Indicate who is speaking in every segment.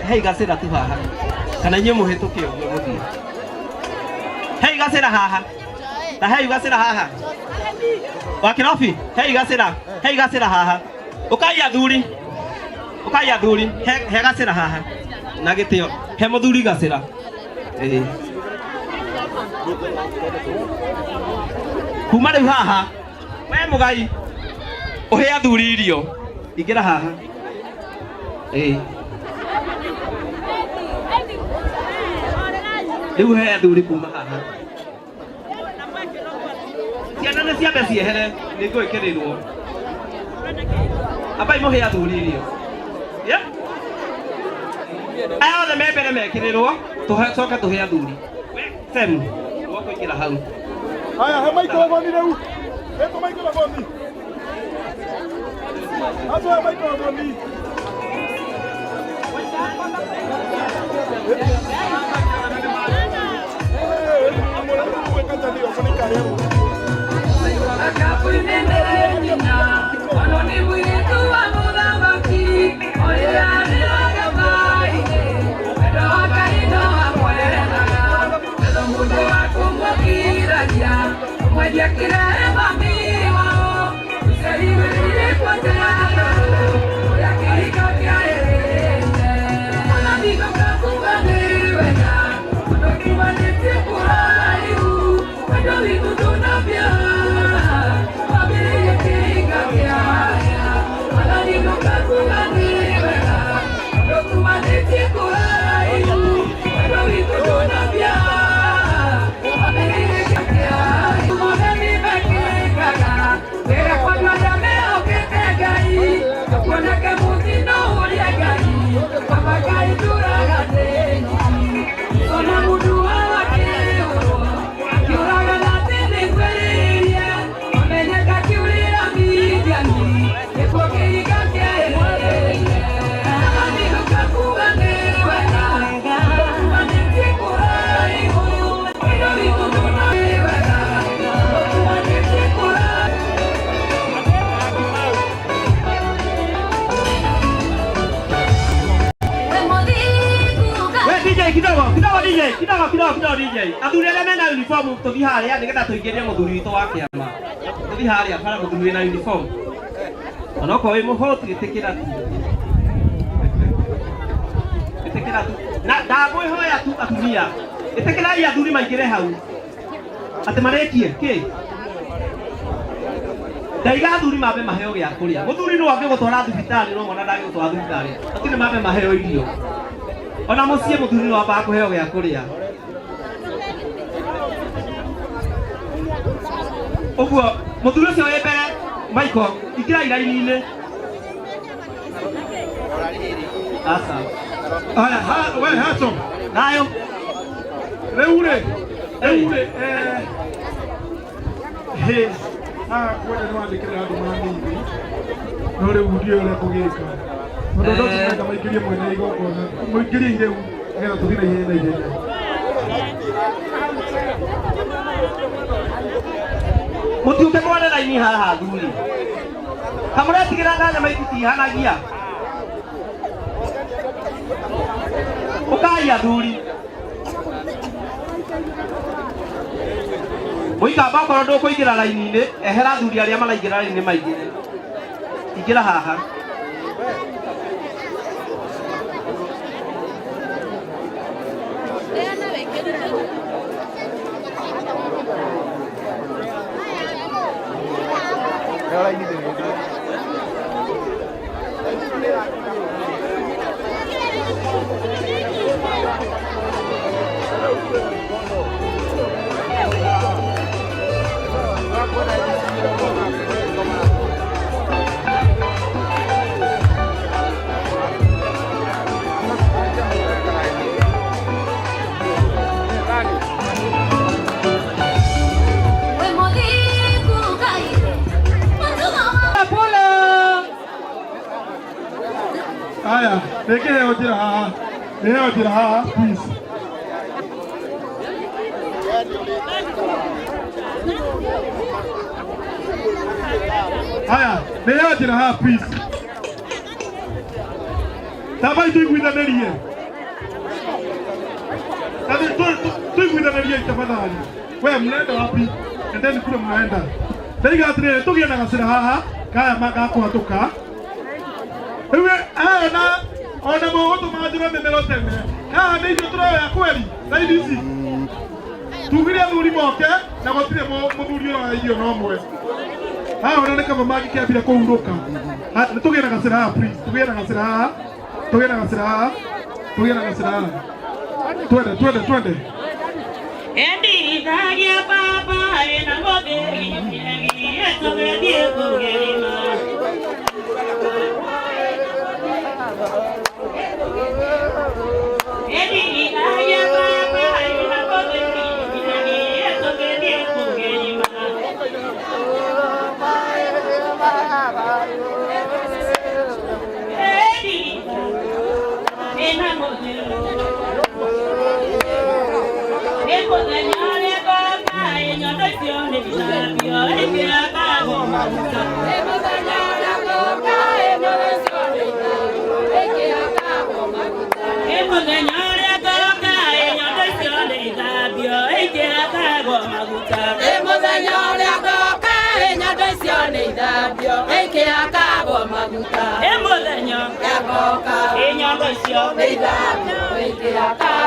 Speaker 1: Hei gasera tu haha. Kana nyuo muhituke ogwo muthie. Hei gasera haha. Ta hei gasera haha. Wa kirofi, hei gasera haha. Ukaiya thuri. Ukaiya thuri. He gasera haha. Na gitio. He muthuri gasera. Kuma riu haha. We mugai. Uhe athuri irio. Ingira haha. Riu he athuri kuma haha. Ciana nĩ ciambe ciehere nĩ ngũĩkĩrĩrwo. Abai muhe athuri irio. Aya othe me mbere mekĩrĩrwo. Tũcoke tũhe athuri. Semu. Ũkũingĩra hau.
Speaker 2: Aya he microphone rĩu. Eko microphone. Aso he microphone. Kidogo DJ. Athuri arĩa mena uniform tũthi harĩa nĩgetha tũingĩrie mũthuri witũ wa kĩama. Tũthi harĩa para mũthuri wĩna uniform. Ona ko wĩ mũhoti gĩtĩkĩra tu. Gĩtĩkĩra tu. Na ndamwĩhoya tu atumia. Gĩtĩkĩrai athuri maingĩre hau. Atĩ marĩkie kĩ? Ndaiga athuri mambe maheo gĩa kũrĩa. Mũthuri no angĩgũtwara thibitarĩ no mwana ndagĩgũtwara thibitarĩ. Hatirĩ mambe maheo irio. Ona mũciĩ mũthuri no ambaga kũheo gĩa kũrĩa. Ũguo mũthuri ũcio wĩ mbere Michael ingĩrai raini-inĩ. Asa. Aya we hato.
Speaker 1: Nayo.
Speaker 2: Rĩu he kwenda nĩ wandĩkĩra andũ manini. No rĩu ndio ũrĩa kũgĩka. Mũndũ ndũtũmĩka maingĩrie mwene igongona. Mũingĩrie ireu nĩgetha tũthiĩ na ihenya.
Speaker 1: Mũtiũke mwane raini haha athuri. Kamũretigĩra nganya maititihanagia. Ũkai athuri. Mũikamba okorwo ndũkũingĩra raini-inĩ, ehera athuri arĩa maraingĩra raini maingĩre. Ingĩra haha.
Speaker 2: Aya, peke heo jira haha, please. Aya, heo jira haha, please. Tafai tuiguithanĩrie. Tuiguithanarie tafadhali. Wewe mnaenda wapi? Endeni kule mnaenda. Ndaiga atire tugienda gacira haha kaya magakwatuka. Ewe ona mogoto majira memero tene. Haha nĩ ithuĩ tũroya kweli na ici. Tugire thuri moke na gũtirĩ mũthuri ũroya irio no mwe. Haha ona nĩ kama mangĩkĩambire kũhurũka. Nĩ tũgienda gacira haha please. Tũgienda gacira haha. Tũgienda gacira haha. Tũgienda gacira haha. Twende.
Speaker 3: Endi dagia baba ena moderi yagi eto gedie kugerima. Endi dagia baba ena moderi yagi eto gedie kugerima. Endi ena moderi.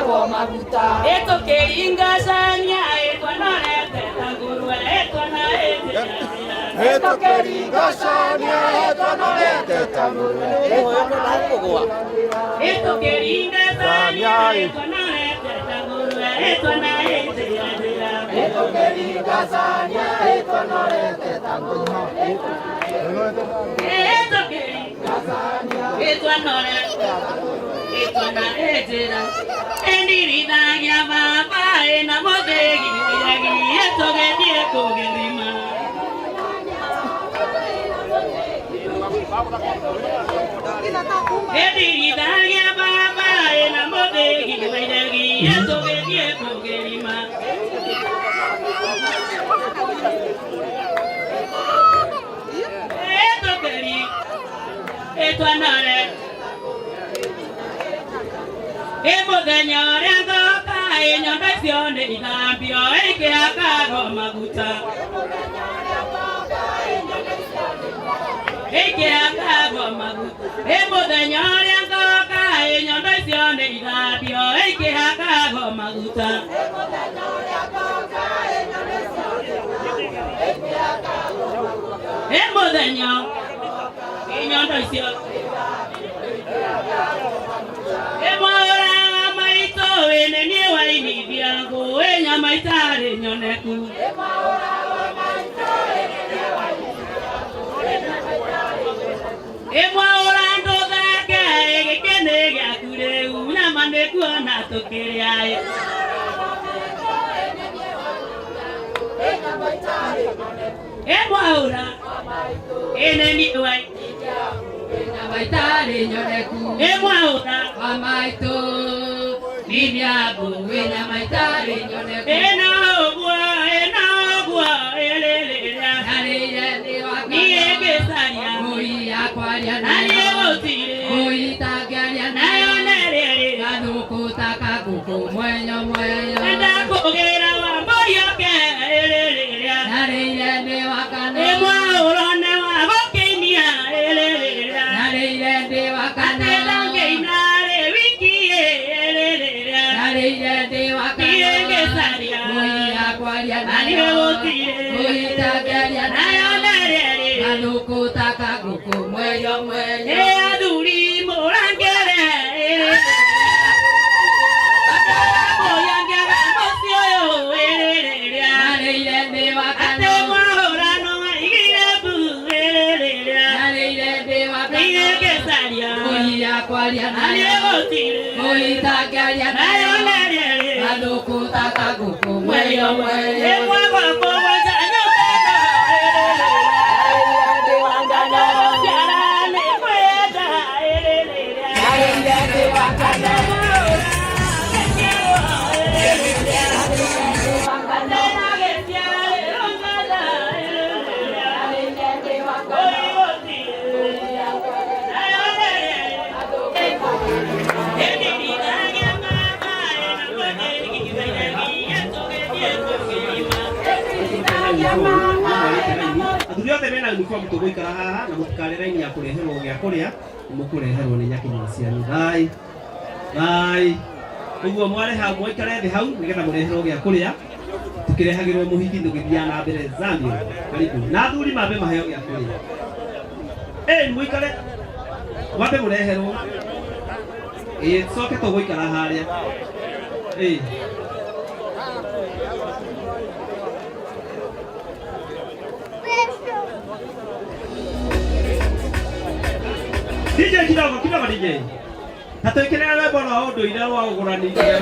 Speaker 3: Eto keringa sanya eto norete tangurua eto na
Speaker 4: Eto keringa sanya eto norete tangurua
Speaker 3: eto keringa sanya eto norete tangurua eto na eto keringa sanya eto norete tangurua eto keringa sanya eto norete eto na etera endirida ya baba ena modegi yagi eto gedie kugerima endirida ya baba ena modegi yagi eto gedie kugerima eto keri eto anare Emodenya rengoka enyambe sione idambio eke akago maguta eke akago maguta Emodenya rengoka enyambe sione idambio eke akago maguta Emodenya enyambe sione Eneni waini biango enya maitare nyoneku Emwa orando dake gekene gakure una mandeku na tokere aye Emwa ora eneni waini enya maitare nyoneku Emwa ora amaito Bibiago wena maitare nyone ena ogwa elelera nalele wa niege saria moi akwaria nale otire moi tagaria nayo nerere ganuko takaguko mwenyo enda kogera wa moyo ke elelera nalele ne wakana emwa urone wa gokenia elelera nalele ne wakana langeina wikie elelera de wakana saria moi akwaria nayo otire moi tagaria nayo nerere ganuko takaguko mwenyo aduri morangere moyangere mosio elelera nalele ne wakana morano igirebu elelera nalele de wakana saria moi akwaria nayo otire moi tagaria nayo nerere ganuko takaguko mwenyo Eni
Speaker 1: othe mena uniform tũgũikara haha na mũtikare raini ya kũreherwo gĩa kũrĩa mũkũreherwo nĩ nyakinya cianyu. Bye. Ũguo mwareha mũikare thĩ hau nĩgetha mũreherwo gĩa kũrĩa tukirehagirwo muhiki ndugithia na mbere Zambia. Karibu. Na athuri mambe maheo gĩa kũrĩa. Mũikare. Wambe mũreherwo. Coke tũgũikara harĩa. DJ kidogo DJ. Hatuikelea rwimbo rwa ũndũire rwa ũgũranĩria.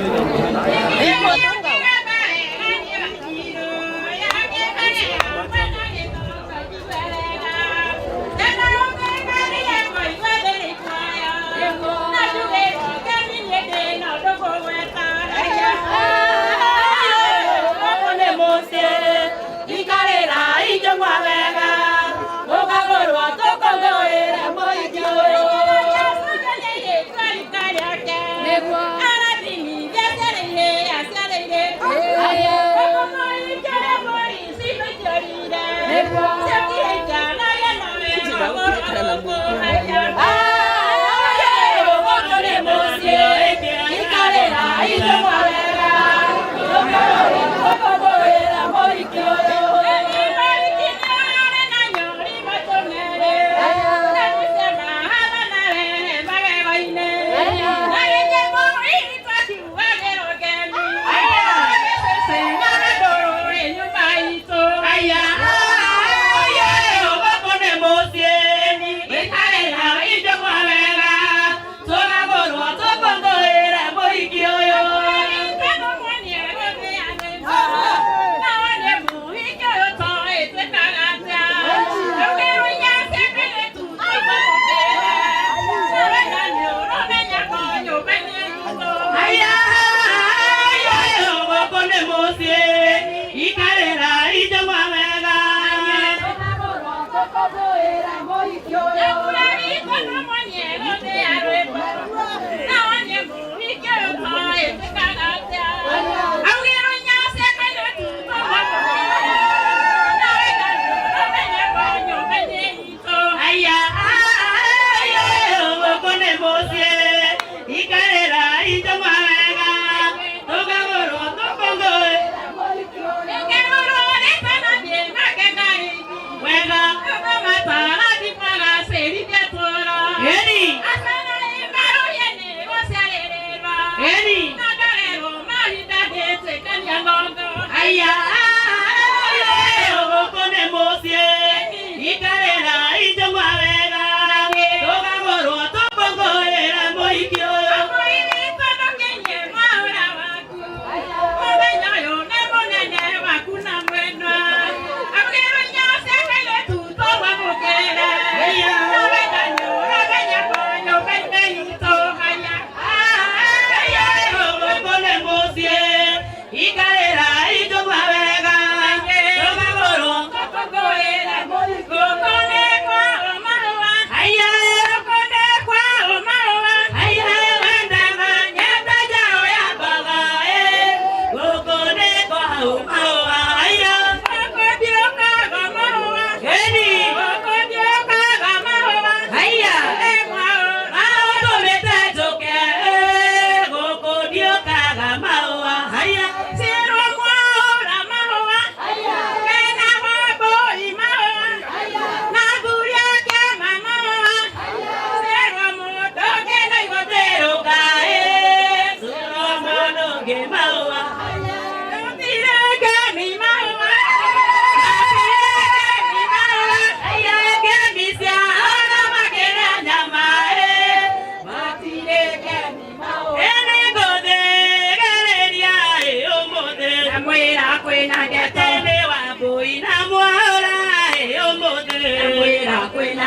Speaker 3: Queen,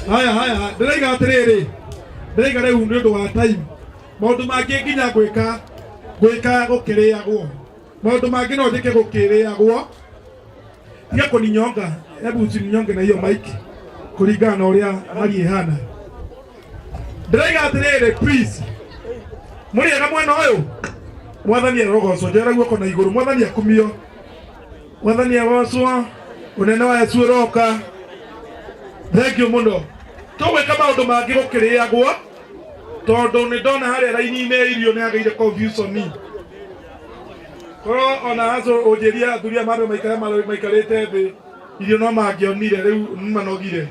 Speaker 2: Haya ndĩraiga atĩrĩrĩ ndĩraiga rĩu nĩ ũndũ wa time maũndũ mangĩ nginya gwĩka gũkĩrĩagwo maũndũ mangĩ no njĩke gũkĩrĩagwo tiga kũninyonga hebu usininyonge na hiyo mic kũringana na ũrĩa hali ihana ndĩraiga atĩrĩrĩ please mũrĩega mwena ũyũ mwathani arogocwo njera guoko na igũrũ mwathani akumio mwathani agocwo ũnene wa Yesu ũroka thank you mũno tũgwĩka maũndũ mangĩ gũkĩrĩagwo tondũ nĩ ndona harĩa raini-inĩ irio nĩ agĩire confusion korwo ona hazo ũnjĩria athuria marĩ maikarĩte thĩ irio no mangĩonire rĩu manogire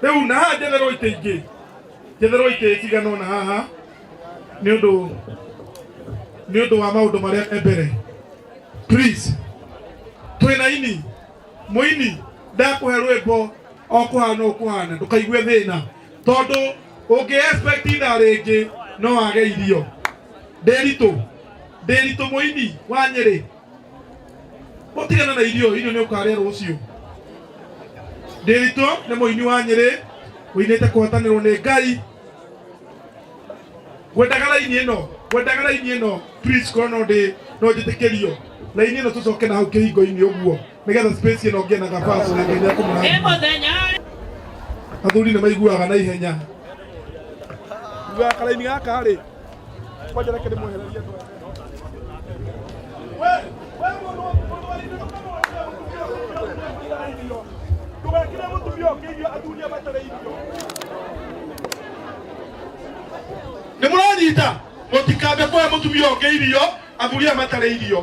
Speaker 2: rĩu na haha njetherwo itĩ cigana ona haha nĩ ũndũ wa maũndũ marĩa mbere please twĩna ini mũini ndakũhe rwĩmbo okuhana ndũkaigue thĩna tondũ ũngĩ-expect ithaa rĩngĩ no wage irio ndĩritũ mũini wa Nyĩrĩ ũtigana na irio nĩ ũkarĩa rũciũ ndĩritũ nĩ mũini wa Nyĩrĩ ũinĩte kũhotanĩrwo nĩ Ngai ngwendaga raini ĩno please korwo no njĩtĩkĩrio raini ĩno tũcoke na hau kĩhingo-inĩ ũguo nĩgetha space ĩno ngĩe na gabasi na Ngai nĩakũmũrathima athuri nĩ maiguaga na ihenya karaini gaka rĩ kwanja reke ndĩmwehererie ndũgekĩre mũtumia ũkĩirio athuri matarĩ irio nĩ mũranyita mũtikambe kũhe mũtumia ũkĩirio athuri matarĩ irio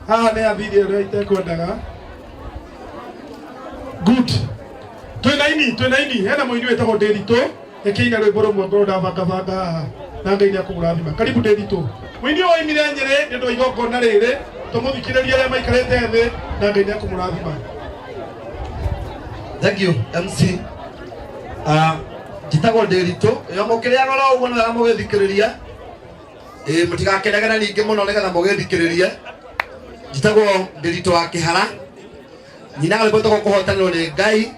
Speaker 2: haha nĩ athiri ũrĩa itekwendaga good twĩna ini hena mũini wĩtagwo Ndĩritũ ĩkĩina rwĩmbo rũmwe ngorwo ndabangabanga haha na Ngai nĩakũmũrathima karibu Ndĩritũ mũini ũyũ oimire Nyĩrĩ nĩ ũndũ wa igongona rĩrĩ tũmũthikĩrĩrie arĩa maikarĩte thĩ na Ngai nĩakũmũrathima.
Speaker 5: Thank you MC njĩtagwo Ndĩritũ mũkĩrĩaga oro ũguo nĩ wega mũgĩthikĩrĩria mũtigakenagana ningĩ mũno nĩgetha mũgĩthikĩrĩrie njĩtagwo Ndĩritũ wa Kĩhara nyinaga rwĩmbo rwĩtagwo kũhotanĩrwo nĩ Ngai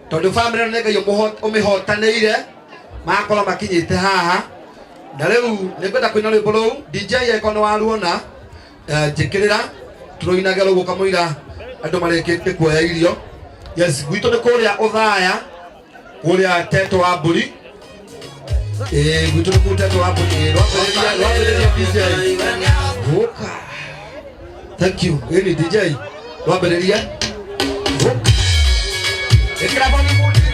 Speaker 5: tondũ bamĩrĩ ĩno nĩ Ngai ũmĩhotanĩire magakorwo makinyĩte haha na rĩu nĩngwenda kũina rwĩmbo rũu DJ eko nĩ waruona njĩkĩrĩra tũrũinage rũu kamũira andũ marĩkĩte kuoya irio yes gwitũ nĩ kũrĩa Ũthaya kũrĩa Teto wa Mbũri gwitũ nĩ kũrĩa Teto wa Mbũri rwambĩrĩria DJ gũka thank you ini DJ rwambĩrĩria gũka ĩkĩra boni mũndũ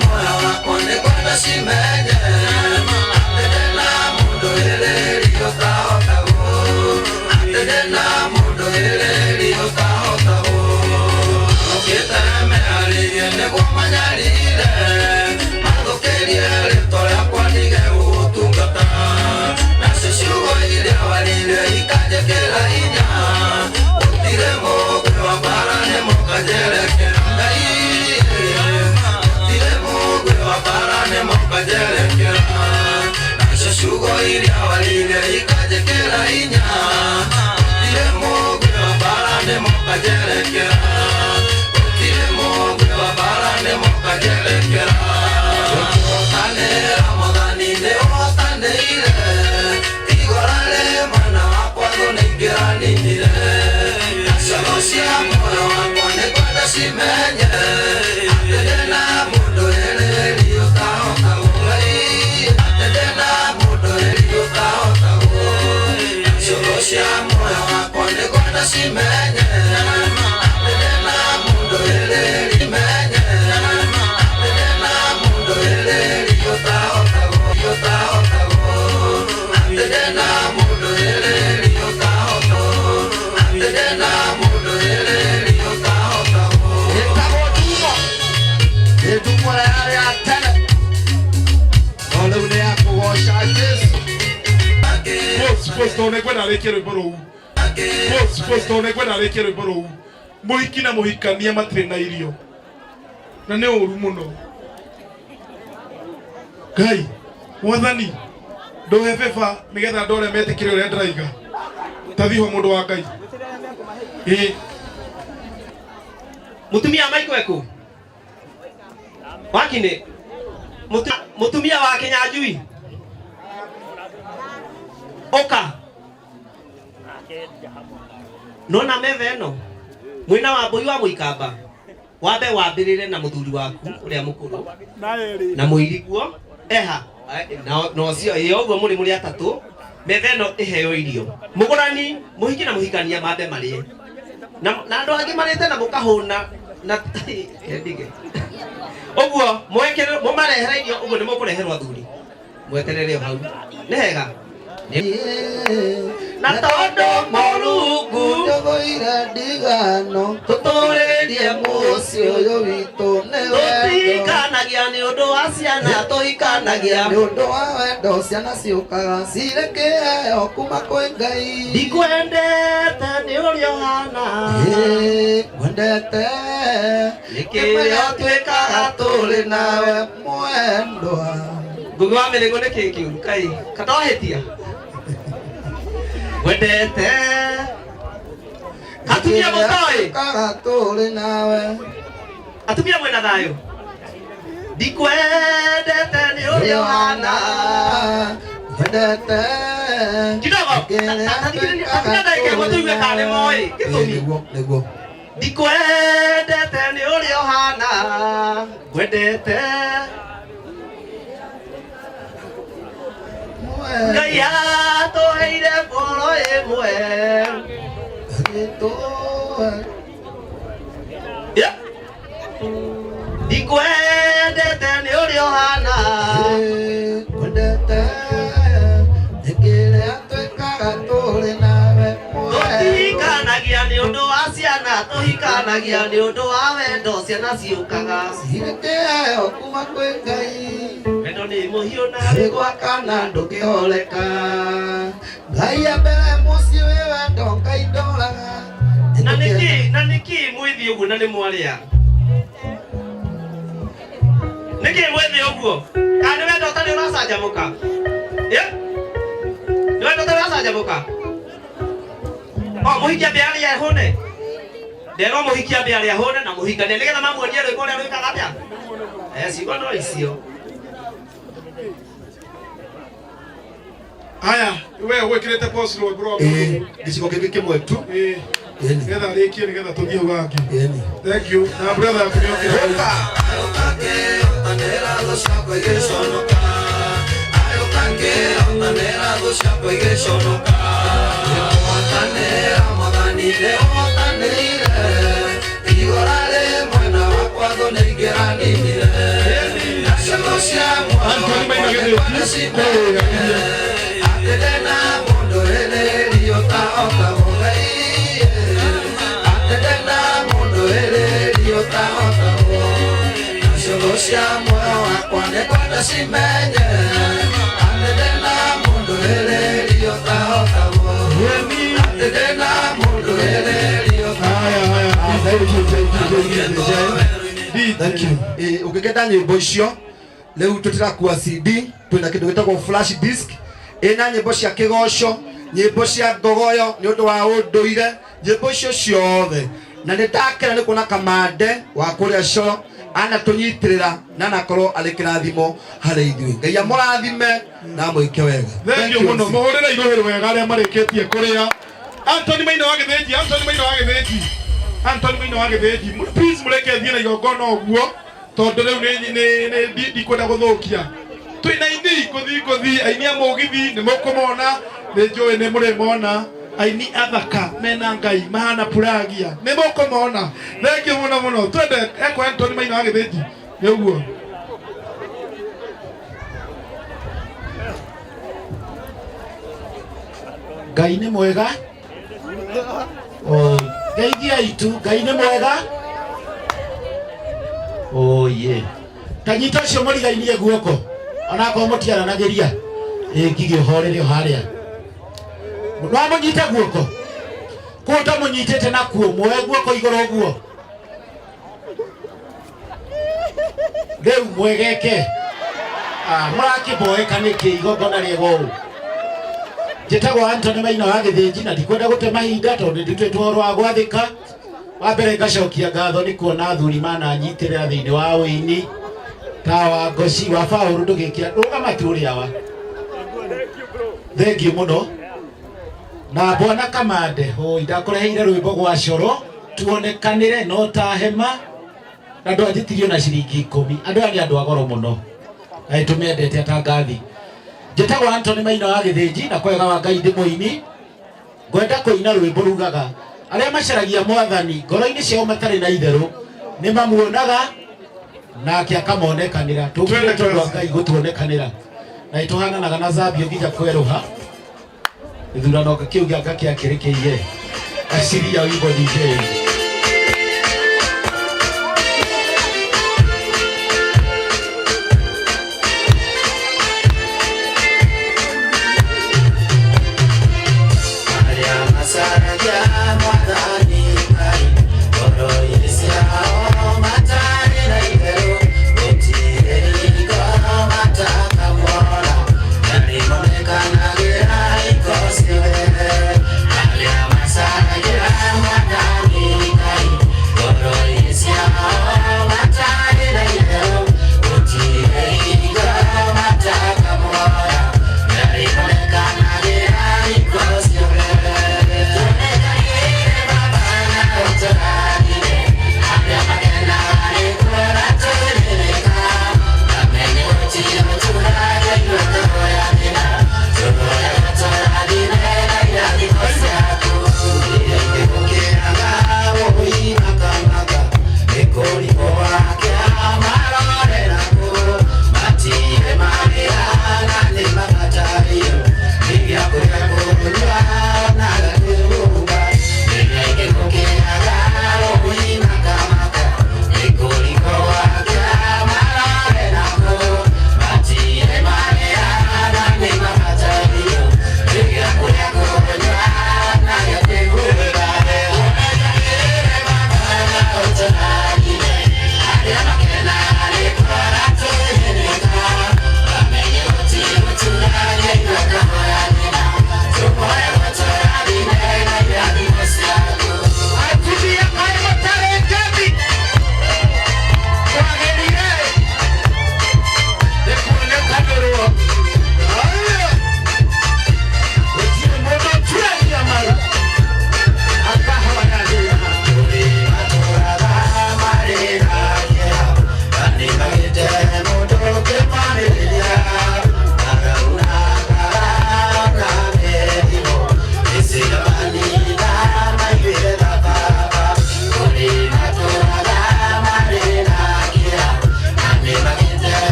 Speaker 6: Moya wakone kwenda simenye atendela
Speaker 5: nĩguo manyarire mathũkĩrie rĩtwa rĩakwa ndige gũgũtungata nacio ciugo iria warire ikanjĩkĩra hinya gũtirĩ mũndũ wa mbara nĩmoka njerekera Ngai gũtirĩ mũndũ wa mbara nĩmoka njerekera nacio ciugo iria warire ikanjĩkĩra hinya gũtirĩ mũndũ wa mbara nĩmoka njerekera gũtirĩ mũndũ wa mbara nĩmoka njerekera ũkĩhotanĩra Mwathani nĩũhotanĩire igora rĩ mwana wakwa thũ nĩingĩraninire cioro cia muoyo wakwa nĩngwenda cimenye atĩ ndĩna mũndũ ĩrĩri ũtahotagwo Ngai atĩ ndĩna mũndũ ĩrĩri ũtahotagwo cioro cia muoyo wakwa nĩngwenda cimenye atĩ ndĩna mũndũ ĩrĩri menye atĩ ndĩna mũndũ ĩrĩri ũtahotagwo atĩ ndĩna mũndũ ĩrĩri ũtahotagwo atĩ ndĩna mũndũ ĩrĩri ũtahotagwo ĩtagwo ndumo nĩ ndumo yarĩ ya tene no rĩu nĩ ya kũgoca Jesũ
Speaker 2: Post nĩngwenda arĩkie rwĩmbo rũu Post nĩngwenda arĩkie rwĩmbo rũu mũhiki na mũhikania matirĩ na irio na nĩ ũru mũno Ngai Mwathani ndũhe beba nĩgetha andũ arĩa metĩkĩre ũrĩa ndĩraiga tathiĩ ho mũndũ wa Ngai
Speaker 1: Mutumia Maiko eko Wakine Mutumia wa Kinyanjui Oka Nona metha ĩno mwĩna wa mbũi wa mũikamba wambe wambĩrĩre na mũthuri waku ũrĩa mũkũrũ na mũiriguo eha no cio ũguo mũrĩ atatũ metha ĩno ĩheo irio mũgũrani mũhiki na mũhikania mambe marĩe na andũ angĩ marĩte na mũkahũna na ndige ũguo mwekere mũmarehere irio ũguo nĩ mũkũreherwo athuri mweterere hau nĩ hega na tondũ Mũrungu ndũgũire ndigano tũtũrĩrie mũciĩ ũyũ witũ nĩ wendo tũtikanagia nĩ ũndũ wa ciana tũikanagia nĩ ũndũ wa wendo ciana ciũkaga cirĩ kĩheo kuma kwĩ Ngai ndikwendete nĩ ũrĩa ũhana ngwendete nĩkĩrĩa twĩkaga tũrĩ nawe mwendwa Ngugi wa Mĩrĩngo nĩ kĩĩ kĩu Ngai katawahĩtia Wendete Atumia mũtoi kagatũrĩ nawe Atumia mwĩna thayũ ndikwendete nĩ ũrĩa ũhana wendete kidogo ndikwendete nĩ ũrĩa ũhana wendete Ngai atũheire ngoro ĩmwe ndikwendete nĩ ũrĩa ũhana wendete ĩkĩrĩa twĩkaga tũrĩ nawe tũhikanagia nĩ ũndũ wa ciana tũhikanagia nĩ ũndũ wa wendo ciana ciũkaga cirĩ kĩheo kuma kwĩ Ngai wendo nĩ mũhiũ na rĩ gwakana ndũngĩhoreka Ngai ambere mũciĩ wĩ wendo Ngai ndoraga na nĩkĩ mwĩthi ũguo na nĩ mwarĩa nĩkĩ mwĩthi ũguo kana nĩ wendo ũtarĩ ũracanjamũka nĩ wendo ũtarĩ ũracanjamũka mũhikia mbĩ arĩa hũne nderwo mũhikia mbĩ arĩa hũne na mũhikania nĩgetha mamuonie rwĩmbo ũrĩa rwĩkaga atĩa ciugo no icio
Speaker 2: Haya, wewe wekirete post ro bro.
Speaker 5: Gicigo kĩngĩ kĩmwe tu.
Speaker 2: Nĩgetha rĩkie nĩgetha tũthiĩ hau hangĩ. Thank you. Na brother kũnyokera.
Speaker 5: Atendena mundo ele idiota. cia moyo wakwa nĩ kwenda cimenye atĩ ndĩna mũndũ ĩrĩrio tahotagwo atĩ ndĩna mũndũ ĩrĩrio Thank you. Ukigeta nyimbo icio leo tutirakuwa CD twina kindu gitagwo flash disk ina nyimbo cia kigoco nyimbo cia ngogoyo ni undu wa unduire nyimbo icio ciothe na nitakira ni kuona Kamande wa kuria Coro ana tunyitirira na nakorwo ari kirathimo hari ithui Ngai amurathime na muike wega.
Speaker 2: Thank you muno muhurira irohero wega aria marikitie kuria Anthony Maina wa Githĩnji Anthony Maina wa Githĩnji please mureke thie na igongona uguo tondu riu ni ndikwenda guthukia twina ini kuthi aini amugithi ni mukumona ni njui ni murimona aini athaka mena Ngai mahana puragia ni mukumona. Thank you muno twende eko Anthony Maina wa Githĩnji ni uguo
Speaker 6: Ngai ni mwega Ngeithia itu Ngai ni mwega yeah tanyita cio murigainie guoko ona ko mutiaranagiria ngige horere haria no munyite guoko kuta munyitete nakuo mwe guoko igoro guo reu mwegeke murakiboeka niki igongona riego Njĩtagwo Anthony Maina wa Githĩnji na ndikwenda gũte mahinda tondu nditwĩtwo rwa gwathĩka wa mbere ngacokia ngatho nĩ kuona athuri mananyitĩrĩra thĩinĩ wa ũini ta wa Ngoci wa Paũlũ ndũgĩkia rũgama tu ũrĩa wa thengiũ mũno na Bwana Kamande ndakũreheire rwĩmbo gwa Coro tuonekanĩre no ta hema na ndwanjĩtirio na ciringi 10 andũ aya nĩ andũ a goro mũno na nĩtũmendete atangathi Njĩtagwo Anthony Maina wa Githĩnji na kwega wa Ngai ndĩ mũini ngwenda kũina rwĩmbo rugaga arĩa macaragia Mwathani ngoro-inĩ ciao matarĩ na itherũ nĩ mamuonaga nake akamonekanĩra tũkwĩre tondũ wa Ngai gũtuonekanĩra na ĩtũhananaga na Zambio nginya kwerũha ithurano kĩu gĩaka kĩakĩrĩkĩire aciria wimbo DJ
Speaker 5: Aliamasara ya madani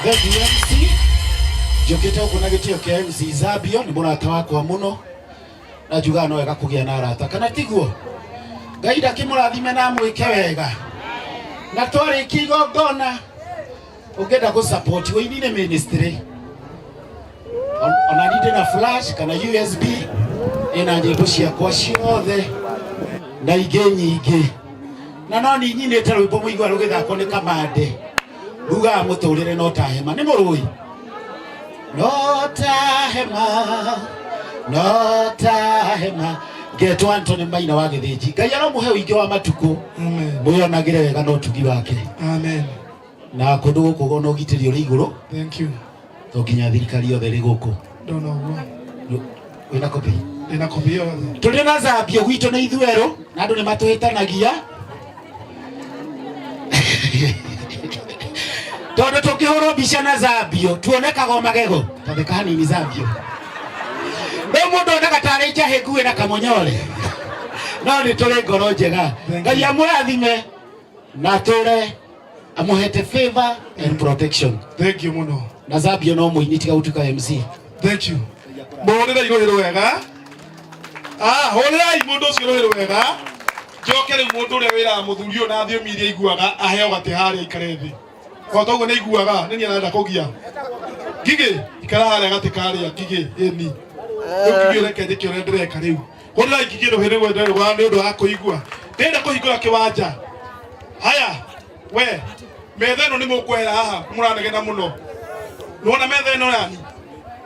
Speaker 6: The MC jokete ukuna gitio kia MC Zabio ni murata wakwa muno na juga no wega kugia na arata kana tiguo gaida kimurathime na mwike wega na twari kigongona ugenda ku support we ni ministry ona ninde na flash kana USB ina nyimbo ciakwa ciothe na ingĩ nyingĩ na no ni nyinĩte rwĩmbo mũigua rũgĩthakwo nĩ Kamande rugaga mũtũrĩre no ta hema nĩ mũrũi no ta hema Geto Anthony Maina wa Gĩthĩnji Ngai aromũhe ũingĩ wa matukũ mwĩonagĩre wega no ũtugi wake
Speaker 2: amen
Speaker 6: na kũndũ gũkũ gona ũgitĩri ũrĩ igũrũ
Speaker 2: thank you
Speaker 6: to nginya thirikari yothe ĩrĩ gũkũ wĩna kopi
Speaker 2: ina kopi yothe
Speaker 6: tũrĩ na Zabio gwitũ nĩ ithuerũ na andũ nĩ matũhĩtanagia tondũ tũkĩhũrwo mbica na Zabio tuonekaga magego tatheka hanini Zabio rĩu mũndũ onaga tarĩ njahĩ nguĩ na kamũnyore no nĩ tũrĩ ngoro njega Ngai amũrathime na tũre amũhete favor and protection
Speaker 2: thank you muno
Speaker 6: na Zabio no mũini tiga gũtuĩka MC
Speaker 2: thank you mũhũrĩra irũhĩrũ wega hũrĩrai mũndũ ũcio irũhĩrũ wega njoke rĩu mũndũ ũrĩa wĩraga mũthuri ũyũ na thiomi iria iguaga aheo gatĩ harĩa ikare thĩ kota ũguo nĩ iguaga nĩ niĩ arenda kũgia Ngigĩ ikara harĩa gatĩ karĩa Ngigĩ ĩni rĩu Ngigĩ reke njĩke ũrĩa ndĩreka rĩu hũrĩrai Ngigĩ rũhĩrĩrũ rwa nĩ ũndũ wa kũigua ndĩrenda kũhingũra kĩwanja haya we metha ĩno nĩ mũkwehera haha mũranegena mũno nĩwona metha ĩno yanyu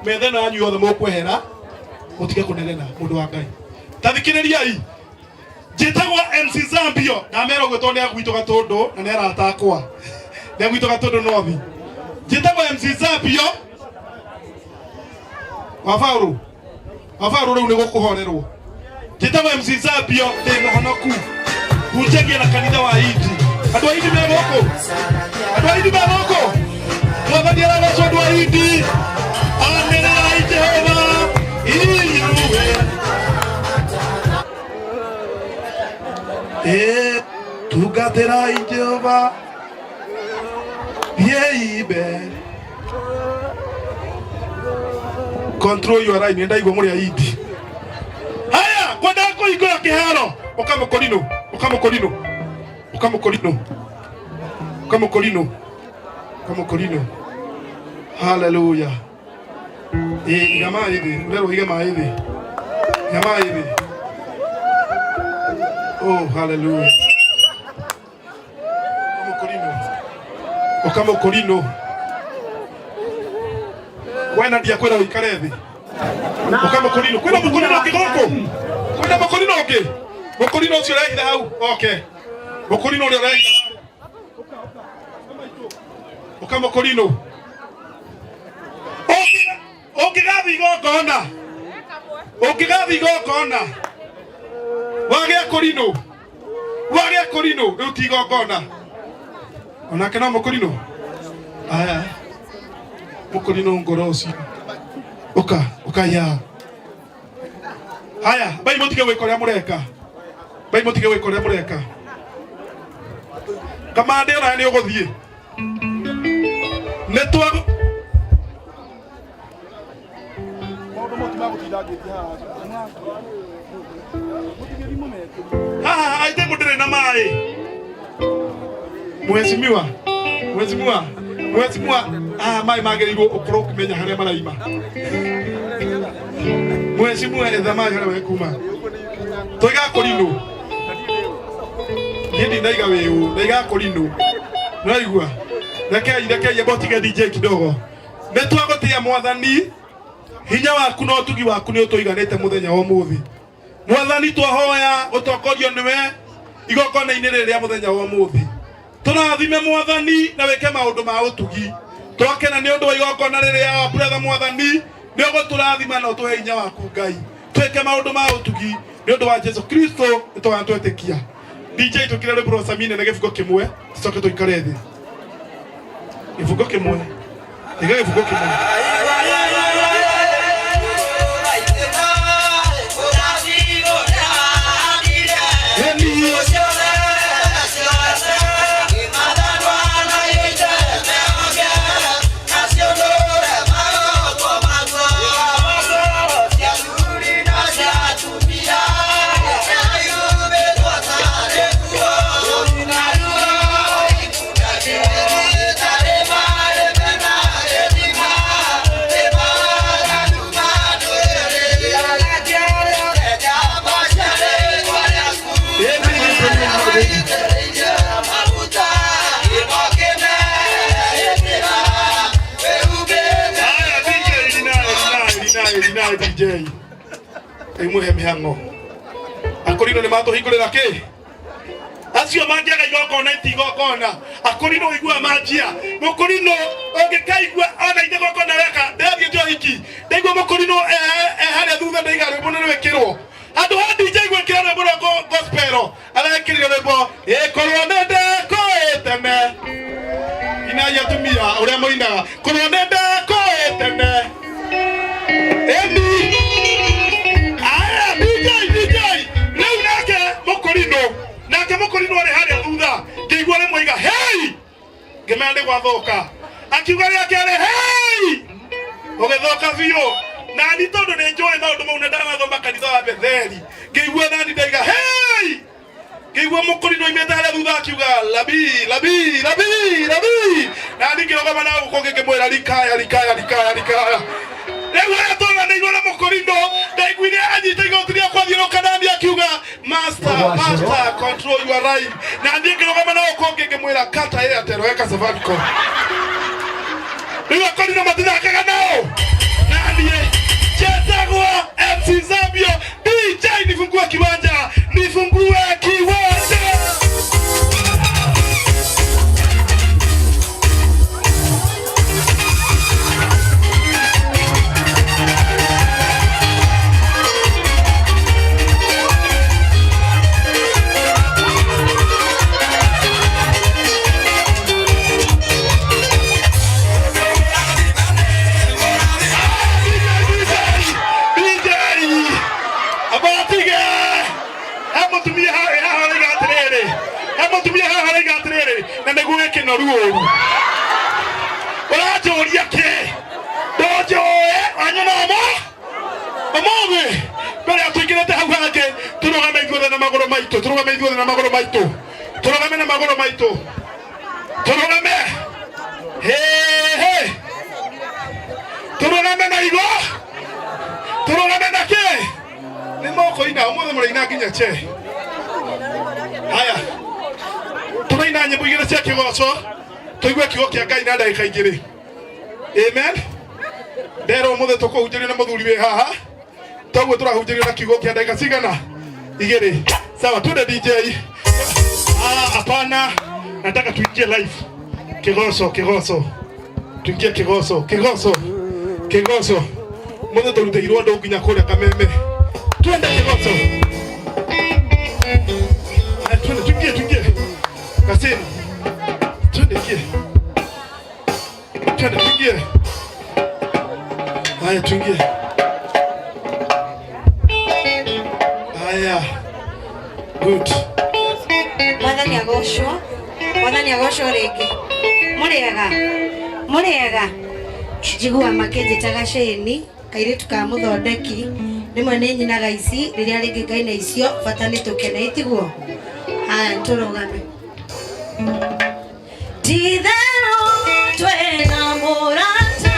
Speaker 2: metha ĩno yanyu yothe mũkwehera mũtige kũnegena mũndũ wa Ngai tathikĩrĩriai njĩtagwo MC Zabio na mero gwĩtwo nĩ agwitũ Gatũndũ na nĩ arata akwa nĩ agwitũ Gatũndũ North njĩtagwo MC Zabio wafaru rĩu nĩ gũkũhorerwo njĩtagwo MC Zabio ndĩ mũhonoku hunjagia na kanitha wa Idi andũ a Idi me gũkũ mwathani aragocwo andũ a Idi anĩrĩrai Jehova inyuĩ tungatĩrai Jehova thiĩi mbere control your line ndaigua mũrĩ a Idi haya kwenda kũhingũra kĩharo Ukamũkorino hallelujah igama hivi leo igama hivi oh hallelujah Ukamũkorino wena ndia kwenda uikare thĩ Ukamũkorino kwenda mũkorino kigoko kwenda mũkorino ũngĩ mũkorino ũcio ũrehitha hau okay mũkorino ũrĩa ũrehitha Ukamũkorino ũngĩgathiĩ igongona wagĩa korino rĩu ti igongona onake no mũkorino aya mũkorino ngoro ũcio ũka ya haya bai mũtige gwĩka ũrĩa mũreka Kamande ona nĩ ũgũthiĩ nĩ twago haha aite mũndĩrĩ na maĩ mheshimiwa maĩ magĩrĩirwo ũkorwo ũkĩmenya harĩa maraima mheshimiwa etha maĩ harĩa wekuma tũigakorino niĩ ndinaiga wĩũ ndaigakorino naigua rekei abotige DJ kidogo nĩ twagũtĩa mwathani hinya waku no tugi waku nĩ ũtũiganĩte mũthenya wa ũmũthĩ mwathani twahoya ũtongorio nĩwe igongona-inĩ rĩrĩ rĩa mũthenya wa ũmũthĩ tũrathime mwathani na wĩke maũndũ ma ũtugi twakena nĩ ũndũ wa igongona rĩrĩ ya brother mwathani nĩ ũgũtũrathima na ũtũhe hinya waku Ngai twĩke maũndũ ma ũtugi nĩ ũndũ wa Jesu Kristo nĩ twetĩkia DJ tũkĩre rwĩmbo rwa Samine na gĩbungo kĩmwe tũcoke tũikare thĩ gĩbungo kĩmwe DJ imuhe mihango akorino ni mato hingurira ki acio mangiaga igokona itigokona akorino igua manjia mukorino ongekaigua ona inde gokona weka ndathie johiki ndaigua mukorino haria thutha ndaiga rwimbo ni rwikirwo andu ha DJ gwikira rwimbo rwa gospel arekirire rwimbo ikorwo nende koetene ina yatumia uria moinaga korwo nende koetene Emi aya DJ leo nake mukorino ari haria thutha ngigua rimwe iga hey ngemande gwathoka akiuga yake ari hey ogithoka biu na ni tondu ni njoe maundu mau ndanathoma kanitha wa Betheli ngigua nani ndaiga hey ngigua mukorino imete haria thutha akiuga labi na ndikirogama na uko ngimwira likaya Leo tona ndio na mukorino ndaiguire anyita igothiria kwathiroka nandi akiuga master control your right na ndikirogama na uko ngimwira kata Airtel weka Safaricom Leo korino matithakaga nao nandi chetagwo MC Zambio DJ nifungue kiwanja na neguwe kinoruo urajoria ke dojoe anyona omoge bere atukirete hau hake turugame ithuothe na magoro maitu turugame na magoro maitu he turugame na igo turugame na ke ni moko ina omothe muraina nginya che haya tunaina nyimbo igire cia kigoco tuigue kiugo kia Ngai na ndagika igiri amen ndero muthe tukuhunjirio na muthuri wi haha toguo turahunjirio na kiugo kia ndagika cigana igiri sawa twende DJ hapana nataka tuingie live kigoco tuingie kigoco muthe turuteirwo andu nginya kuria Kameme twende kigoco tuingie Kasini twende tuingie haya tuingie haya good
Speaker 7: Mwathani agocwo rĩngĩ mũrĩega njiguaga makĩnjĩtaga Sheni kairĩtu ka mũthondeki rĩmwe nĩ nyinaga ici rĩrĩa rĩngĩ ngaina icio bata nĩ tũkene itiguo haya tũrũgame Tithero twena murata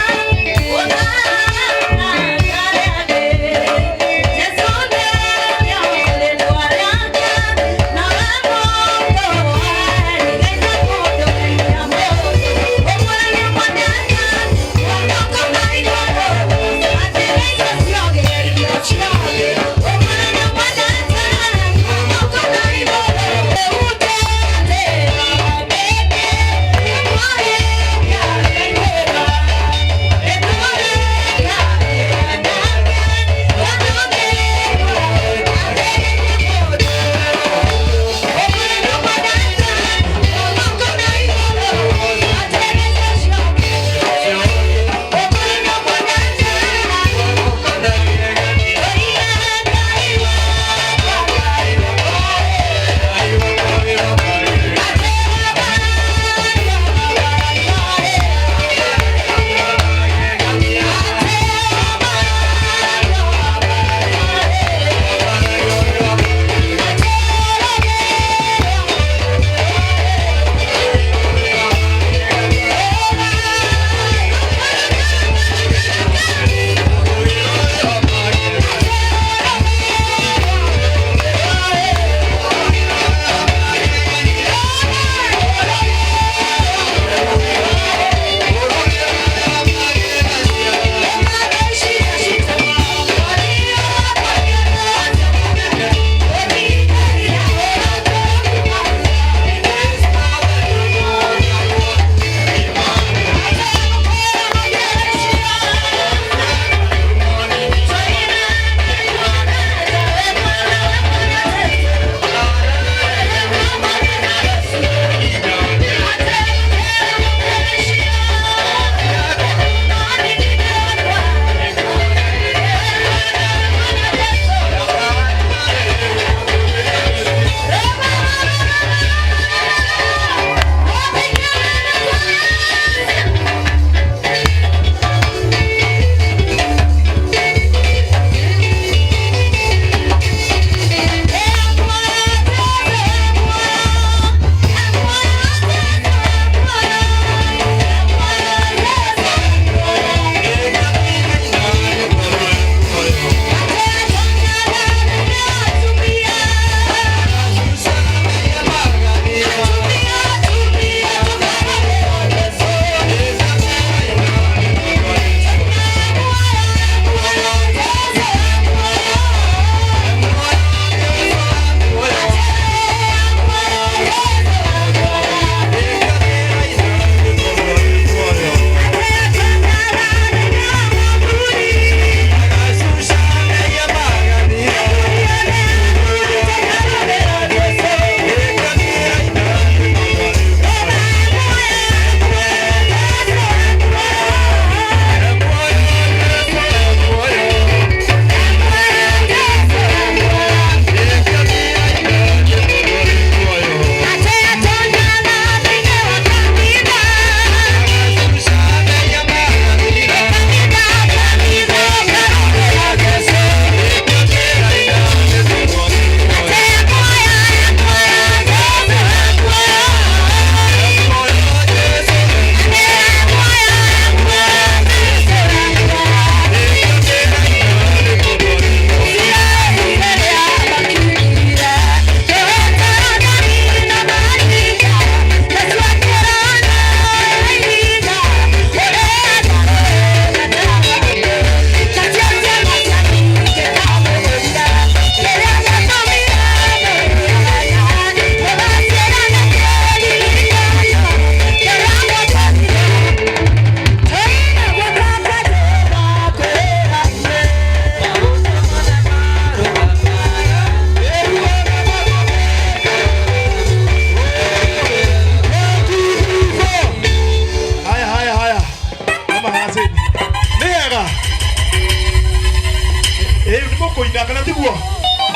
Speaker 2: tiguo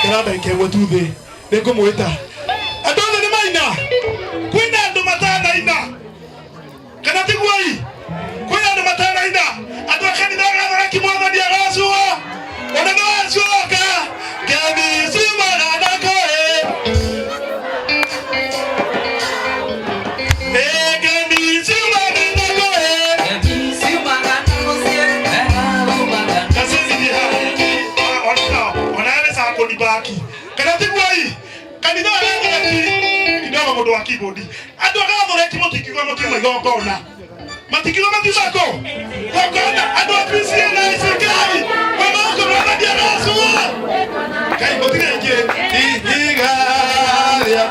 Speaker 2: karada ikegwa tuthi ngumwita andu othe ni maina kwina andu matanaina kana tiguoi kwina andu matanaina andu akanitha gathara kimwathani agacua ona no acoka kabisumana koe baki kana tigwai kanitha arengeki kidogo mundu wa kibodi andu agathoreki mutikigo mutima igongona matikigo matimako gongona andu apisia na isekai mamako mwathani agacua kai mutirenge ihigaria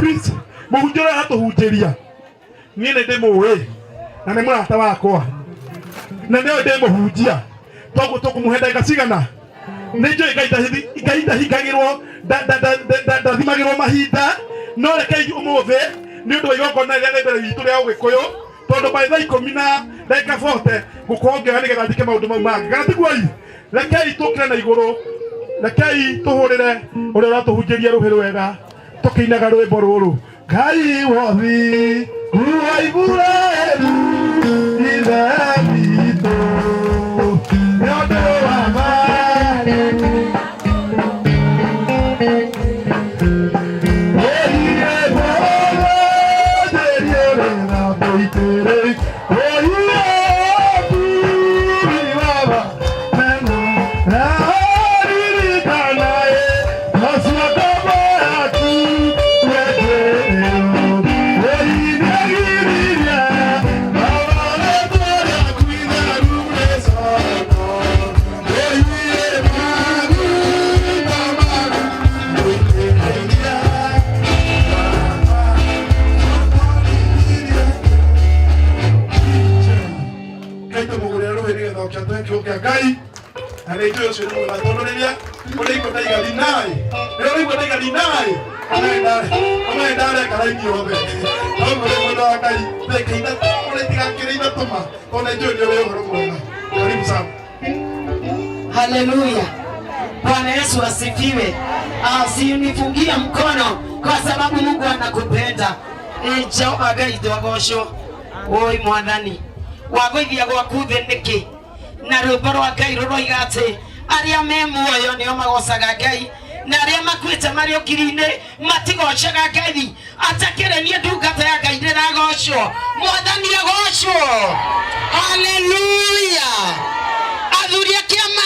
Speaker 2: Prince muhunjira hatuhunjiria nie ne demowe na ne murata wakwa na ne demohunjia togo tukumuhenda igacigana nijo igaita hingagirwo thimagirwo mahinda no rekei umuthe ni undu wa igongona ria mbere gitu ria ugikuyu tondu by thaa 10 na ndagika 40 gukongerera nigetha ndike maundu mau mangi kana tiguoi rekei tukire na iguru rekei tuhurire uria uratuhunjiria ruhi rwega tukiinaga rwimbo ruru Ngai wothi uwaiburaeru ithabito niondu wa mare Queen rero heri ga thokya twekyo kya Ngai ane ito sio ni matono nilia ole iko dai gali nai rero iko dai gali nai ana ndare kala ni obe ole ndo Ngai peke ina ole tiga kirina toma ole ndio ndio leo roho karibu sana.
Speaker 8: Haleluya. Bwana Yesu asifiwe. Usinifungie mkono kwa sababu Mungu anakupenda. Jehova Ngai twagocwo. Oi mwathani. Wagoithia gwaku thĩ nĩkĩ? Na rwĩmbo rwa Ngai rũroiga atĩ arĩa me muoyo nĩo magocaga Ngai na arĩa makuĩte marĩ ũkiri-inĩ matigocaga Ngai. Atakĩre niĩ ndungata ya Ngai ndĩragocwo. Mwathani agocwo. Haleluya. Athuria kĩama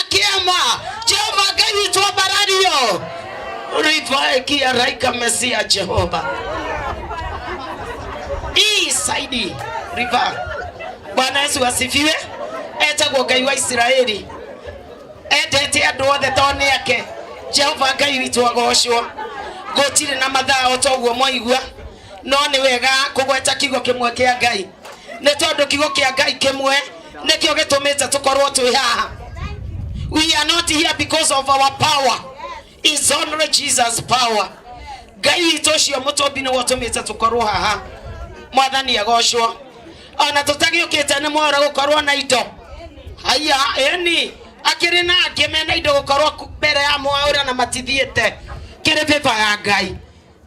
Speaker 8: Jehova Ngai witũ mbarario. Rivaiki araika Mesia Jehova. Saidi riva. Bwana Yesu asifiwe. Etagwo Ngai wa Israeli. Endete andũ othe tondũ nĩake. Jehova Ngai witũ agocwo. Gũtirĩ na mathaa toguo mwaigua. No nĩ wega kũgweta kiugo kĩmwe kĩa Ngai. Nĩ tondũ kiugo kĩa Ngai kĩmwe nĩkĩo gĩtũmĩte tũkorwo twĩ haha. We are not here because of our power. It's only Jesus' power. Ngai witũ ũcio mũtũmbi nĩ watũmĩte tũkorwo haha. Mwathani agocwo. Ona tũtagĩũkĩte nĩ mwara gũkorwo na indo. Haya eni akĩrĩ na angĩ mena indo gũkorwo mbere ya mwaũra na matithiĩte. Kĩrĩ baba ya Ngai.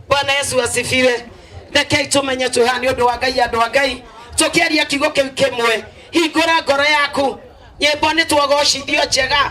Speaker 8: Bwana Yesu asifiwe. Rekei tũmenye twĩha nĩ ũndũ wa Ngai andũ a Ngai. Tũkĩaria kiugo kĩu kĩmwe. Hingũra ngoro yaku. Nyimbo nĩ twagocithio njega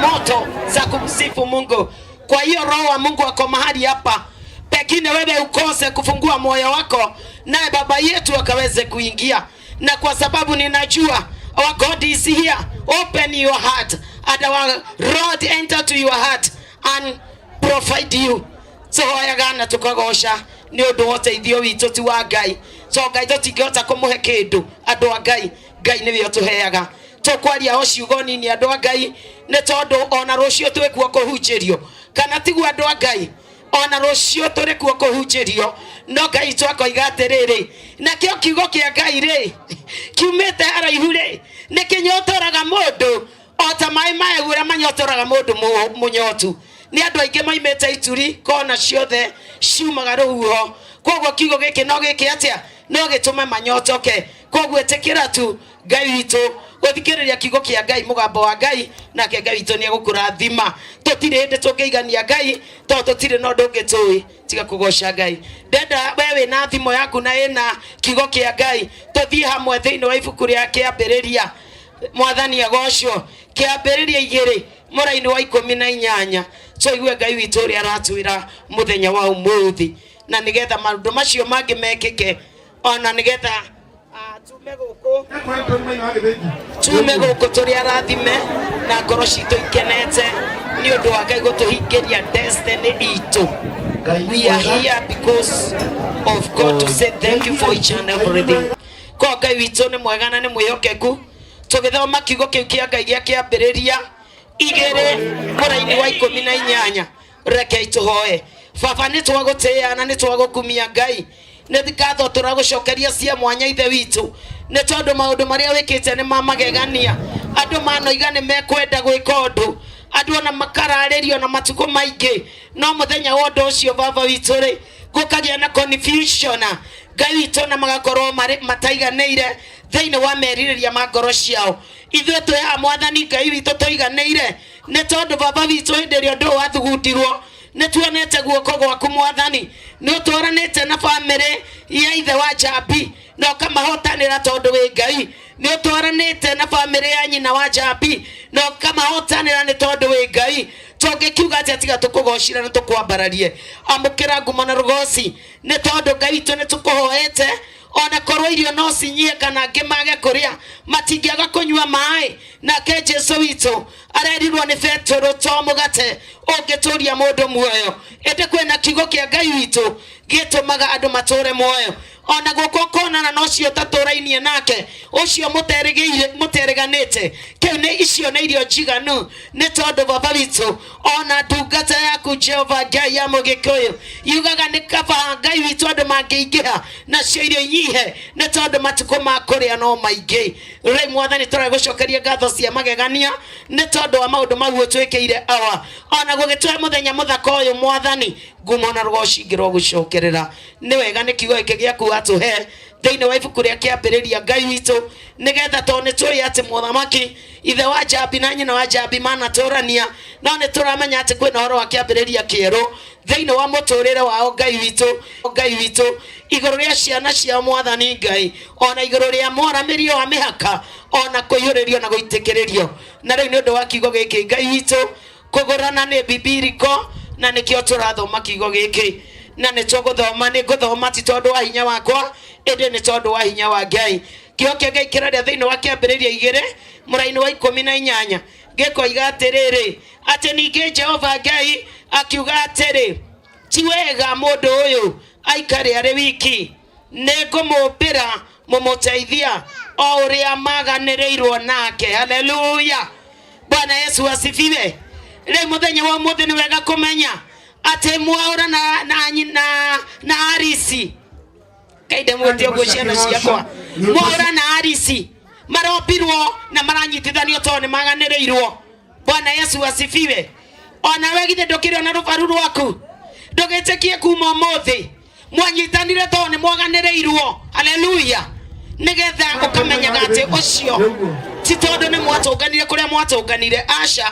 Speaker 8: moto za kumsifu Mungu. Kwa hiyo roho wa Mungu ako mahali hapa. Pengine wewe ukose kufungua moyo wako naye baba yetu akaweze kuingia. Na kwa sababu ninajua our God is here, open your heart and our Lord enter to your heart and provide you. So hoyagana tukagosha ni ũndũ wa ũteithio witũ ti wa Ngai. So Ngai tũtingĩhota kũmũhe kĩndũ andũ a Ngai. Ngai nĩwe ũtũheaga. Tũkwaria o ciugo nini andũ a Ngai nĩ tondũ ona rũciũ twĩkuo kũhunjĩrio. Kana tiguo andũ a Ngai ona rũciũ tũrĩ kuo kũhunjĩrio. No Ngai twakoiga atĩrĩrĩ, nakĩo kiugo kĩa Ngai rĩ kiumĩte haraihu rĩ nĩ kĩnyotoraga mũndũ o ta maĩ maya ũrĩa manyotoraga mũndũ mũnyotu. Nĩ andũ aingĩ maimĩte ituri kona ciothe ciumaga rũhuho. Koguo kiugo gĩkĩ no gĩkĩ atĩa no gĩtũme manyotoke. Koguo ĩtĩkĩra tu Ngai witũ gũthikĩrĩria kiugo kĩa Ngai mũgambo wa Ngai nake Ngai witũ nĩ egũkũrathima. Tũtirĩ hĩndĩ tũngĩigania Ngai tondũ tũtirĩ na ũndũ ũngĩ tũĩ tiga kũgoca Ngai. Ndenda wewe na thimo yaku na ĩna kiugo kĩa Ngai tũthiĩ hamwe thĩinĩ wa ibuku rĩa Kĩambĩrĩria. Mwathani agocwo. Kĩambĩrĩria 2 mũraini wa 18. Tũigue Ngai witũ ũrĩa aratwĩra mũthenya wa ũmũthĩ na nĩgetha maũndũ macio mangĩ mekĩke ona nĩgetha tume gũkũ tũrĩ arathime na ngoro citũ ikenete nĩ ũndũ wa Ngai gũtũhingĩria destiny itũ. We are here because of God to say thank you for each and everything. Kwa Ngai witũ nĩ mwega na nĩ mwĩhokeku. Tũgĩthoma kiugo kĩu kĩa Ngai gĩa Kĩambĩrĩria 2 mũraini wa 18. Rekei tũhoe. Baba nĩ twagũtĩĩa na nĩ twagũkumia Ngai. Nĩ ngatho tũragũcokeria cia mwanya ithe witũ nĩ tondũ maũndũ marĩa wĩkĩte nĩ mamagegania. Andũ manoiga nĩ mekwenda gwĩka ũndũ, andũ ona makararĩrio na matukũ maingĩ, no mũthenya wa ũndũ ũcio baba witũ rĩ gũkagĩa na confusion. Ngai witũ na magakorwo mataiganĩire thĩinĩ wa merirĩria ma ngoro ciao. Ithuĩ twĩha Mwathani Ngai witũ tũiganĩire nĩ tondũ baba witũ hĩndĩ ĩrĩa ũndũ wathugundirwo nĩ tuonete guoko gwaku Mwathani. Nĩ ũtwaranĩte na bamĩrĩ ya ithe wa Njambi na ũkamahotanĩra tondũ wĩ Ngai. Nĩ ũtwaranĩte na bamĩrĩ ya nyina wa Njambi na ũkamahotanĩra nĩ tondũ wĩ Ngai. Tũngĩkiuga atĩ tiga tũkũgocira na tũkwambararie. Amũkĩra ngumo na rũgoci nĩ tondũ Ngai witũ nĩ tũkũhoete ona korwo irio no cinyie kana angĩ mage kũrĩa matingĩaga kũnyua maĩ. nake Jesu witũ arerirwo nĩ Petero to mũgate ũngĩtũria mũndũ muoyo, ĩndĩ kwĩna kiugo kĩa Ngai witũ gĩtũmaga andũ matũre muoyo. Ona gũkũ konana no cio tatũrainie nake ũcio mũtereganĩte, kĩu nĩ icio nĩ irio njiganu, nĩ tondũ baba witũ ona ndungata yaku Jehova Ngai ya Mũgĩkũyũ yugaga nĩ kaba Ngai witũ andũ mangĩingĩha nacio irio inyihe, nĩ tondũ matukũ ma kũrĩa no maingĩ. Rĩu Mwathani tũragũcokeria ngatho cia magegania nĩ tondũ wa maũndũ mau ũtwĩkĩire awa, ona gũgĩtũhe mũthenya mũthaka ũyũ Mwathani, ngumo na rũgocingĩrwo gũcokerera. Nĩ wega nĩ kiugo gĩkĩ gĩaku watũhe thĩinĩ wa ibuku rĩa kĩambĩrĩria Ngai witũ, nĩgetha to nĩ tũĩ atĩ mũthamaki ithe wa Njambi na nyina wa Njambi manatũrania, no nĩ tũramenya atĩ kwĩna ũhoro wa kĩambĩrĩria kĩerũ thĩinĩ wa mũtũrĩre wao Ngai witũ igũrũ rĩa ciana cia Mwathani Ngai, ona igũrũ rĩa mwaramĩrio wa mĩhaka, ona kũiyũrĩrio na gũitĩkĩrĩrio. Na rĩu nĩ ũndũ wa kiugo gĩkĩ Ngai witũ kũgũrana nĩ bibiliko, na nĩkĩo tũrathoma kiugo gĩkĩ, na nĩ tũgũthoma, nĩ ngũthoma ti tondũ wa hinya wakwa, ĩndĩ nĩ tondũ wa hinya wa Ngai. Kiugo kĩa Ngai kĩraria thĩinĩ wa kĩambĩrĩria 2 mũraini wa 18 gĩkoiga atĩrĩrĩ, atĩ ningĩ Jehova Ngai akiuga atĩrĩ, ti wega mũndũ ũyũ aikare arĩ wiki, nĩ ngũmũmbĩra mũmũteithia o ũrĩa maganĩrĩirwo nake. Haleluya, Bwana Yesu asifiwe. Rĩu mũthenya wa ũmũthĩ nĩ wega kũmenya atĩ Mwaũra na Arisi, kaide mwĩtio gũ ciana ciakwa, Mwaũra na Arisi marombirwo na maranyitithanio tondũ nĩ maganĩrĩirwo. Bwana Yesu asifiwe. Ona we githĩ ndũkĩrĩ na rũbaru rwaku, ndũgĩtĩkie kuma ũmũthĩ mwanyitanire tondũ nĩ mwaganĩrĩirwo. Haleluya, nĩgetha ũkamenyaga atĩ ũcio ti tondũ nĩ mwatũnganire kũrĩa mwatũnganire, aca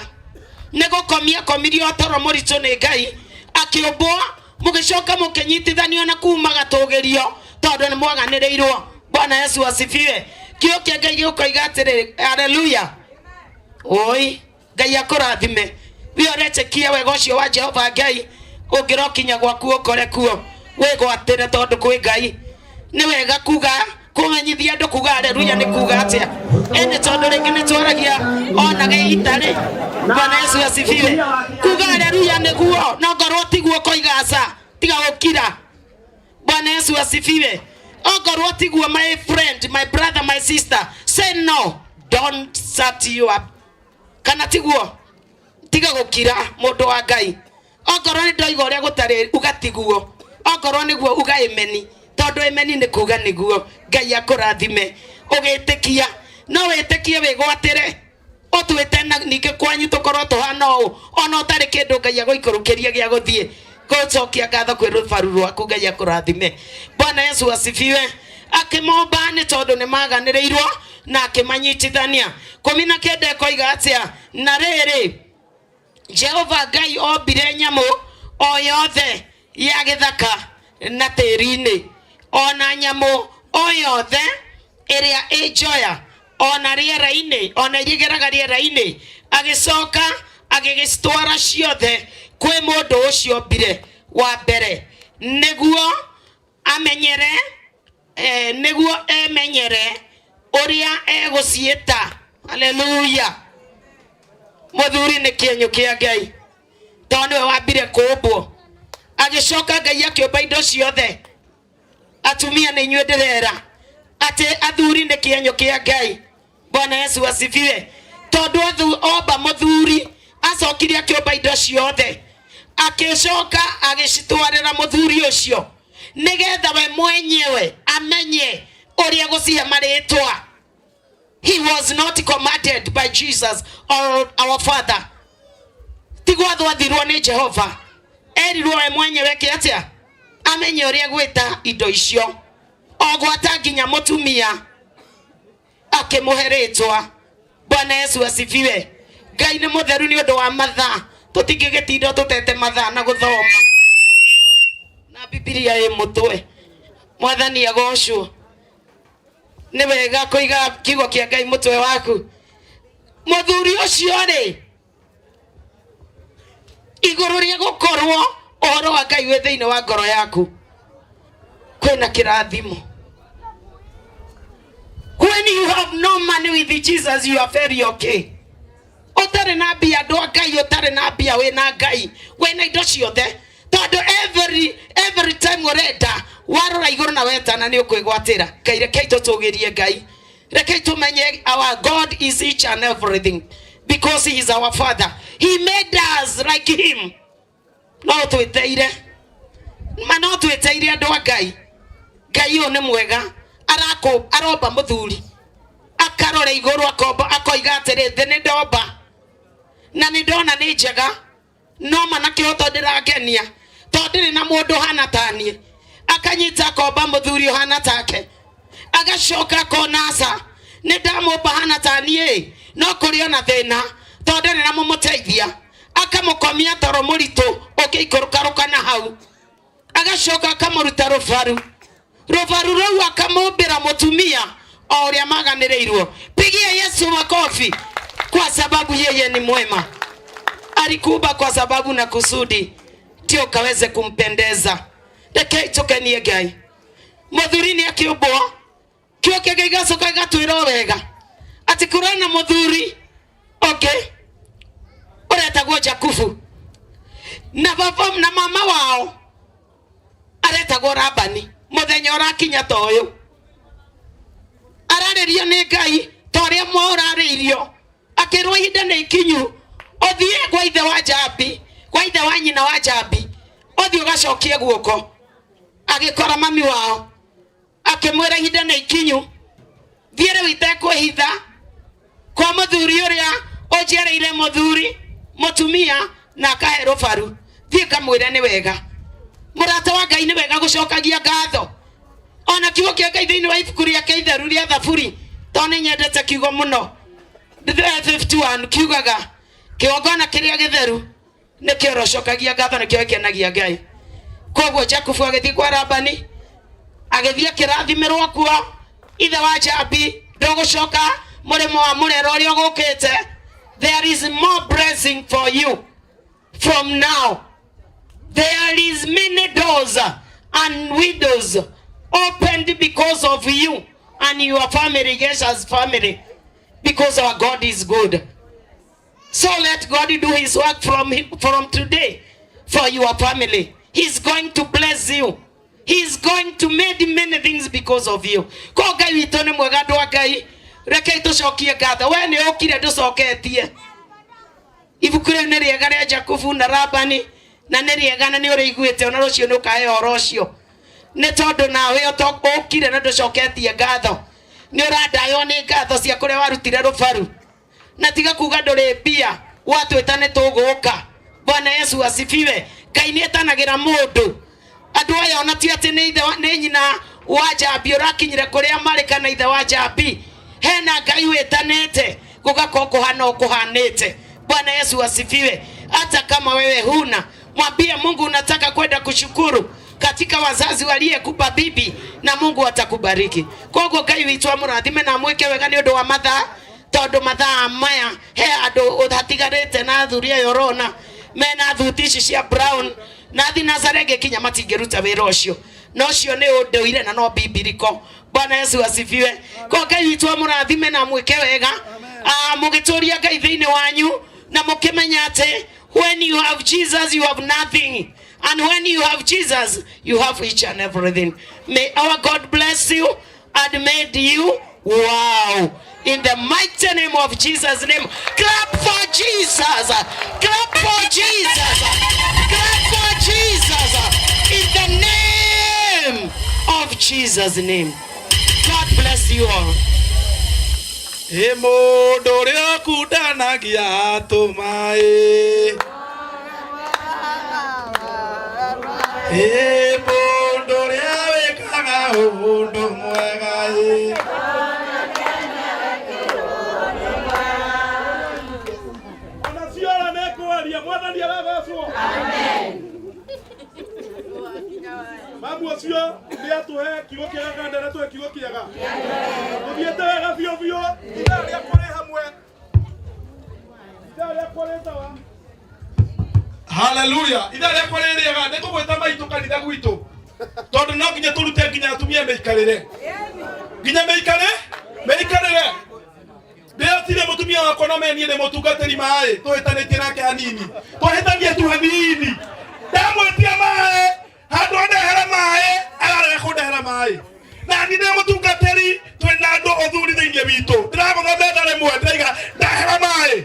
Speaker 8: nĩ gũkomia komirio toro mũritũ nĩ Ngai akĩũmbwo mũgĩcoka mũkĩnyitithanio na kuma gatũgĩrio tondũ nĩ mwaganĩrĩirwo. Bwana Yesu asifiwe. Kiugo kĩa Ngai gĩkoiga atĩrĩ, haleluya, oi Ngai akũrathime. We ũretĩkia wega ũcio wa Jehova Ngai, ũngĩrokinya gwaku ũkore kuo wĩgwatĩre tondũ kwĩ Ngai. Nĩ wega kuga kũmenyithia andũ kuga haleluya nĩ kuga atĩa, ĩnĩ tondũ rĩngĩ nĩ twaragia ona gĩitarĩ. Bwana Yesu asifiwe. Kuga haleluya nĩguo, no ngorwo tiguo koigaca tiga gũkira. Bwana Yesu asifiwe. Ongorwo tiguo my friend, my brother, my sister, say no, don't shut you up. Kana tiguo tiga gũkira mũndũ wa Ngai. Ongorwo nĩ ndoiga ũrĩa gũtarĩ ugatiguo, ongorwo nĩguo uga emeni, tondũ emeni nĩ kuga nĩguo. Ngai akũrathime ũgĩtĩkia, no wĩtĩkie wĩgwatĩre ũtwĩte na ningĩ kwanyu tũkorwo tũhana ũũ, ona ũtarĩ kĩndũ Ngai agũikũrũkĩria gĩa gũthiĩ gũcokia ngatho kwĩ rũbaru rwaku. Ngai akũrathime. Bwana Yesu asifiwe. Akĩmomba nĩ tondũ nĩ maganĩrĩirwo na akĩmanyitithania. 19 koiga atĩa, na rĩrĩ Jehova Ngai ombire nyamũ o yothe ya gĩthaka na tĩri-inĩ, ona nyamũ o yothe ĩrĩa ĩnjoya, ona rĩera-inĩ, ona irĩgeraga rĩera-inĩ, agĩcoka agĩgĩcitwara ciothe kwĩ mũndũ ũcio ombire wa mbere, nĩguo emenyere ũrĩa egũciĩta. Haleluya. Mũthuri nĩ kĩenyũ kĩa Ngai, tondũ nĩwe wambire kũmbwo. Agĩcoka Ngai akĩũmba indo ciothe. Atumia nĩ inyuĩ ndĩrera atĩ athuri nĩ kĩenyũ kĩa Ngai. Bwana Yesu asifiwe. Tondũ omba mũthuri acokire akĩũmba indo ciothe, agĩcoka agĩcitwarĩra mũthuri ũcio nĩgetha we mwenyewe amenye ũrĩa gũcihe marĩtwa. He was not commanded by Jesus or our Father. Tigwathwo athirwo nĩ Jehova, erirwo we mwenyewe kĩatĩa amenye ũrĩa gwĩta indo icio, ogwata nginya mũtumia akĩmũhe rĩtwa. Bwana Yesu asifiwe. Ngai nĩ mũtheru nĩ ũndũ wa mathaa, tũtingĩgĩtinda tũtete mathaa na gũthoma na Biblia ĩ mũtwe. Mwathani agocwo. Nĩ wega kũiga kiugo kĩa Ngai mũtwe waku. Mũthuri ũcio rĩ, igũrũ rĩa gũkorwo ũhoro wa Ngai wĩ thĩinĩ wa ngoro yaku, kwĩna kĩrathimo, kwĩna When you have no money with Jesus, you are very okay. Otare na bia do Ngai, otare na bia we na Ngai. We na indo ciothe. Todo every time urenda warora iguru na wetana ni ukwigwatira. Ngai reke itutugirie Ngai. Reke tumenye our God is each and everything because he is our Father. He made us like him. No tweteire. Mano tweteire andu a Ngai. Ngai one mwega. Aroba muthuri. Akarore iguru akoba akoiga atiri thi ni ndomba. Na ni ndona ni njega. No manake hoto ndiragenia. Tondiri na mundu hana tanie. Akanyita akoba muthuri hana take. Agashoka konasa. Ni ndamumba hana tanie. No kuri ona thina. Tondiri na mumuteithia. Akamukomia toro muritu. Ukikurukaruka na hau. Agashoka akamuruta rufaru. Rufaru rau akamumbira mutumia. Oria maganireirwo. Pigia Yesu makofi. Kwa sababu yeye ni mwema. Alikuumba kwa sababu na kusudi ndio kaweze kumpendeza. Reke itokenie Ngai. Muthuri ni akiumbwo. Kio kigacoka gatwiro wega. Ati kurana muthuri. Okay. Uretagwo Jakubu. Na baba na mama wao aretagwo Labani. Muthenya urakinya toyo. Ararerio ni Ngai toria moraririo. Akirwo ihinda ni ikinyu. Othie kwa ithe wa Jabi, kwa ithe wa nyina wa Jabi. Othie ugacokie guoko. Agikora mami wao. Akimwira ihinda ni ikinyu. Thiere wite kwihitha. Kwa muthuri uria ojereire muthuri, mutumia na akahe rufaru. Thie kamwira ni wega. Murata wa Ngai ni wega gucokagia ngatho. Ona kiugo kia Ngai thiini wa ibuku riake itheru ria Thaburi. Toni nyendete kiugo muno. 51 kiugaga kiogona kiria githeru ni kiorocokagia ngatho ni kio kenagia Ngai. Koguo Jakubu agithii kwa Labani, agithii kirathimirwo kuo ithe wa Jabi, ndogucoka murimo wa murero ria gukite. There is more blessing for you from now. There is many doors and windows opened because of you and your family, Jesus' family, because our God is good. So let God do his work from today for your family. He's going to bless you. He's going to make many things because of you. Ko Ngai witu ni mwega ndu Ngai. Reke tucokie ngatho. We ni ukire nducoketie. Ibuku riu ni riega ria Jakubu na Labani na ni riega na ni uriguite ona rucio ni ukahe oro ucio. Ni tondu nawe ukire na nducoketie ngatho. Ni uradayo ni ngatho cia kuria warutire rufaru. Na tiga kuga nduri mbia watwitane tuguka. Bwana Yesu asifiwe. Ngai ni etanagira mundu. Andu aya ona ti ati ni ithe ni nyina wa Jabi urakinyire kuria mari kana ithe wa Jabi. Hena Ngai wetanete gugako kuhana kuhanite. Bwana Yesu asifiwe. Hata kama wewe huna, mwambie Mungu unataka kwenda kushukuru katika wazazi waliyekupa bibi na Mungu atakubariki. Koguo Ngai witu amurathime na mweke wega ni undu wa mathaa. Tondu mathaa maya he andu uthatigarite na thuria yorona mena thutici cia brown na thinasarege kinya matingeruta wira ucio. No cio ni unduire na no bibiliko. Bwana Yesu asifiwe. Ko Ngai witu amurathime na mweke wega. Mugituria Ngai thiini wanyu na mukimenya ati when you have Jesus you have nothing. And when you have Jesus, you have each and everything. May our God bless you and made you wow. In the mighty name of Jesus' name. Clap for Jesus. Clap for Jesus. Clap for Jesus. In the name of Jesus' name. God bless you all.
Speaker 2: Mundu uria kundanagia tumai. Mundu uria wikaga undu mwega. Amen. Mamu ucio ni atuhe kiugo kiega kana na tuhe kiugo kiega. Muthiete wega biu biu. Ira ria kuri hamwe. Ira ria kuri tawa. Hallelujah. Ira ria kuri riega ni kugweta maitu kanitha gwitu. Tondu no nginya turute nginya atumia meikarire. Nginya meikare Meikarere. Leo tile mutumia wako na meni ne mutungatiri mae. Tũhĩtanĩtie nake hanini. Tũhĩtanie tu hanini. Ndamwĩtia mae. Handũ ndehera mae. Ararega kũndehera mae. Na ni ne mutungatiri twĩna andũ ũthuri thĩinĩ witũ. Ndĩragũtha mbenda rĩmwe ndĩraiga ndehera mae.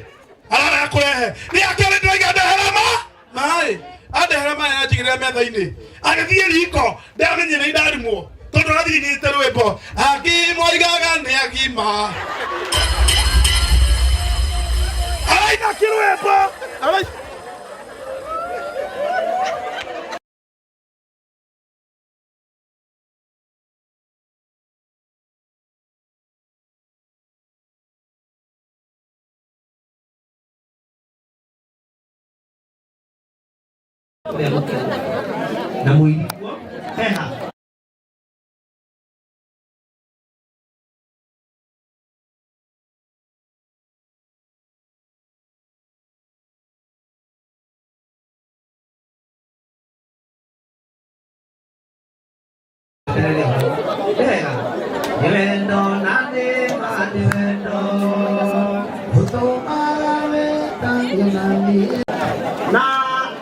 Speaker 2: Ararega kũrehe. Nĩ akĩrĩ ndĩraiga ndehera mae. Andehera mae na njigĩrĩra metha-inĩ. Agĩthiĩ riko. Ndamenye nĩ ndarimwo. Tondũ rathiĩte rwĩmbo. Akĩmoigaga nĩ agima. Ay, no quiero epa. Ay.
Speaker 1: Na mwili peha. Na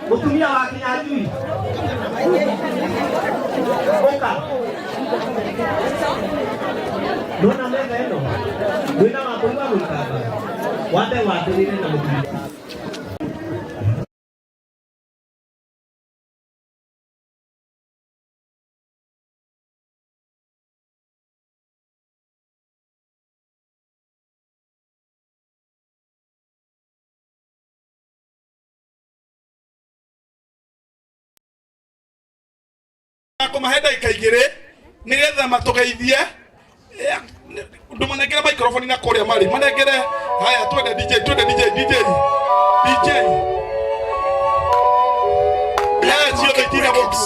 Speaker 1: mutumia wa Kinyajui oka nona mega eno wina makuiwa mwikaba wate watirire na mutumia
Speaker 2: Kumahenda ikaigire nigetha matugeithie ndumanengere microphone na kuria mari manengere haya twende DJ yeah sio kitina box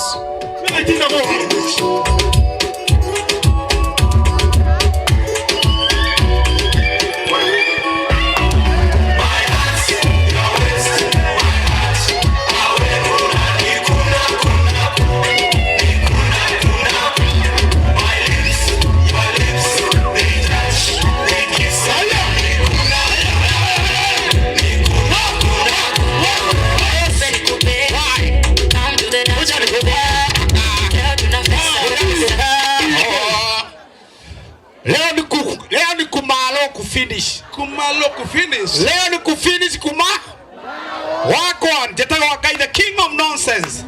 Speaker 2: mimi kitina box Kumalo kufinish.
Speaker 6: Leo ni kufinish kuma. Wagwan, Jetawa guy the king of nonsense.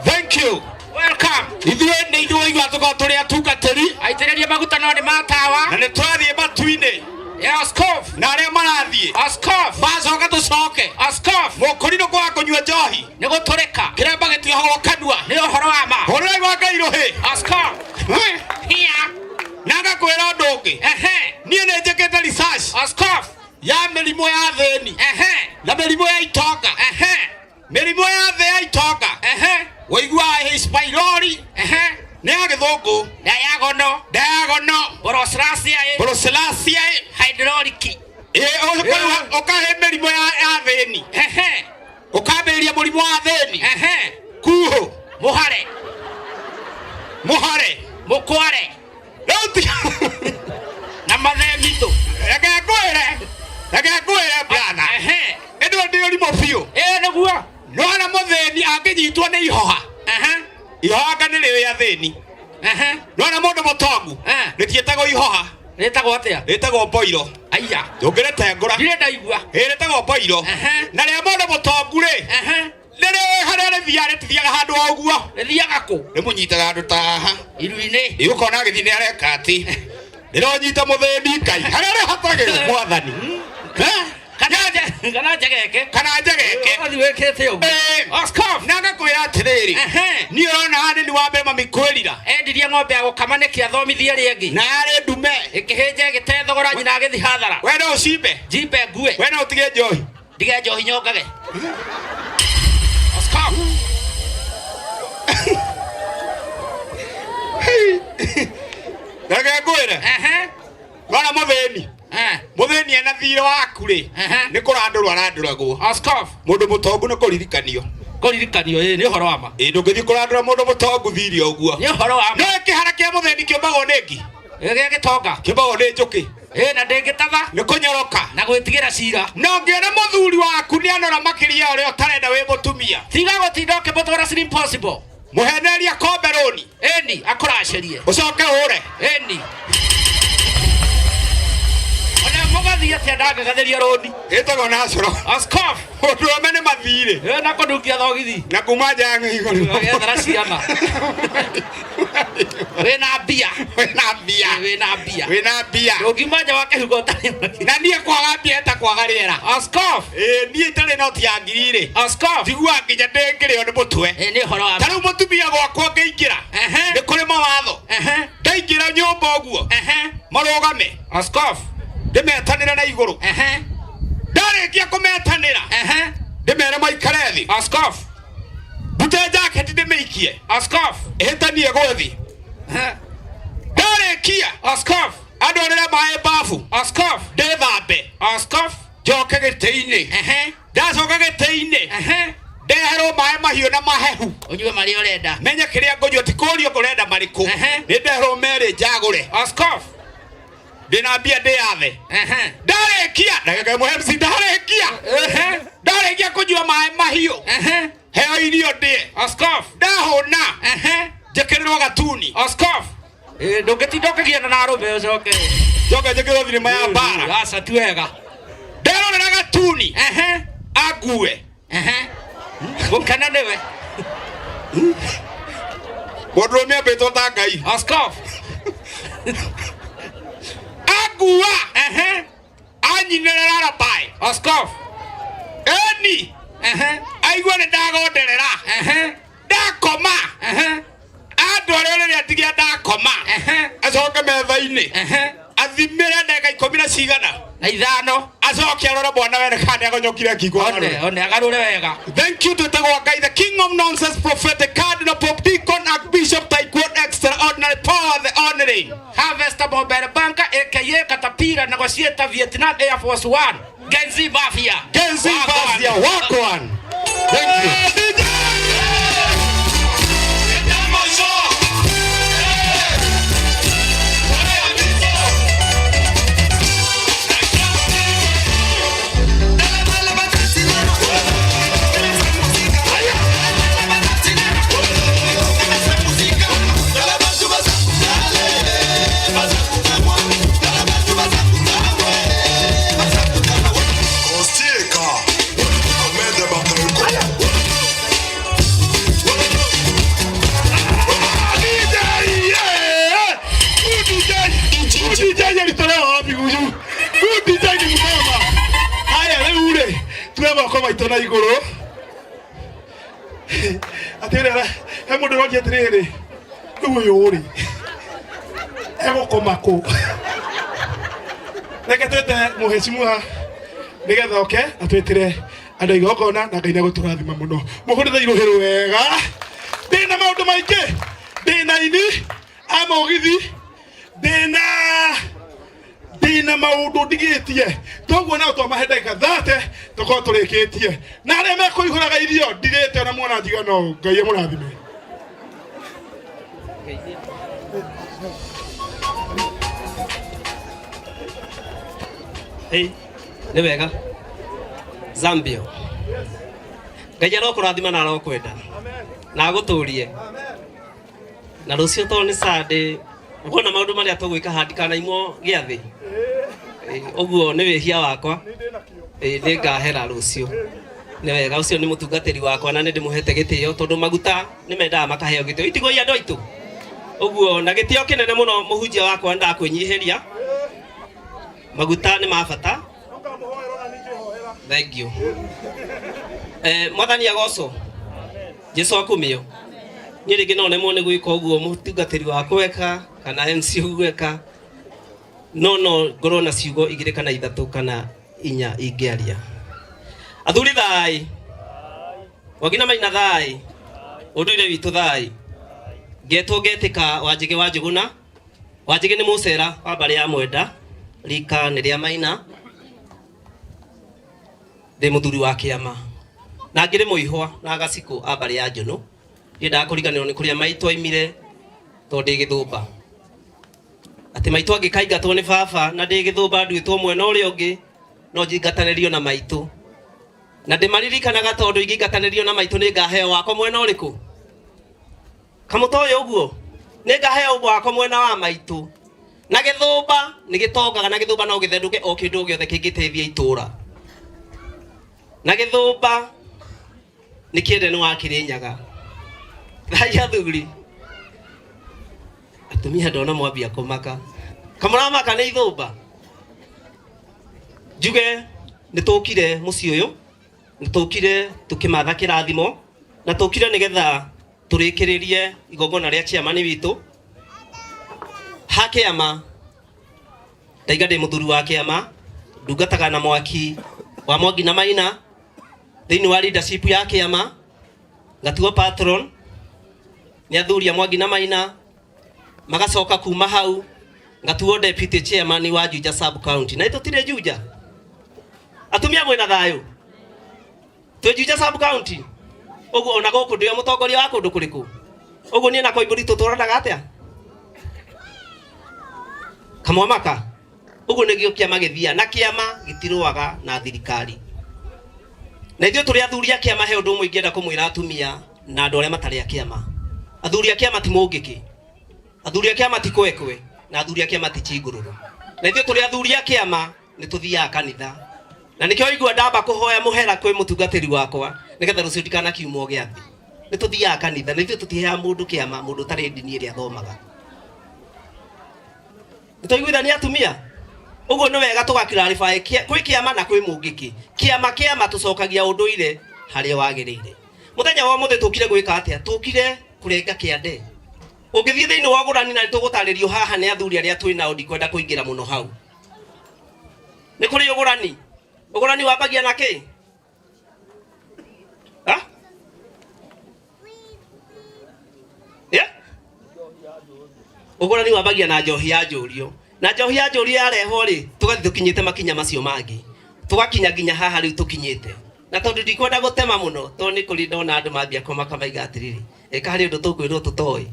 Speaker 6: Thank you. Welcome. Ithuĩ nĩ ithuĩ igatũka tũrĩ atungatĩri. Aitĩrĩria maguta no nĩ matawa. Na nĩ twathiĩ matu-inĩ. Askof. Na arĩa marathiĩ. Askof. Macoka tũcoke. Askof. Mũkũrinũ kwa kũnyua njohi. Nĩ gũtũrĩka. Kĩremba gĩtihoho kanua. Nĩ ũhoro wa ma. Hũrĩrai wa Ngai rũhĩ. Askof. Here. Naga kwĩra ũndũ ũngĩ. Niĩ nĩ njĩkĩte research. Askof. Ya mĩrimũ ya thĩni. Na mĩrimũ ya itonga. Mĩrimũ ya thĩ ya itonga. Woiguaga H. pylori. Nĩ ya gĩthũngũ. Diagonal. Borosilaceae. Hydraulic. Ũkahe mĩrimũ ya thĩni. Ũkambĩrĩria mũrimũ wa thĩni. Kuhũ. Mũhare. Mũkware. Na mathemito. Reke ngwĩre bwana. Ĩno nĩ ũrimũ biũ. Nĩguo. Nona mũthĩni angĩnyitwo nĩ ihoha. Ihoha nĩ rĩrĩa thĩni. Nona mũndũ mũtongu. Rĩtiĩtagwo ihoha. Rĩtagwo atĩa? Rĩtagwo boiro. Aya. Ndũngĩrĩte ngũra. Ndirĩ ndaigua. Rĩtagwo boiro. Na rĩa mũndũ mũtongu rĩ. Nĩrĩ harĩa rĩthiaga rĩtithiaga handũ o ũguo. Rĩthiaga kũ? Rĩmũnyitaga handũ ta haha. Iru-inĩ. Ũkona agĩthiĩ nĩ areka atĩ. Ndĩronyita mũthĩni Ngai. Harĩa rĩhatagĩrwo mwathani. Kana njegeke. Wathi wĩkĩte ũguo. Askof. Na ngakwĩra atĩrĩrĩ. Niĩ ũrona haha nĩ wa mbere mami kwĩrira. Endirie ng'ombe ya gũkama nĩkĩ athomithie rĩngĩ. Na yarĩ ndume. Ĩkĩhĩnja ĩgĩte thogora nyina agĩthiĩ hathara. We no ũcimbe. Njimbe ngue. We no ũtige njohi. Ndige njohi nyongage. Askof. Reke ngwĩre. Rora mũthĩni. Mũthĩni ena thiirĩ waku rĩ. Nĩ kũrandũrwo arandũragwo. Askof. Mũndũ mũtongu nĩ kũririkanio. Nĩ ũhoro wa ma. Ndũngĩthiĩ kũrandũra mũndũ mũtongu thiirĩ ũguo. Nĩ ũhoro wa ma. Nĩ kĩhara kĩa mũthĩni kĩũmbagwo nĩ ngi. Ege gitonga.
Speaker 9: Kibogo ni njuki.
Speaker 6: Na ndingitava.
Speaker 9: Ni kunyoroka.
Speaker 6: Na gwitigira cira.
Speaker 9: No ngiona muthuri waku ni anora makiria uri utarenda wi mutumia.
Speaker 6: Tiga gutinda ukimutwara Slim Impossible.
Speaker 9: Muheneria komberoni.
Speaker 6: Eni akuracerie.
Speaker 9: Ucoke hure.
Speaker 6: Eni. Ona mugathia tia ndagatheria roni.
Speaker 9: Itago na coro.
Speaker 6: Askof.
Speaker 9: Ndume ni mathire.
Speaker 6: Na kundukia thogithi.
Speaker 9: Na kuma janga iguru.
Speaker 6: Gethera ciana. Wena bia.
Speaker 9: Wena bia.
Speaker 6: Wena bia.
Speaker 9: Wena bia.
Speaker 6: Ndugimaja wake huko tani.
Speaker 9: Na nie kwaga bia eta kwaga riera.
Speaker 6: Askof.
Speaker 9: Nie tare no ti angirire.
Speaker 6: Askof.
Speaker 9: Tigua nginya ndengire ni mutwe.
Speaker 6: Ni horo wa.
Speaker 9: Taru mutumia gwakwa ngeingira. Ni kuri mawatho. Ndaingira nyumba uguo. Marugame.
Speaker 6: Askof.
Speaker 9: Ndimetanira na iguru. Ndarikia kumetanira. Ndimere maikare thi.
Speaker 6: Askof.
Speaker 9: Bute jacket ndimeikie.
Speaker 6: Askof.
Speaker 9: Ehitanie gwethi. Ndarikia.
Speaker 6: Askof.
Speaker 9: Andorera mae bafu.
Speaker 6: Askof.
Speaker 9: Ndethambe.
Speaker 6: Askof.
Speaker 9: Njoke gitei-ini. Ndacoka gitei-ini. Ndehero mae mahiũ na mahehu.
Speaker 6: Unyue mari urenda.
Speaker 9: Menya kiria ngũnyua ti kũrio ngũrenda marĩkũ. Nĩ ndeherwo merĩ njagũre.
Speaker 6: Askof.
Speaker 9: Ndĩna mbia ndĩathe. Ndarĩkia. Ndagĩka ĩmwe MC ndarĩkia. Ndarĩkia kũnyua mae mahiũ. Heo irio ndĩe.
Speaker 6: Askof.
Speaker 9: Ndahũna. Njĩkĩrĩrwo gatuni.
Speaker 6: Askof. Ndũngĩtinda ũkĩgiana na arũme ũcoke.
Speaker 9: Njoke njĩkĩrwo thinema ya mbara.
Speaker 6: Aca ti wega.
Speaker 9: Nderorera gatuni. Angue.
Speaker 6: Gũkena nĩwe.
Speaker 9: Mũndũrũme ambĩtwo ta Ngai.
Speaker 6: Askof.
Speaker 9: Angua. Anyinĩrĩra arabai.
Speaker 6: Askof.
Speaker 9: Eni. Aigua nĩ ndagonderera. Ndakoma. Andũ arĩa rĩrĩa atigia ndakoma. Acoke metha-inĩ. Athimĩre ndagĩka 10 na cigana.
Speaker 6: Na ithano.
Speaker 9: Acoke arore mwana wene kana nĩagonyokire ngingo.
Speaker 6: One agarũre wega.
Speaker 9: Thank you to Ngai, the King of Nonsense, Prophet, Cardinal, Pope, Deacon, Archbishop, Taekwondo, Extraordinary Power, the honoring.
Speaker 6: Harvester Mobile Banker, aka Katapira, negotiator, Vietnam Air Force One. Genzi Mafia.
Speaker 9: Genzi Mafia, walk one. Thank you.
Speaker 2: Tona iguru atirera he mundu rogi atiriri uyu uri ego komako reke twete muhecimuha nigetha oke atwitire andu igokona na Ngai nĩgũtũrathima mũno mũhũrĩre iruhĩrũ wega ndĩna maũndũ maingĩ ndĩna ini amogithi ndĩna maũndũ ndigĩtie toguo nao twamahe ndagĩka 30 tũkorwo tũrĩkĩtie na arĩa mekũihũraga irio ndigĩte na mwana njigano Ngai amũrathime.
Speaker 1: Nĩ wega Zambia Ngai arokũrathima na arokwenda na agũtũrie na rũciũ tondũ nĩ Sunday ũkona maũndũ marĩa tũgwĩka handikanaimwo gĩathĩ ũguo nĩ wĩhia wakwa nĩ ngahera rũciũ nĩ wega ũcio nĩ mũtungatĩri wakwa na nĩ ndĩmũhete gĩtĩo tondũ maguta nĩ mendaga makaheo gĩtĩo itigwo andũ aitũ ũguo na gĩtĩo kĩnene mũno mũhunjia wakwa ndakwĩnyihĩria maguta nĩ mabata. Thank you. Mwathani agocwo Jesu akumio niĩ rĩngĩ no nemwo nĩ gwĩka ũguo mũtungatĩri wakwa weka kana MC gweka no ngorwo na ciugo 2 kana 3 kana 4 ingĩaria. Athuri thai wagina maina thai ũndũire witũ thai ngetwo ngetĩka Wanjigi wa Njũgũna. Wanjigi nĩ mũcera wa mbarĩ ya Mwenda rika nĩ rĩa maina ndĩ mũthuri wa kĩama na ngĩrĩ mũihwa na gacikũ a mbarĩ ya Njũnũ ndiendaga kũriganĩrwo nĩ kũrĩa maitũ aimire tondũ ndĩ Gĩthũmba ati maitu angikaingatwo ni baba na ndi githumba nduitwo mwena uria ungi no njingatanirio na maitu na ndimaririkanaga tondu ingingatanerio na maitu ni ngaheo wako mwena uriku kamutoyo uguo ni ngaheo wako mwena wa maitu na githumba ni gitongaga na githumba no githenduke o kindu giothe kingiteithia itura na githumba ni kiende ni wa Kirinyaga raya thuguri atumia ndona mwambia kumaka kamuramaka ni ithumba njuge nitukire muci uyu nitukire tukimatha kirathimo na tukire nigetha turikiririe igongona ria ciamani witu ha kiama ndaiga ndi muthuri wa kiama ndungataga na mwaki wa Mwangi na Maina thiini wa leadership ya kiama ngatuo patron ni athuri ya Mwangi na Maina magacoka kuma hau ngatuo deputy chairman wa Juja sub county na itutire Juja atumia mwena thayo twe Juja sub county uguo ona goku ndio mutongoria wa kundu kuriku uguo ni na koiburi tuturanaga atia kamwamaka uguo nigio kiama githia na kiama gitiruaga na thirikari na ithuĩ tũrĩ athuri a kĩama he ũndũ ũmwe ingĩenda kũmwĩra atumia na andũ arĩa matarĩ a kĩama athuri a kĩama ti mũngĩkĩ athuri a kĩama ti kwekwe na athuri a kĩama ti chingũrũrũ na ithuĩ tũrĩ athuri a kĩama nĩ tũthiaga kanitha na nĩkĩo igua ndamba kũhoya mũhera kwĩ mũtungatĩri wakwa nĩgetha rũciũ ndikanakiumwo gĩathĩ nĩ tũthiaga kanitha na ithuĩ tũtiheaga mũndũ kĩama mũndũ ũtarĩ ndini ĩrĩa athomaga nĩ twaiguithania atumia uguo ni wega tugakirarify kwĩ kĩama na kwĩ mũngĩkĩ kĩama tucokagia ũndũire harĩa wagĩrĩire muthenya wa mũthĩ tũkire gwĩka atĩa tũkire kũrenga kĩande ũngĩthiĩ thĩinĩ wa ũgũrani na nĩtũgũtarĩrio haha nĩ athuri arĩa twĩ nao ndikwenda kũingĩra mũno hau nĩ kũrĩ ũgũrani wambagia na kĩ ha ũgũrani wambagia na njohi ya njũrio na njohi ya njũrio yareho ri tugathi tukinyite makinya macio mangi tugakinya nginya haha riu tukinyite na tondu ndikwenda gutema muno to ni kuri ndona andu mambia komaka maiga atiriri eka hari undu tukwirwo tutoi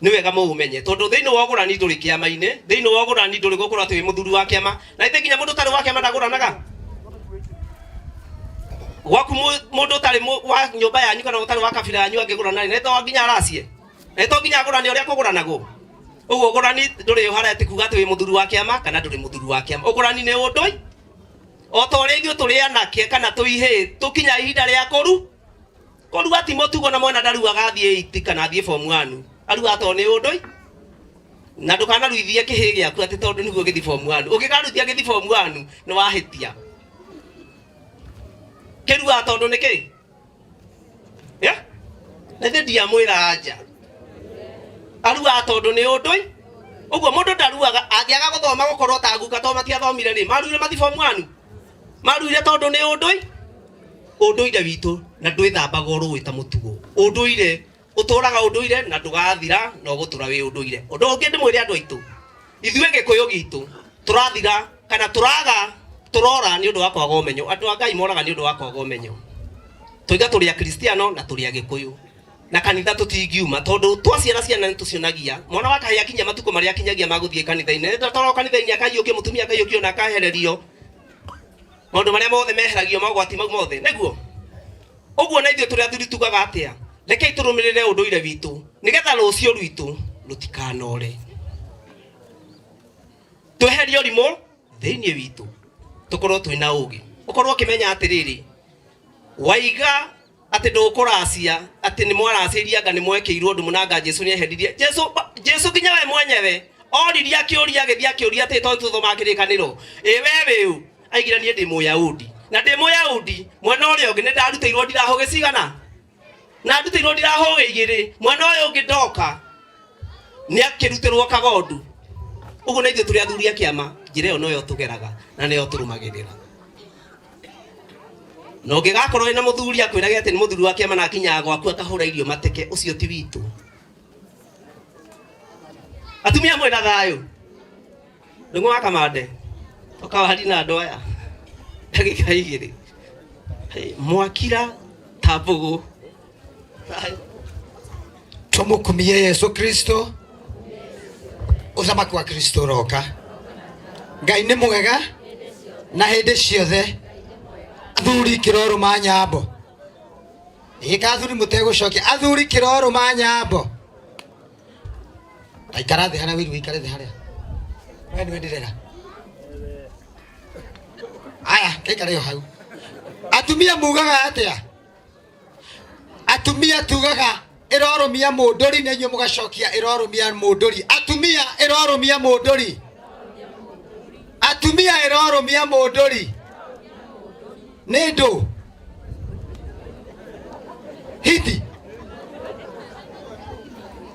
Speaker 1: ni wega mumenye tondu thiini wa ũgũrani nduri kiama-ini thiini wa ũgũrani nduri gukura twi muthuri wa kiama na ithe nginya mundu tari wa kiama ndagũranaga waku mundu tari wa nyumba yanyu kana utari wa kabira yanyu angĩgũrana na to nginya aracie na to nginya agũrani uria kũgũranagwo uguo ũgũrani nduri uharete kuga atĩ wĩ muthuri wa kiama kana nduri muthuri wa kiama ũgũrani nĩ ũndũ o ta ũrĩa ithuĩ tũrĩ anake kana tũihĩ tũkinya ihinda rĩa kũruga ti mũtugo na mwana ndaruaga athiĩ 8 kana athiĩ form 1 aruga to nĩ ũndũ na ndũkanaruithie kĩhĩ gĩaku atĩ tondũ nĩguo gĩthi form 1 ũngĩkaruithia gĩthi form 1 nĩ wahĩtia kĩruga tondũ nĩkĩ na ithe ndiamwĩra anja aruga tondũ nĩ ũndũ uguo mũndũ ndaruaga angĩaga gũthoma gũkorwo ta nguka to matiathomire rĩ maruire mathi form 1 maruire tondũ nĩ ũndũire witũ na ndwĩthambaga ũrũĩ ta mũtugo ũndũire ũtũraga ũndũire na ndũgathira no gũtũra wĩ ũndũire ũndũ ũngĩ ndĩmwĩre andũ aitũ ithuĩ gĩkũyũ gitũ tũrathira kana tũrora nĩ ũndũ wa kwaga ũmenyo andũ a Ngai moraga nĩ ũndũ wa kwaga ũmenyo tũiga tũrĩ a Kristiano na tũrĩ a gĩkũyũ na kanitha tũtingiuma tondu twaciara ciana nĩ tũcionagia mwana wa kahĩa kinya matuko marĩa akinyagia magũthiĩ kanitha-inĩ ndatoro kanitha-inĩ akaiyũkio mũtumia akaiyũkio na akahererio maũndũ marĩa mothe meheragio mogwati mau mothe nĩguo ũguo na ithuĩ tũrĩ athuri tugaga atĩa rekei tũrũmĩrĩre ũndũire witũ nĩgetha rũciũ rwitũ rũtikanore tweherie ũrimũ thĩinĩ witũ tũkorwo twĩna ũgĩ ũkorwo ũkĩmenya atĩrĩrĩ waiga ati ndũkũracia ati nĩ mwaracĩria anga nĩ mwekĩirwo ũndũ mũnanga Jesu nĩ eheririe Jesu nginya we mwenyewe oririe akĩũria agĩthiĩ akĩũria atĩ to tũthoma kĩrĩkanĩro we wĩu aigire niĩ ndĩ Mũyahudi na ndĩ Mũyahudi mwena ũrĩa ũngĩ nĩ ndarutĩirwo ndirahũ gĩcigana na ndutĩirwo ndirahũ igĩrĩ mwena ũyũ ũngĩ ndoka nĩ akĩrutĩrwo kagondu ũguo na ithuĩ tũrĩ athuri a kĩama njĩra ĩyo noyo tũgeraga na nĩyo tũrũmagĩrĩra no ũngĩgakorwo wĩna mũthuri akwĩrage atĩ nĩ mũthuri wa kĩama na akinyaga gwaku akahũra irio mateke ũcio ti witũ atumia mwĩna thayũ ndũng'ũ wa Kamande ũkawari na andũ aya ndagĩka igĩrĩ mwakira ta mbũgũ
Speaker 10: tũmũkumie Yesu Kristo Uthamaki wa Kristo uroka. Ngai nĩ mwega na hĩndĩ ciothe. Athuri Kiroro Manyambo. Ika athuri mutegũcokia. Athuri Kiroro Manyambo. Aikara thĩ hana wiru ikare thĩ harĩa. Wewe nĩ wendirera. Aya, kaikare yo hau. Atumia mugaga atia? Atumia tugaga iroromia mũndũri na inyuĩ mũgacokia iroromia mũndũri. Atumia iroromia mũndũri. Atumia iroromia mũndũri. Nĩ ndũ. Hiti.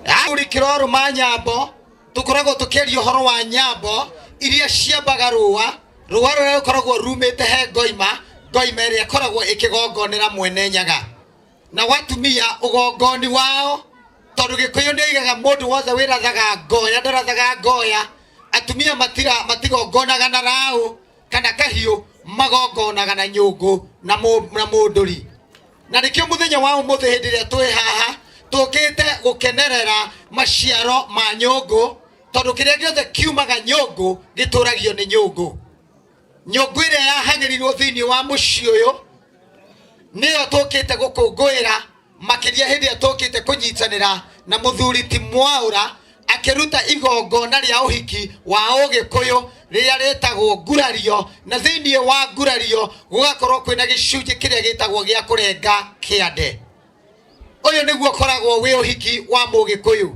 Speaker 10: Athuri Kiroro Manyambo tukoragwo tukĩaria ũhoro wa nyambo iria ciambaga rũa rũrĩa rũkoragwo rumĩte he ngoima ĩrĩa ĩkoragwo ĩkĩgongonera mwene nyaga. Na watumia ũgongoni wao tondũ Gĩkũyũ nĩ igaga mũndũ wothe wĩrathaga ngoya ndarathaga ngoya. Atumia matigongonaga na raũ kana kahiũ, magongonaga na nyũngũ na mũndũri. Na nĩkĩo mũthenya wa ũmũthĩ hĩndĩ ĩrĩa twĩ haha tũkĩte gũkenerera maciaro ma nyũngũ tondũ kĩrĩa gĩothe kiumaga nyũngũ gĩtũragio nĩ nyũngũ. Nyũngũ ĩrĩa yahagĩrirwo thĩinĩ wa mũciĩ ũyũ nĩyo tũkĩte gũkũngũĩra makĩria hĩndĩ ĩrĩa tũkĩte kũnyitanĩra na mũthuri ti Mwaũra akĩruta igongona rĩa ũhiki wa Ũgĩkũyũ rĩrĩa rĩtagwo ngurario, na thĩinĩ wa ngurario gũgakorwo kwĩna gĩcunjĩ kĩrĩa gĩtagwo gĩa kũrenga kĩande. Ũyũ nĩguo ũkoragwo wĩ ũhiki wa Mũgĩkũyũ.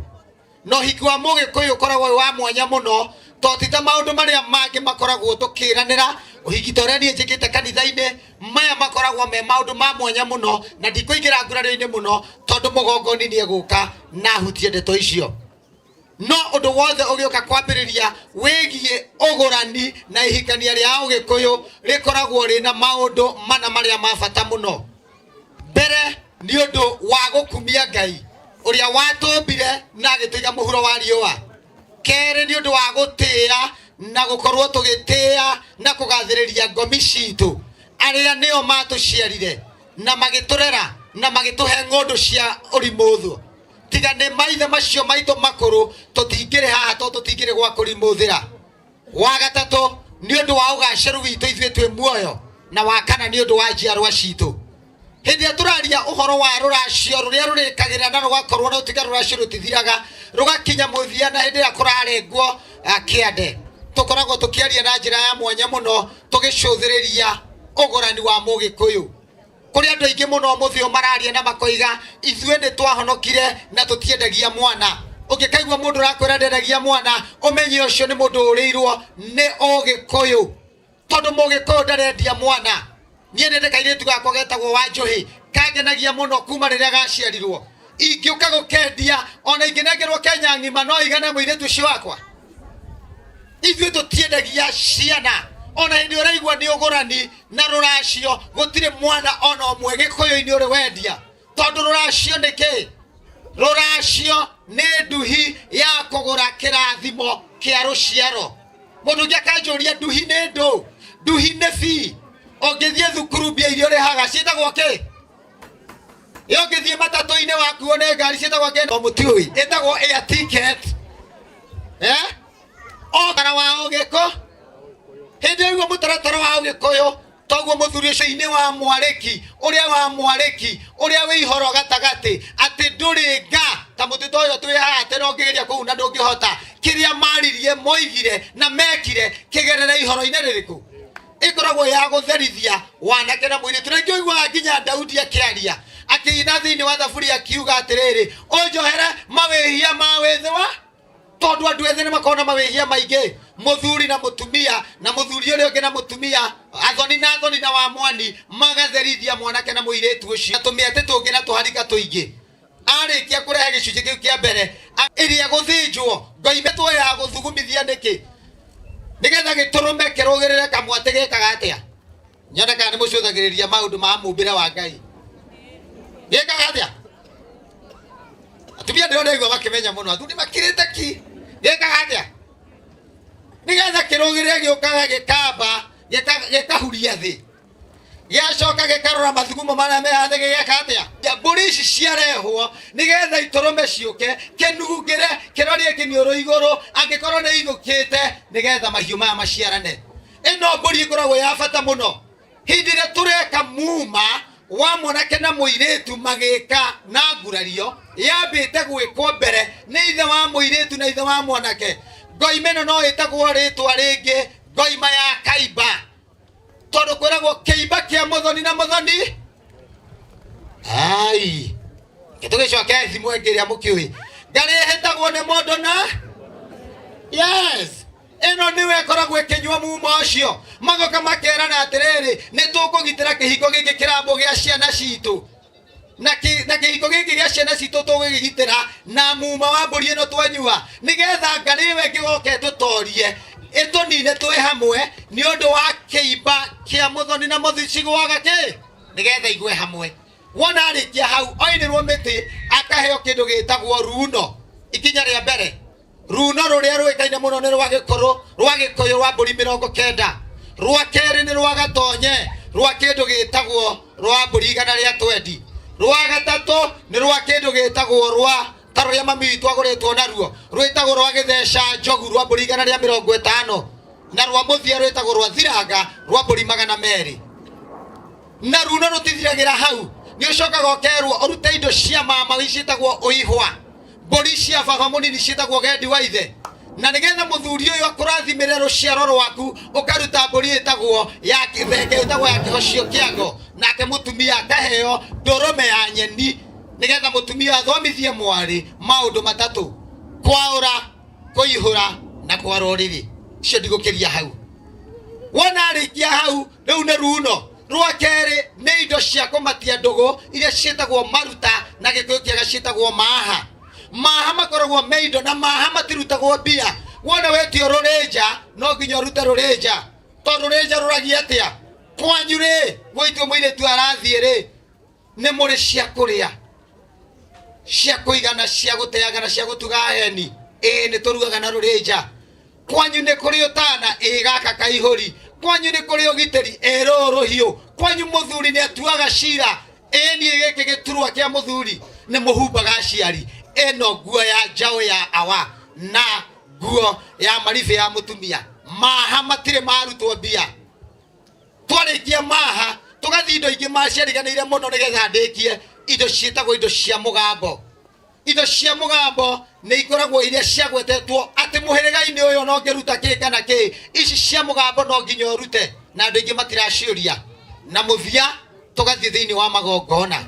Speaker 10: Na ũhiki wa Mũgĩkũyũ ũkoragwo wĩ wa mwanya mũno tondũ ti ta maũndũ marĩa mangĩ makoragwo tũkĩranĩra. Ũhiki ta ũrĩa niĩ njĩkĩte kanitha-inĩ maya makoragwo me maũndũ ma mwanya mũno na ndikũingĩra ngurario-inĩ mũno tondũ mũgongoni nĩ egũka na ahutie ndeto icio. No ũndũ wothe ũgĩũka kwambĩrĩria wĩgiĩ ũgũrani na ihikania rĩa Ũgĩkũyũ rĩkoragwo rĩna maũndũ mana marĩa ma bata mũno. Mbere nĩ ũndũ wa gũkumia Ngai ũrĩa watũmbire na agĩtũiga mũhuro wa riũa. Kerĩ nĩ ũndũ wa gũtĩĩa na gũkorwo tũgĩtĩĩa na kũgathĩrĩria ngomi citũ arĩa nĩo matũciarire na magĩtũrera na magĩtũhe ng'ũndũ cia ũrimũthũ. Tiga nĩ maithe macio maitũ makũrũ tũtingĩrĩ haha tondũ tũtingĩrĩ gwa kũrimũthĩra. Wa gatatũ nĩ ũndũ wa ũgacĩru witũ ithuĩ twĩ muoyo, na wa kana nĩ ũndũ wa njiarwa citũ. Hĩndĩ ĩrĩa tũraria ũhoro wa rũracio rũrĩa rũrĩkagĩra na rũgakorwo na ũtiga rũracio rũtithiraga rũgakinya mũthia na hĩndĩ ĩrĩa kũrarengwo kĩande, tũkoragwo tũkĩaria na njĩra ya mwanya mũno tũgĩcũthĩrĩria ũgũrani wa Mũgĩkũyũ. Kũrĩ andũ aingĩ mũno mũthio mararia na makoiga ithuĩ nĩ twahonokire na tũtiendagia mwana. Ũngĩkaigua mũndũ ũrakwĩra ndendagia mwana ũmenye ũcio nĩ mũndũ ũrĩirwo nĩ Ũgĩkũyũ, tondũ Mũgĩkũyũ ndarendia mwana. Niĩ nĩ kairĩtu gakwa getagwo Wanjũhĩ kangenagia mũno kuma rĩrĩa gaciarirwo. Ingĩũka gũkendia ona ingĩnengerwo Kenya ng'ima no igane mũirĩtu ũcio wakwa. Ithuĩ tũtiendagia ciana. Ona hĩndĩ ũraigua nĩ ũgũrani na rũracio gũtirĩ mwana ona ũmwe Gĩkũyũ-inĩ ũrĩ wendia. Tondũ rũracio nĩ kĩ? Rũracio nĩ nduhi ya kũgũra kĩrathimo kĩa rũciaro. Mũndũ ũngĩ akanjũria nduhi nĩ ndũ? Nduhi nĩ bii. Ũngĩthiĩ thukuru mbia iria ũrĩhaga ciĩtagwo kĩ? Ũngĩthiĩ matatũ-inĩ wakuo nĩ ngari ciĩtagwo kĩ? Mũtiũĩ ĩtagwo air ticket. Ũgara wa Ũgĩkũ. Hĩndĩ ĩyo mũtaratara wa Ũgĩkũyũ toguo mũthuri ũcio-inĩ wa Mwarĩki ũrĩa wĩ ihoro gatagatĩ atĩ ndũrĩ nga ta mũtĩ ũyũ twĩ haha atĩ no ngĩgeria kũu na ndũngĩhota. Kĩrĩa maririe moigire na mekire kĩgerere ihoro-inĩ rĩrĩkũ? Ĩkoragwo ya gũtherithia wanake na mũirĩtu. Rĩngĩ ũiguaga nginya Daudi akĩaria akĩina thĩinĩ wa thaburi akiuga atĩrĩrĩ, ũnjohere mawĩhia ma wĩthĩ wa, tondũ andũ ethĩ nĩ makona mawĩhia maingĩ. Mũthuri na mũtumia na mũthuri ũrĩa ũngĩ na mũtumia, athoni na wamwani magatherithia mwanake na mũirĩtu ũcio. Na tũmĩatĩ tũngĩ na tũharika tũingĩ. Arĩkia kũrehe gĩcunjĩ kĩu kĩa mbere ĩrĩa gũthĩnjwo ngoimetwo ya gũthugumithia nĩkĩ? Nĩgetha gĩtũrũme kĩrũgĩrĩre kamwatĩ gĩkaga atĩa? Nyone kana nĩ mũcũthagĩrĩria maũndũ ma mũmbĩre wa Ngai. Gĩkaga atĩa? Atumia ndio ndaigua makĩmenya mũno. Athuri makirĩte ki. Gĩkaga atĩa? Nĩgetha kĩrũgĩrĩre gĩũkaga gĩkamba gĩkahuria thĩ. giacoka gikarora mathugumo maria mehathe gigeka atia mburi ici ciarehwo nigetha iturume ciuke kinugire kirorie kinioro iguru angikorwo ni ithukite nigetha mahiu maya maciarane. Ino mburi ikoragwo ya bata muno hindi ria tureka muma wa mwanake na muiretu magika na ngurario yambite gwikwo mbere ni ithe wa muiretu na ithe wa mwanake. Ngoima ino no itagwo ritwa ringi ngoima ya Kaiba, tondu kwiragwo Kĩimba kĩa Mũthoni na Mũthoni. Ai gitugicoke thimu engiria mukiui ngari hetagwo ni mundu na yes ino niwe koragwo ikinywa muma ucio magoka makerana atiriri ni tukugitira kihiko giki kirambo gia ciana citu na kihiko giki gia ciana citu tugigitira na muma wa mburi ino twanyua nigetha ngari we kigoke tutorie itunine twi hamwe ni undu wa Kĩimba kĩa Mũthoni na Mũthoni cigwaga ki nigetha igwe hamwe. Wona arikia hau oinirwo miti akaheo kindu gitagwo runo. Ikinya ria mbere runo ruria ruikaine muno ni rwa Gikuru rwa Gikuyu rwa mburi 90, rwa keri ni rwa Gatonye rwa kindu gitagwo rwa mburi 120, rwa gatatu ni rwa kindu gitagwo rwa taruria mami twaguritwo naruo rwitagwo rwa Githesha Njogu rwa mburi 150, na rwa muthia rwitagwo rwa Thiraga rwa mburi 200. Na runo rutithiragira hau ni ucokaga ukerwo urute indo cia mama wicitagwo uihwa, mburi cia baba munini citagwo gendi wa ithe, na nigetha muthuri uyu akurathimire ruciaro rwaku ukaruta mburi itagwo ya kithenge itagwo ya kihocio kiago, nake mutumia akaheo ndurume ya nyeni nigetha mutumia athomithie mwari maundu matatu: kwaura, kuihura na kwara uriri. Cio ndigukiria hau. Wona arikia hau riu ni runo. Rwa keri ni indo cia kumatia ndugu iria ciitagwo maruta na Gikuyu kiaga ciitagwo maha. Maha makoragwo meindo na maha matirutagwo mbia. Wona wetio rurinja no nginya urute rurinja, tondu rurinja ruragia atia kwanyu ri gwitwo muiretu arathie ri ni muri cia kuria cia kuigana cia guteaga na cia gutuga heni ni turugaga na rurinja. Kwanyu ni kuri utana gaka kaihuri, kwanyu ni kuri ugiteri ruhiu, kwanyu muthuri ni atuaga cira ni giki giturwa kia muthuri ni muhumbaga aciari. Eno nguo ya njao ya awa na nguo ya marife ya mutumia. Maha matire marutwo mbia. Twarikia maha tugathi indo ingi maciariganire muno nigetha ndikie indo ciitagwo indo cia mugambo. Indo cia mugambo ni ikoragwo iria ciagwetetwo ati muhiriga-ini uyu no ngiruta ki kana ki. Ici cia mugambo no nginya urute na andu ingi matiraciuria. Na muthia tugathi thiini wa magongona.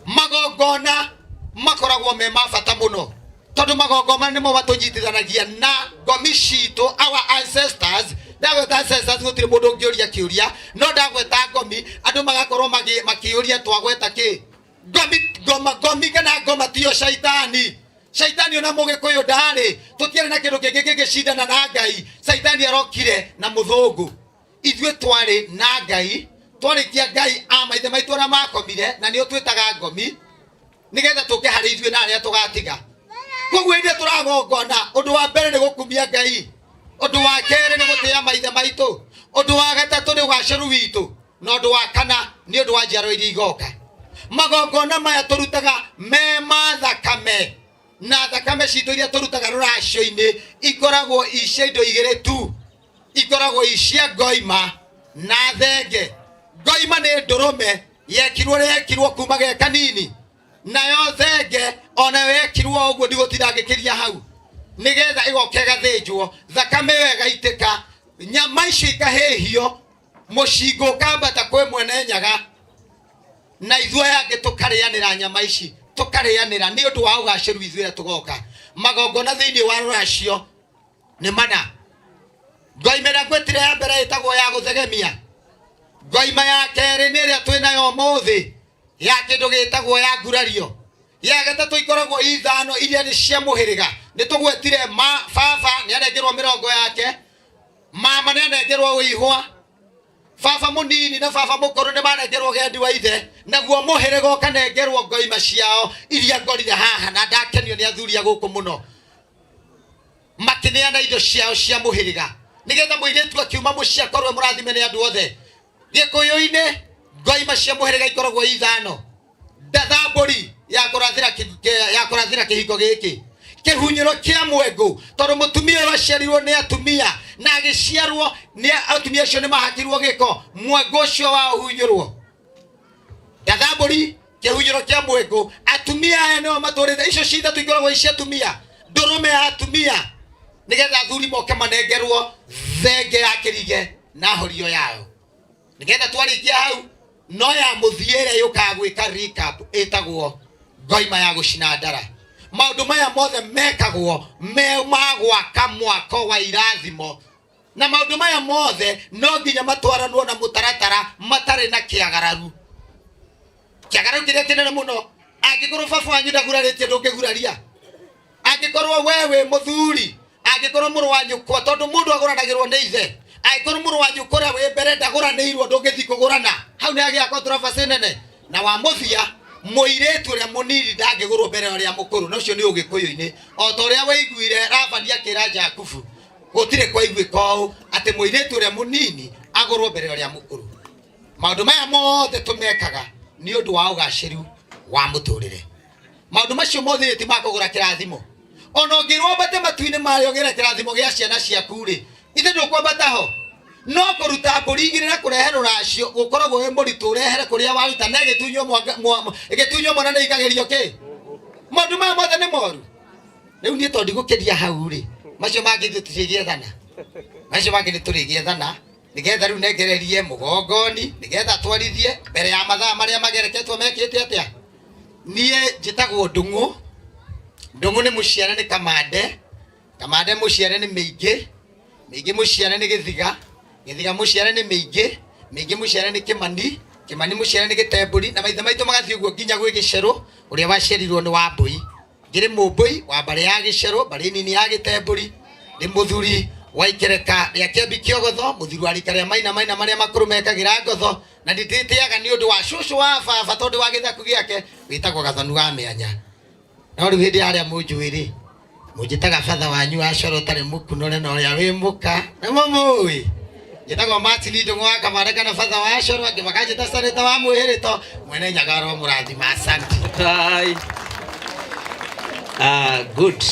Speaker 10: Magongona makoragwo me mabata muno tondu magongona nimo batunyitithanagia na ngomi citu, our ancestors. Ndagweta ancestors gutire mundu ungiuria kiuria, no ndagweta ngomi andu magakorwo makiuria twagweta ki ngomi kana ngoma tio shaitani. Shaitani ona Mugikuyu ndari tutiare na kindu kingi gigicindana na Ngai. Shaitani arokire na muthungu, ithue twari na Ngai, twarikia Ngai amaithe maitu na makomire na nio twitaga ngomi nigetha tuke hari ithue na aria tugatiga. Koguo inde turagongona undu wa mbere ni gukumia Ngai, undu wa kere ni gutia maithe maitu, undu wa gatatu ni ugaciru witu, na undu wa kana ni undu wa njiaro iria igoka. Magongona maya turutaga me mathakame, na thakame citu iria turutaga ruracio-ini ikoragwo icia indo igiri tu. Ikoragwo icia ngoima na thenge. Ngoima ni ndurume yekirwo kuma ge kanini, nayo thenge ona wekirwo uguo ndigutira ngikiria hau nigetha igoke gathinjwo, thakame yo igaitika, nyama icio ikahihio, mucingo ukambata kwi mwene nyaga, na ithue yangi tukarianira nyama ici tukarianira ni undu wa ugaciru ithuire tugoka. Magongona thiini wa ruracio ni mana. Ngoimera gwetire ya mbere itagwo ya guthegemia. Ngoima ya keri ni ria twinayo muthi ya kindu gitagwo ya ngurario. Ya gatatu ikoragwo ithano iria ni cia muhiriga. Ni tugwetire baba ni arengerwo mirongo yake, mama ni arengerwo uihwa, baba munini na baba mukuru ni marengerwo gendi wa ithe, naguo muhiriga ukanengerwo ngoima ciao iria ngorire haha na ndakenio ni athuria guku muno makineana indo ciao cia muhiriga nigetha muiretu akiuma mucia korwe murathime ni andu othe. Gikuyu-ini ngoima cia muhirika ikoragwo ithano. Ndathamburi ya kurathira kihingo giki. Kihunyiro kia mwengu tondu mutumia waciarirwo ni atumia na agiciarwo ni atumia acio ni mahakirwo giko mwengu ucio wa uhunyirwo. Ndathamburi kihunyiro kia mwengu atumia aya no maturite icio citha tuikoragwo ici atumia ndurume ya atumia nigetha thuri moke manengerwo thenge ya kirige na horio yao nigetha twarikia hau no ya muthiere yuka gwika recap itagwo ngoima ya gucina ndara. Maundu maya mothe mekagwo me magwaka mwako wa irathimo na maundu maya mothe no nginya matwaranwo na mutaratara matare na kiagararu. Kiagararu kiria kinene muno angikorwo baba wanyu ndaguraritie ndungiguraria. Angikorwo wewe muthuri angikorwo muru wa nyukwa tondu mundu aguranagirwo ni ithe angikorwo muru wa nyukwa we mbere ndaguranirwo ndungithi kugurana hau ni agia controversy nene na wa muthia muiretu ria munini ndangigurwo mbere ya mukuru no cio ni ugikuyu-ini o to ria weiguire Ravani akira Jakubu gutire kwa igwi kwao ati muiretu ria munini agurwo mbere ya mukuru. Maundu maya mothe tumekaga ni undu wa ugaciru wa muturire. Maundu macio mothe ti makugura kirathimo ono ngirwo bate matuine mario gira kirathimo gia ciana ciaku ri ithe ndukwambata ho no kuruta mburi igire na kurehe ruracio gukoragwo we muritu urehere kuria waruta na igitunyo mwana ni igagerio ki maundu maya mothe ni moru. Riu nie to ndigukiria hau ri macio mangi tutirigie thana nigetha riu nengererie mugongoni nigetha twarithie mbere ya mathaa maria magereketwo mekite atia. Nie njitagwo Ndungu. Ndungu ni muciare ni Kamande. Kamande muciare ni Miingi. Miingi muciare ni Githiga. Githiga muciare ni Miingi. Miingi muciare ni Kimani. Kimani muciare ni Gitemburi na maithe maitu magathi uguo nginya gwi Gicero uria waciarirwo ni Wambui. Ngiri Mumbui wa mbare ya Gicero mbare nini ya Gitemburi ndi muthuri wa ikereka ria Kĩambi Kĩogotho muthuri wa rika ria maina maria makuru mekagira ngotho na ndititiaga ni undu wa cucu wa baba tondu wa githaku giake witagwo Gathonu ga Mĩanya. No riu hindi aria munjuiri munjitaga batha wanyu acoro tari mukunore na uria wi muka na mumui njitagwo Martin Ndungu wa Kamande kana batha wa acoro angi makanjita Sanita wa Mwihirito mwene Nyagaro murathima. Asante.
Speaker 1: Good.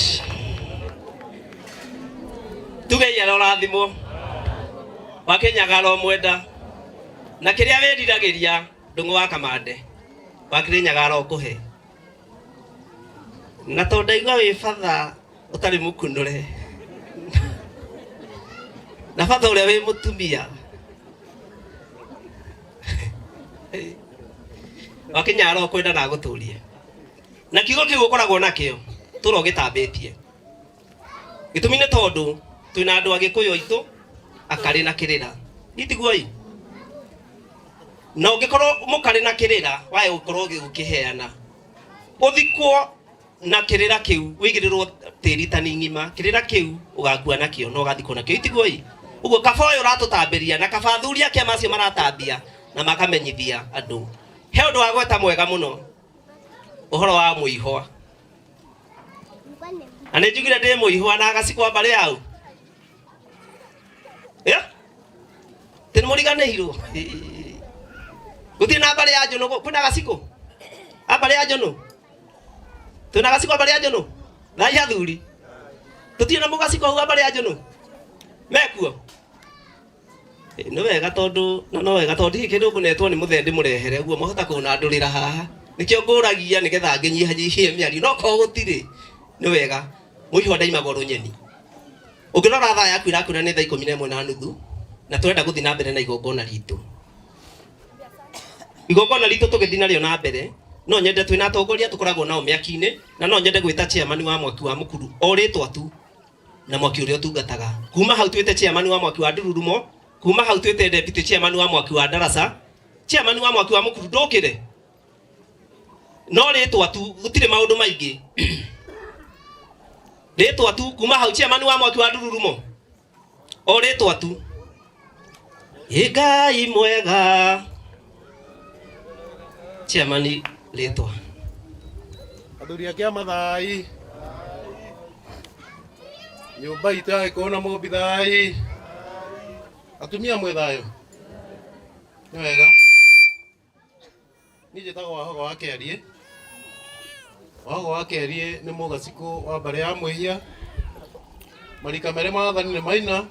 Speaker 1: Tugeia rorathimo wake Nyagaro mwenda na kiria wiriragiria Ndungu wa Kamande wakire Nyagaro kuhe na tondu igwa wi batha utari mukunure na batha uria wi mutumia wake Nyagaro kwenda na guturie na kiugo kiu ukoragwo nakio turo gitambitie gitumi ni tondu twina andu agikuyu itu akari na kirira itiguoi na ungikorwo mukari na kirira wae ukorwo ukiheana uthikwo na kirira kiu wigirirwo tiri tani ngima kirira kiu ugakua nakio no gathikwo nakio itiguoi uguo kaboyo ratutambiria na kabathuri ake macio maratambia na makamenyithia andu he undu wa gweta mwega muno uhoro wa muihwa ane njugire ndi muihwa na agacikwa mbare yau tini muriganirwo guthii na mbare ya Njono kwina gaciko mbare ya Njono twina gaciko mbare ya Njono na ihathuri tutie na mugaciko hau mbare ya Njono mekuo no wega tondu kindu kunetwo ni muthendi murehere guo mohota kunandurira haha nikio nguragia nigetha nginyihanyihie miari no ko gutire ni wega muihwa ndaimago runyeni ukirora thaa yaku irakuna ni thaa 11:30 na turenda guthi na mbere na igongona ritu tugithi nario na mbere no nyende twina atongoria tukoragwo nao miaki-ini na no nyende gwita chairman wa mwaki wa Mukuru oritwa tu na mwaki uria tungataga kuma hau twite chairman wa mwaki wa Ndururumo kuma hau twite deputy chairman wa mwaki wa Ndarasa chairman wa mwaki wa Mukuru ndokire no ritwa tu gutire maundu maingi ritwa tu kuma hau chairman wa mwaki wa Ndururumo oritwa tu Ngai mwega chairman ritwa
Speaker 11: athuri ake a mathai nyumba ita ikona mubithai atumia mwethayo Nĩ wega. Niĩ njĩtagwo Wahogo wa Kĩarie. Wahogo wa Kĩarie nĩ mũgacikũ wa mbarĩ ya Mwĩhia. Marika merĩ maathani nĩ Maina.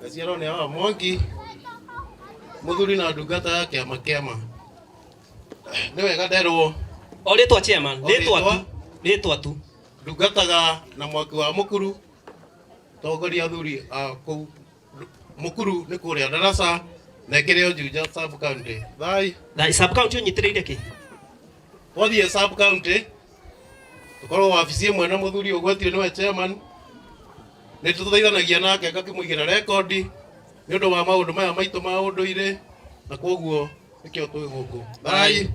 Speaker 11: Gaciarwo nĩ wa Mwangi. Mũthuri na ndungata ya kĩama kĩama. Nĩ wega nderwo.
Speaker 1: O rĩtwa chairman, rĩtwa tu.
Speaker 11: Ndungataga na mwaki wa Mũkuru. Tongoria athuri a kũu Mũkuru nĩ kũrĩa Ndaraca. Nekĩrĩo Juja sub county.
Speaker 1: Thai sub county ũnyitĩrĩire kĩ?
Speaker 11: Wathiĩ sub county. Tukorwo wabici ĩmwe na mũthuri ũgwetio nĩwe chairman. Nĩ tũthaithanagia nake ngakĩmũigĩra rekondi nĩ ũndũ wa maũndũ maya maitũ ma ũndũire na kwoguo nĩkĩo twĩ gũkũ.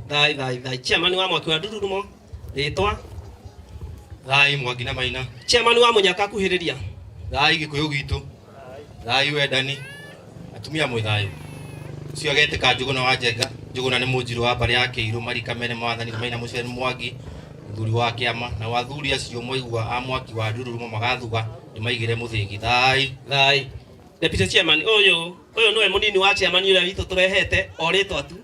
Speaker 1: Thai chairman wa mwaki wa Ndururumo rĩtwa
Speaker 12: Thai Mwangi na Maina.
Speaker 1: Chairman wa Munyaka kuhĩrĩria.
Speaker 12: Thai Gĩkũyũ gitũ. Thai wendani. Atumia mwĩ thayũ. Ũcio agetĩka Njũgũna wa Njenga. Njũgũna nĩ mũnjirũ wa mbarĩ ya Kĩirũ. Marika mere maathani Maina Mũcere Mwangi mũthuri wa kĩama na wathuri acio mwaigua a mwaki wa Ndururumo magathuga nĩmaigĩre mũthĩgi.
Speaker 1: Thai Deputy Chairman ũyũ nĩwe mũnini wa chairman ũrĩa witũ tũrehete o rĩtwa tu.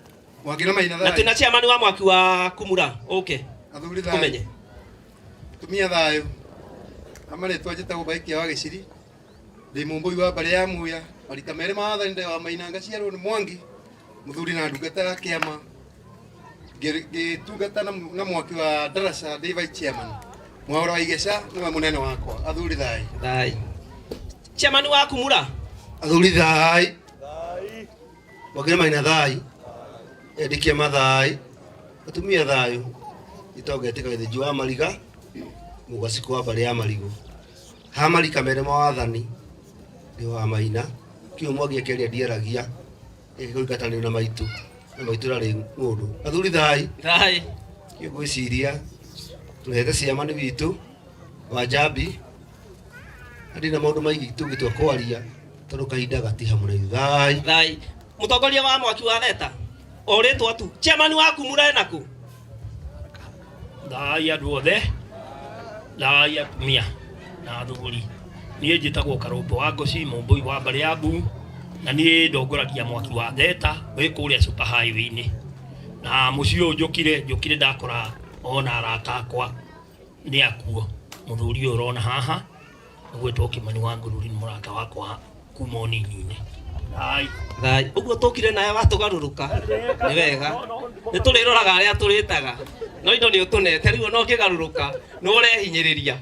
Speaker 5: Mwangi na Maina thai.
Speaker 1: Na twĩna chairman wa mwaki wa Kumura. Okay.
Speaker 5: Athuri thai.
Speaker 1: Kũmenye.
Speaker 5: Tumia thayũ. Amarĩtwa njĩtagwo Baikia wa Gĩciri. Ndĩ mũmbũi wa mbarĩ ya Muya. Marika merĩ maathani nĩ wa Maina ngaciarwo nĩ Mwangi. Mũthuri na ndungata ya kĩama. Ngĩtungata na mwaki wa Ndaraca ndĩ vice chairman. Mwaũra wa Igeca nĩwe mũnene wakwa. Athuri thai.
Speaker 1: Chairman wa Kumura.
Speaker 5: Athuri thai. Mwangi na Maina thai. Endikia mathai. Atumia thayũ. Itogetĩka gĩthĩnji wa Mariga. Mũgacikũ wa mbarĩ ya Marigũ. Ha marika mere maathani nĩ wa Maina. Kĩo Mwangi akĩaria ndiaragia. Ĩgĩkũingatanĩrio na maitũ. Na maitũ rarĩ ng'ũndũ. Athuri thai. Kĩo ngwĩciria tũrehete chairman witũ wa Njambi. Andĩ na maũndũ maingĩ tũngĩtua kwaria tondũ kahinda gatiha mũraihu.
Speaker 1: Thai. Mũtongoria wa mwaki wa Theta. O rĩtwa tu. Chairman wa Kumura ena kũ?
Speaker 13: Thai andũ othe. Thai atumia na athuri. Niĩ njĩtagwo Karũmbo wa Ngoci mũmbũi wa mbarĩ ya Mbu. Na niĩ ndongoragia mwaki wa Theta wĩ kũrĩa super highway-inĩ. Na mũciĩ ũyũ njũkire ndakora ona arata akwa nĩ akuo. Mũthuri ũyũ ũrona haha ũgwĩtwo Kĩmani wa Ngũruri nĩ mũrata wakwa kuma ũnini-inĩ.
Speaker 1: Thai. Ũguo tũkire nawe watũgarũrũka. Nĩ wega. Nĩ tũrĩroraga arĩa tũrĩtaga. No indo nĩ ũtũnete rĩu no ũkĩgarũrũka nĩ ũrehinyĩrĩria.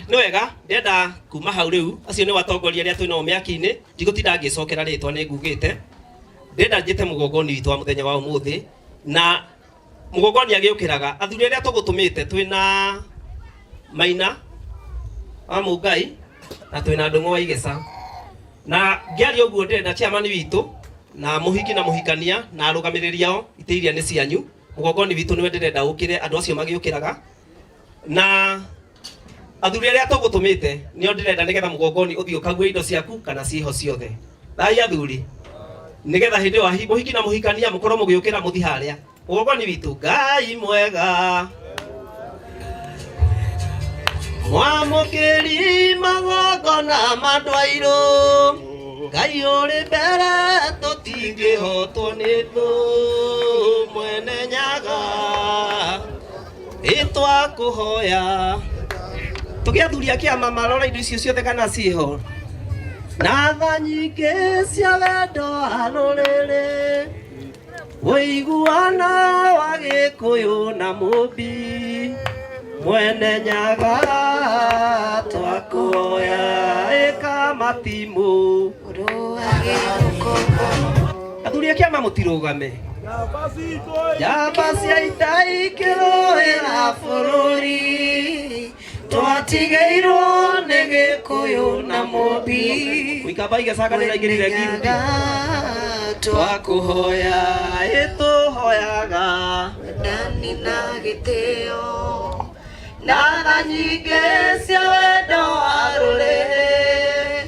Speaker 1: Nĩ wega ndenda kuma hau rĩu acio nĩ watongoria arĩa twĩnao mĩaki-inĩ. Ndigũtinda ngĩcokera rĩtwa nĩ ngugĩte. Ndenda njĩte mũgongoni witũ wa mũthenya wa ũmũthĩ na mũgongoni agĩũkĩraga athuri arĩa tũgũtũmĩte twĩna Maina wa Mũngai na twĩna Ndũng'ũ wa Igeca. Na ngĩaria ũguo ndĩrenda chairman witũ na mũhiki na mũhikania na arũgamĩrĩri ao itĩ iria nĩ cianyu. Mũgongoni witũ nĩwe ndĩrenda ũkĩre andũ acio magĩũkĩraga. Na athuri arĩa tũgũtũmĩte nĩo ndĩrenda nĩgetha mũgongoni ũthiĩ ũkague indo ciaku kana ciĩho ciothe. Thai athuri. Nĩgetha hĩndĩ ĩyo mũhiki na mũhikania mũkorwo mũgĩũkĩra mũthi harĩa. Mũgongoni witũ Ngai mwega. Mwamũkĩri magongona mandwairũ. Ngai ũrĩ mbere tũtingĩhotwo nĩ thũ. Mwene Nyaga ĩtwakũhoya. Tũgĩathuria kĩama marora indo icio ciothe kana ciĩho. Na tha nyingĩ cia wendo wa rũrĩrĩ. Ũiguano wa Gĩkũyũ na Mũmbi. Mwene Nyaga twakũhoya ĩka matimũ. Athuri a kĩama mũtirũgame. Njamba cia ita ikĩrũĩra bũrũri. Twatigĩirwo nĩ Gĩkũyũ na Mũmbi. Mũikamba Igeca nĩ raingĩrire ngiri. Twakũhoya ĩtũhoyaga. Wendani na gĩtĩo. Na tha nyingĩ cia wendo wa rũrĩrĩ.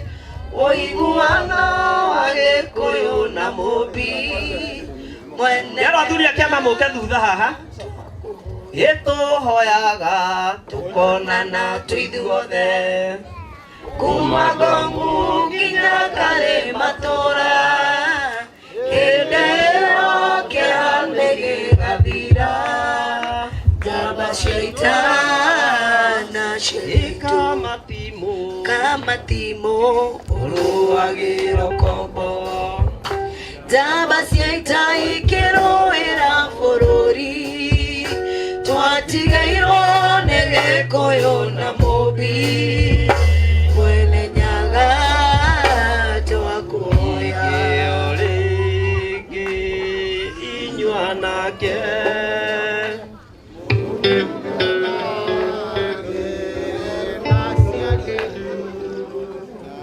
Speaker 1: Ũiguano wa Gĩkũyũ na Mũmbi. Nĩarwo athuri a kĩama mũke thutha haha. Ĩtũhoyaga tũkonana tũithuothe. Kuma Ngong'u nginya Karĩ Matũra.
Speaker 14: Edeo kealege gavira Jaba shaitana shirika matimo Kama timo Uruagiro kombo Jaba shaitana kero era forori Twatigairo nege koyo na mobi Mwene nyaga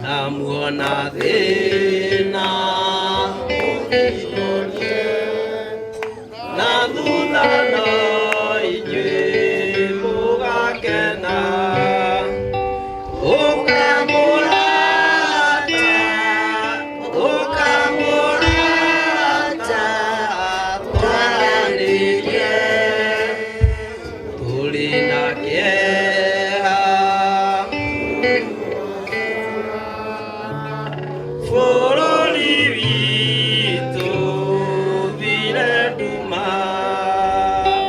Speaker 1: Namuona thina na thutha inyuĩ mũgakena ũkamũrata twaranĩrie tũrĩ na kĩeha bũrũri witũ thire nduma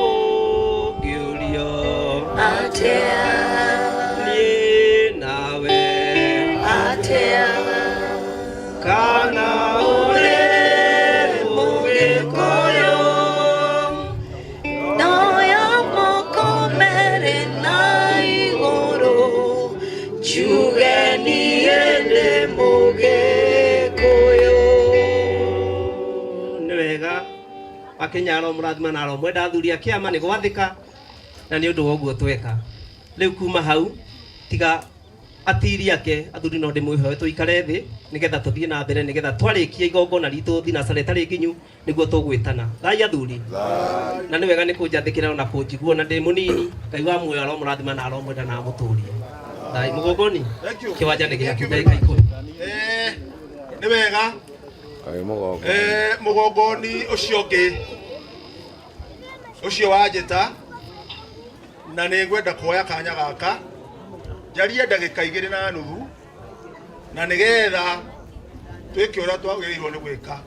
Speaker 1: ũngĩũrio
Speaker 14: atĩa
Speaker 1: niĩ nawe
Speaker 14: atĩa
Speaker 1: kana ũrĩ mũgĩkũyũ
Speaker 14: ndoya moko merĩ na igũrũ njuge niĩ ndĩ mũgĩkũyũ.
Speaker 1: nĩ wega Wakenya aro mũrathima na aro mwenda athuri a kĩama nĩ gwathĩka na nĩ ũndũ wa ũguo tweka rĩu kuma hau tiga atiri ake athuri no ndĩmwĩhoe tũikare thĩ nĩgetha tũthiĩ na mbere nĩgetha twarĩkia igongona ritũ thinacara ĩtarĩ nginyu nĩguo tũgwĩtana thai athuri na nĩ wega nĩ kũnjathĩkĩra ona kũnjigua na ndĩ mũnini Ngai wa muoyo aro mũrathima na aro mwenda na mũtũrie thai mũgongoni kĩwanja nĩ gĩaku ndagĩka 10
Speaker 11: nĩ wega mũgongoni ũcio ũngĩ ũcio wa njĩta na nĩ ngwenda kuoya kanya gaka njarie ndagĩka 2.5 na nĩgetha twĩke ũrĩa twagĩrĩirwo nĩ gwĩka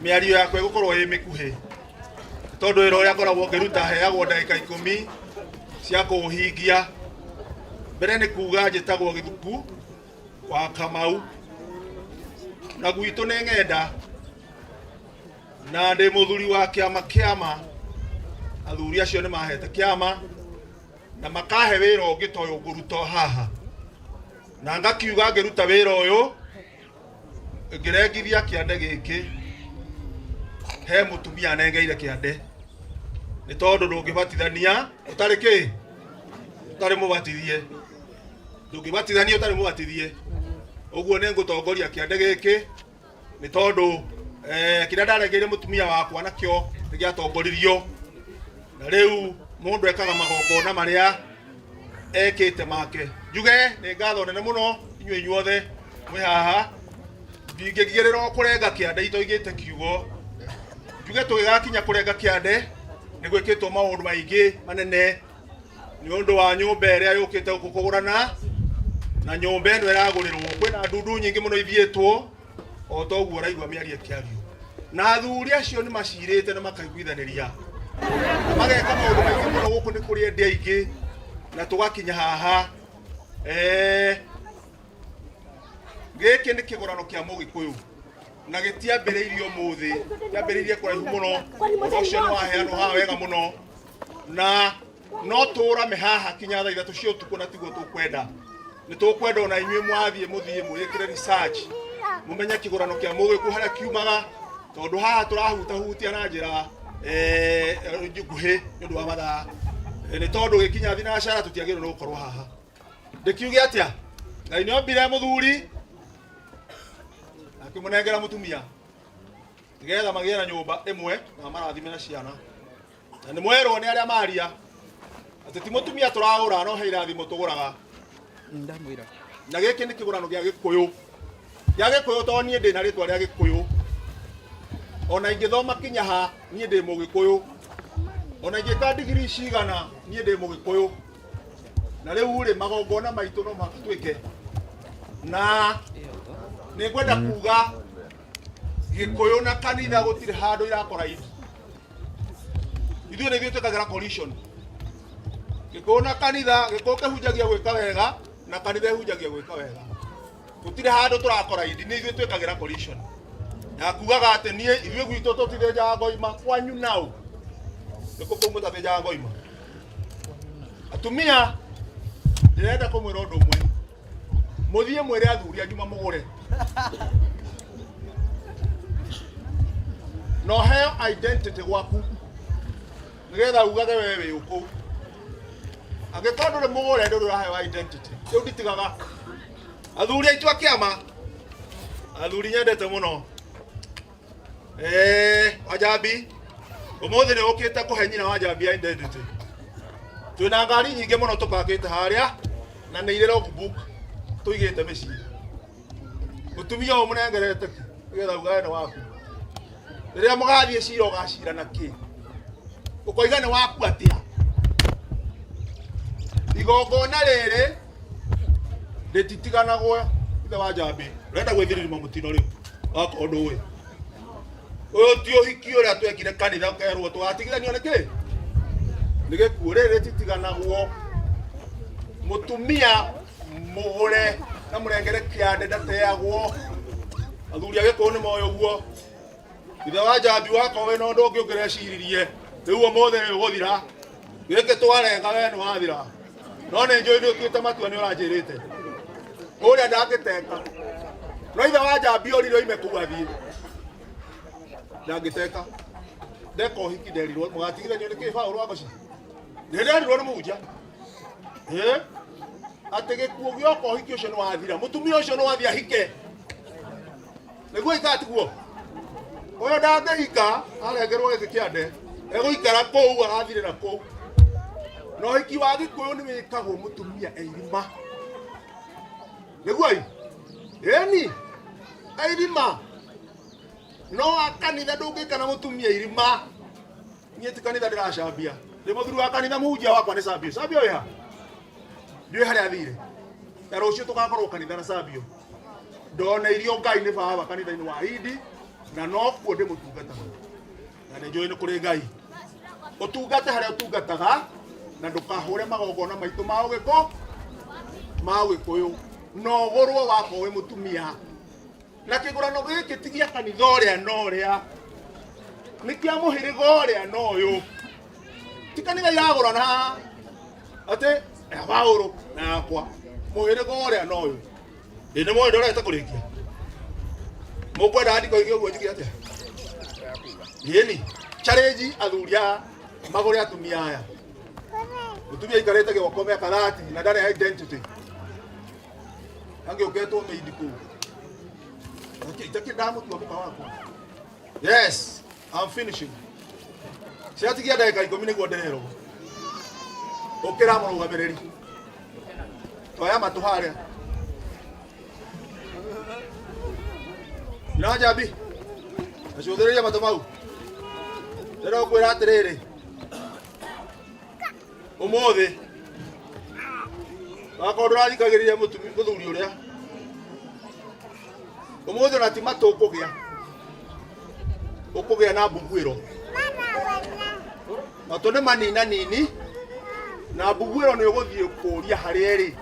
Speaker 11: mĩario yakwa ĩgũkorwo ĩ mĩkuhĩ tondũ wĩra ũrĩa ngoragwo ngĩruta heagwo ndagĩka 10 cia kũũhingia mbere nĩ kuga njĩtagwo Gĩthuku wa Kamau na gwitũ nĩ ng'enda na ndĩ mũthuri wa kĩama athuri acio nĩ mahete kĩama na makahe wĩra ũngĩ ta ũyũ ngũruta haha na ngakiuga ngĩruta wĩra ũyũ ngĩrengithia kĩande gĩkĩ he mũtumia nengeire kĩande nĩ tondũ ndũngĩbatithania ũtarĩ kĩ ũtarĩ mũbatithie ndũngĩbatithania ũtarĩ mũbatithie ũguo nĩ ngũtongoria kĩande gĩkĩ nĩ tondũ kĩrĩa ndarengeire mũtumia wakwa nakĩo nĩ gĩatongoririo na rĩu mũndũ ekaga magongona marĩa ekĩte make njuge nĩ ngatho nene mũno inyuĩ inyuothe mwĩ haha ndingĩgirĩrwo kũrenga kĩande itoigĩte kiugo njuge tũgĩgakinya kũrenga kĩande nĩ gwĩkĩtwo maũndũ maingĩ manene nĩ ũndũ wa nyũmba ĩrĩa yũkĩte gũkũ kũgũrana na nyũmba ĩno ĩragũrĩrwo kwĩna ndundu nyingĩ mũno ithiĩtwo o ta ũguo ũraigua mĩario ĩkĩario na athuri acio nĩ macirĩte na makaiguithanĩria na mageka maũndũ maingĩ mũno gũkũ nĩ kũrĩ endĩ aingĩ na tũgakinya haha gĩkĩ nĩ kĩgũrano kĩa Mũgĩkũyũ na gĩtiambĩrĩirio mũthĩ kĩambĩrĩirie kũraihu mũno ũndũ ũcio nĩ waheanwo haha wega mũno na no tũrame haha kinya thaa 3 cia ũtukũ na tiguo tũkwenda nĩ tũkwenda ona inyuĩ mwathiĩ mũthiĩ mwĩkĩre research mumenye kĩgũrano kĩa Mũgĩkũyũ harĩa kiumaga tondũ haha tũrahutia na njĩra nguhĩ nĩ ũndũ wa mathaa nĩ tondũ gĩkinya thinacara tũtiagĩrĩirwo nĩ gũkorwo haha ndĩkiuge atĩa Ngai nĩ ombire mũthuri akĩmũnengera mũtumia nĩgetha magĩe na nyũmba ĩmwe na marathime na ciana na nĩ mwerwo nĩ arĩa maria atĩ ti mũtumia tũragũra no he irathimo tũgũraga na gĩkĩ nĩ kĩgũrano gĩa Gĩkũyũ tondũ niĩ ndĩ na rĩtwa rĩa Gĩkũyũ ona ingĩthoma kinya ha niĩ ndĩ Mũgĩkũyũ ona ingĩka degree cigana niĩ ndĩ Mũgĩkũyũ na rĩu rĩ magongona maitũ no matwĩke na nĩ ngwenda kuga Gikuyu na kanitha gutire handu irakora idi. Ithuĩ nĩ ithuĩ twĩkagĩra collision. Gikuyu na kanitha, Gikuyu kĩhunjagia gwĩka wega na kanitha ĩhunjagia gwĩka wega. Gũtirĩ handũ tũrakora idi, nĩ ithuĩ twĩkagĩra collision. Na kugaga atĩ niĩ ithuĩ gwitũ tũtithĩnjaga ngoima kwanyu nau. Nĩkũ kũu mũtathĩnjaga ngoima. Atumia ndĩrenda kũmwĩra ũndũ ũmwe. Mũthiĩ mwĩre athuri anyu mamũgũre. No heo identity gwaku. Nĩgetha ugage wewe wĩ ũkũ. Angĩkorwo ndũrĩ mũgũre ndũrĩ ũraheo identity. Rĩu nditigaga. Athuri aitũ a kĩama. Athuri nyendete mũno. Wajambi. Ũmũthĩ nĩ ũkĩte kũhe nyina Wajambi identity. Twĩna ngari nyingĩ mũno tũpakĩte harĩa na nĩ irĩ logbook tũigĩte mĩciĩ. Mũtumia ũyũ mũnengerete nĩgetha ugage nĩ waku. Rĩrĩa mũgathiĩ cira ũgacira na kĩ? Ũkoiga nĩ waku atĩa? Igongona rĩrĩ rĩtitiganagwo ithe wa Njambi. Ũrenda gwĩthirĩrima mũtino rĩu wako ũndũ ũyũ. Ũyũ ti ũhiki ũrĩa twekire kanitha ũkerwo tũgatigithanio nĩ kĩ? Nĩ gĩkuũ rĩrĩ rĩtitiganagwo. Mũtumia mũgũre na mũrengere kĩande ndateagwo. Athuri a Gĩkũyũ nĩ moĩ ũguo. Ithe wa Njambi wako wĩ na ũndũ ũngĩ ũngĩreciririe. Rĩu ũmũthĩ nĩ ũgũthira. Gĩkĩ twarenga we nĩ wathira. No nĩ njũĩ nĩ ũtuĩte matua nĩ ũranjĩrĩte. Ũrĩa ndangĩteka. No ithe wa Njambi orire oime kũu athiĩ. Ndangĩteka. Ndeka ũhiki nderirwo mũgatigithanio nĩ kĩ Paũlũ wa Ngoci. Nderirwo nĩ mũhunjia. Atĩ gĩkuũ gĩoka ũhiki ũcio nĩ wathira. Mũtumia ũcio nĩ wathia hike. Nĩguo ikatiguo. Ũyũ ndangĩhika arengerwo gĩkĩ kĩande. Egũikara kũu agathirĩra kũu. Na ũhiki wa Gĩkũyũ nĩ wĩkagwo mũtumia eirima. Nĩguo ĩni eirima. No akanitha ndũngĩka na mũtumia irima. Niĩ ti kanitha ndĩracambia. Ndĩ mũthuri wa kanitha mũhunjia wakwa nĩ Sabio. Sabio ĩha. Ndiũĩ harĩa athire. Na rũciũ tũgakorwo kanitha na Sabio. Ndona irio Ngai nĩ baba kanitha-inĩ wa Idi na no kuo ndĩ mũtungataga. Na nĩ njũĩ nĩ kũrĩ Ngai. Ũtungata harĩa ũtungataga na ndũkahũre magongona maitũ ma Ũgĩkũyũ ma Ũgĩkũyũ. No ũgũrwo wako wĩ mũtumia. Na kĩgũrano gĩkĩ ti gĩa kanitha ũrĩa na ũrĩa. Nĩ kĩa mũhĩrĩga ũrĩa na ũyũ. Ti kanitha iragũrana. Atĩ Paũlũ na yakwa. Mũhĩrĩga ũrĩa na ũyũ. Nĩ mũĩ ndorete kũrĩkia. Mũkwenda andĩko igĩ ũguo njĩke atĩa? Yeni. Challenge athuri a magũre atumia aya. Mũtumia ikarĩte gĩoko mĩaka 30 na ndarĩ identity. Angĩũketwo mĩindi kũu. Itakĩndamũtua mũka wakwa. Yes, I'm finishing. Ciatigia ndagĩka 10 nĩguo ndererwo. Ũkĩra mũrũgamĩrĩri. Twoya matũ harĩa. Ina Njambi. Acũthĩrĩria matũ mau. Ndĩrenda gũkwĩra atĩrĩrĩ. Ũmũthĩ wakorwo ndũrathikagĩrĩria mũthuri ũrĩa. Ũmũthĩ ona ti matũ ũkũgĩa. Ũkũgĩa na mbugwĩro. Matũ nĩ manina nini na mbugwĩro nĩ ũgũthiĩ kũũria harĩa ĩrĩ.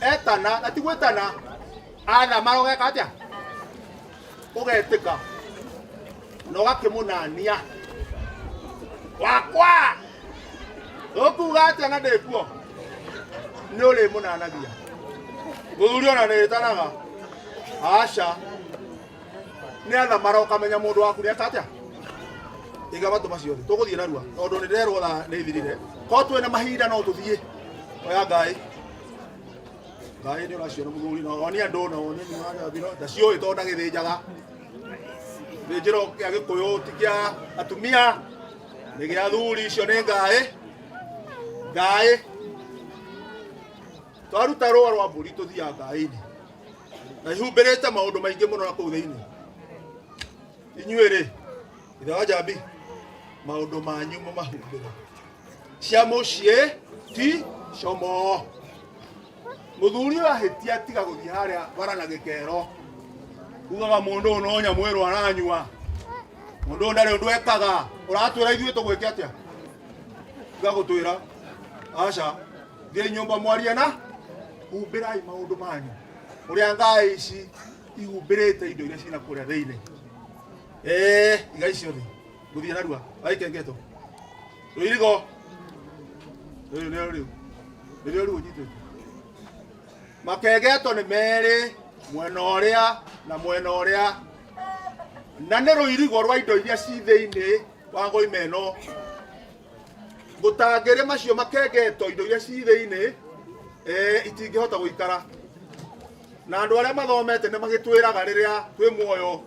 Speaker 11: Etana na ti gwĩtana. Athamara ũgeka atĩa? Ũgetĩka. Na ũgakĩmũnania. Wakwa! Ũkuga atĩa na ndĩkuo? Nĩ ũrĩmũnanagia. Mũthuri ona nĩĩtanaga. Aca. Nĩ athamara ũkamenya mũndũ waku nĩeka atĩa? Iga matũ macio thĩ. Tũgũthiĩ narua. Tondũ nĩ nderwo thaa nĩ ithirire. Korwo twĩna mahinda no tũthiĩ. Oya Ngai. Ngai nĩ ũraciona mũthuri na wonia andũ na wonia nĩ wanyabiro. Ndaciũĩ tondũ ndagĩthĩnjaga. Gĩthĩnjĩro kĩa Gĩkũyũ ti kĩa atumia. Nĩ gĩa athuri icio nĩ Ngai. Ngai. Twaruta rũa rwa mbũri tũthiaga Ngai-inĩ. Na ihumbĩrĩte maũndũ maingĩ mũno na kũu thĩinĩ. Inyuĩ-rĩ, ithe wa Njambi, maũndũ manyu mũmahumbĩre. Cia mũciĩ ti como. Mũthuri ũyũ ahĩtia tiga gũthiĩ harĩa bara na gĩkero.
Speaker 4: ugaga mundu no nya mweru aranyua mundu ndare undu ekaga uratwira ithuĩ tũgwĩke atĩa gagũtwĩra aca thiĩ nyũmba mwarie na humbĩrai maũndũ manyu ũrĩa ngai ici ihumbĩrĩte indo iria cina kũrĩa thĩinĩ igai ciothe gũthiĩ narua aikengetwo rũirigo rĩu rĩu nyitĩte makengeto nĩ merĩ mwena ũrĩa na mwena ũrĩa na nĩ rũirigo rwa indo iria ci thĩinĩ wa ngoima ĩno gũtangĩrĩ macio makengeto indo iria ci thĩinĩ itingĩhota gũikara na andũ arĩa mathomete nĩ magĩtwĩraga rĩrĩa twĩ muoyo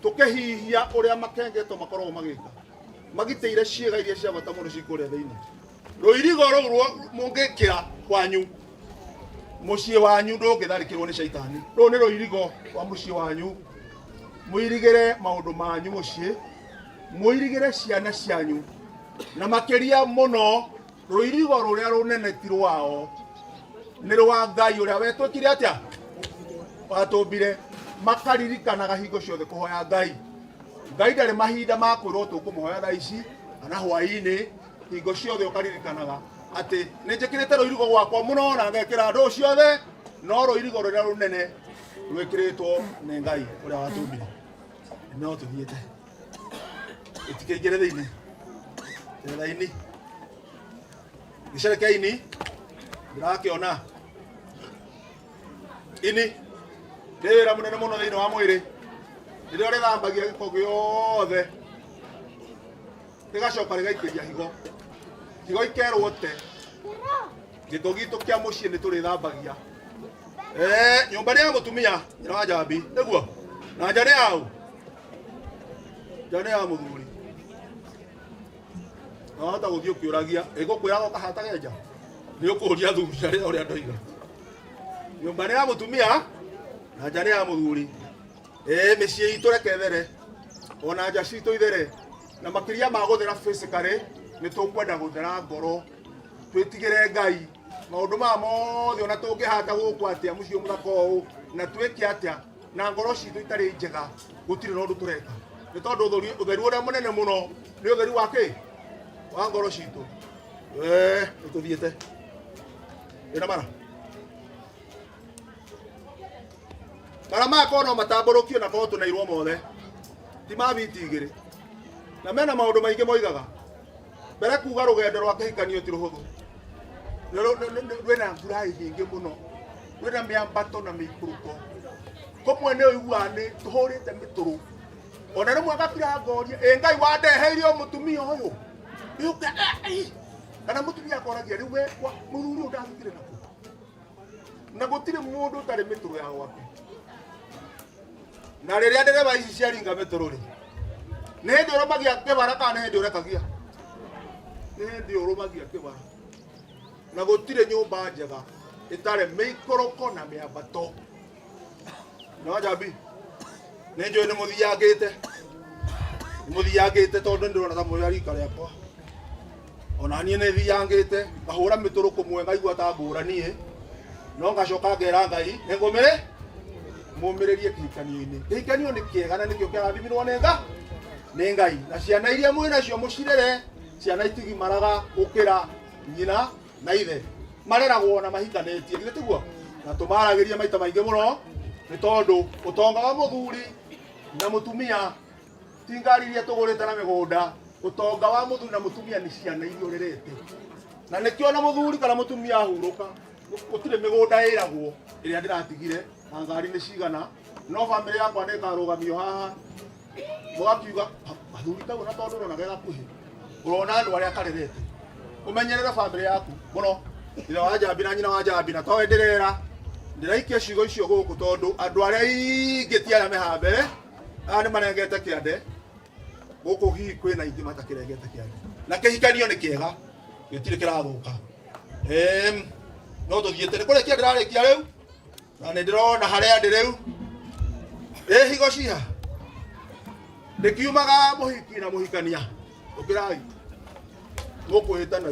Speaker 4: tũkĩhihia ũrĩa makengeto makoragwo magĩka magitĩire ciĩga iria cia bata mũno cikũrĩa thĩinĩ rũirigo rũu mũngĩkĩra kwanyu mũciĩ wanyu ndũngĩtharĩkĩrwo nĩ caitani rũu nĩ rũirigo wa mũciĩ wanyu mũirigĩre maũndũ manyu mũciĩ mũirigĩre ciana cianyu na makĩria mũno rũirigo rũrĩa rũnene ti rwao nĩ rwa Ngai ũrĩa wetwĩkire atĩa watũmbire makaririkanaga hingo ciothe kũhoya Ngai Ngai ndarĩ mahinda ma kwĩrwo tũkũmũhoya thaa ici kana hwaĩ-inĩ hingo ciothe ũkaririkanaga atĩ nĩ njĩkĩrĩte rũirigo gwakwa mũno na ngekĩra andũ ciothe no rũirigo rũrĩa rũnene rwĩkĩrĩtwo nĩ Ngai ũrĩa watũmbire no tũthiĩte itikĩingĩre thĩinĩ thĩinĩ gĩcerekei-inĩ ndĩrakĩona ini nĩ wĩra mũnene mũno thĩinĩ wa mwĩrĩ rĩrĩa rĩthambagia gĩko gĩothe rĩgacoka rĩgaikĩria higo ikerwo te gĩko gitũ kĩa mũciĩ nĩ tũrĩthambagia nyũmba nĩ ya mũtumia nyina wa Njambi nĩguo na nja nĩ yaũ nja nĩ ya mũthuri wahota gũthiĩ ũkĩũragia ĩgũkwĩraga ũkahatage nja nĩ ũkũria thuri arĩa ũrĩa ndoiga nyũmba nĩ ya mũtumia na nja nĩ ya mũthuri mĩciĩ itũ reke there ona nja citũ ithere na makĩria ma gũthera physically nĩ tũkwenda gũthera ngoro twĩtigĩre Ngai maũndũ maya mothe ona tũngĩhata gũkũ atĩa mũciĩ mũthaka ũũ na twĩke atĩa na ngoro citũ itarĩ njega gũtirĩ na ũndũ tũreka nĩ tondũ ũtheru ũrĩa mũnene mũno nĩ ũtheru wa kĩ wa ngoro citũ nĩ tũthiĩte ĩna mara makoo no matambũrũkio na korwo tũnairwo mothe ti ma biti igĩrĩ na mena maũndũ maingĩ moigaga mbere kuga rũgendo rwa kĩhikanio ti rũhũthũ rwĩna nguraĩ nyingĩ mũno rwĩna mĩambato na mĩikũrũko kũmwe nĩ ũiguaga nĩ tũhũrĩte mĩtũrũ ona rĩmwe gakira ngoria Ngai wandeheire mũtumia ũyũ yũke kana mũtumia akoragia rĩu we mũthuri ũndathikire naku na gũtirĩ mũndũ ũtarĩ mĩtũrũ ya gwake na rĩrĩa ndereba ici ciaringa mĩtũrũ rĩ nĩ hĩndĩ ũrũmagia kĩbara kana nĩ hĩndĩ ũrekagia nĩ hĩndĩ ũrũmagia kĩbara na gũtirĩ nyũmba njega ĩtarĩ mĩikũrũko na mĩambato no Njambi nĩ njũĩ nĩ mũthiyangĩte tondũ ndĩrona ta mũrĩ rika rĩakwa ona niĩ nĩ thiyangĩte ngahũra mĩtũrũ kũmwe ngaigua ta ngũraniĩ no ngacoka ngera Ngai nĩ mũmĩrĩrie kĩhikanio-inĩ kĩhikanio nĩ kĩega na nĩkĩo kĩrathimirwo nĩ Ngai na ciana iria mwĩ nacio mũcirere ciana itigimaraga gũkĩra nyina na ithe mareragwo na mahikanĩtie githĩ tiguo na tũmaragĩria maita maingĩ mũno nĩ tondũ ũtonga wa mũthuri na mũtumia ti ngari iria tũgũrĩte na mĩgũnda ũtonga wa mũthuri na mũtumia nĩ ciana iria ũrerete na nĩkĩo na mũthuri kana mũtumia ahurũka gũtirĩ mĩgũnda ĩragwo ĩrĩa ndĩratigire na ngari nĩ cigana no bamĩrĩ yakwa nĩ ĩkarũgamio haha mũgakiuga mathuri tau na tondũ ũrona gegakuhĩ ũrona andũ arĩa karerete ũmenyerere bamĩrĩ yaku mũno ithe wa Njambi na nyina wa Njambi na to enderera ndĩraikia ciugo icio gũkũ tondũ andũ arĩa ingĩ ti arĩa mehaha mbere aya nĩ marengete kĩande gũkũ hihi kwĩna ingĩ matakĩrengete kĩande na kĩhikanio nĩ kĩega gĩtirĩ kĩrathũka no tũthiĩte nĩ kũrĩkia ndĩrarĩkia rĩu na nĩ ndĩrona harĩa ndĩ rĩu higo ciha ndĩkiumaga mũhiki na mũhikania ũkĩrai mũkwĩhĩtana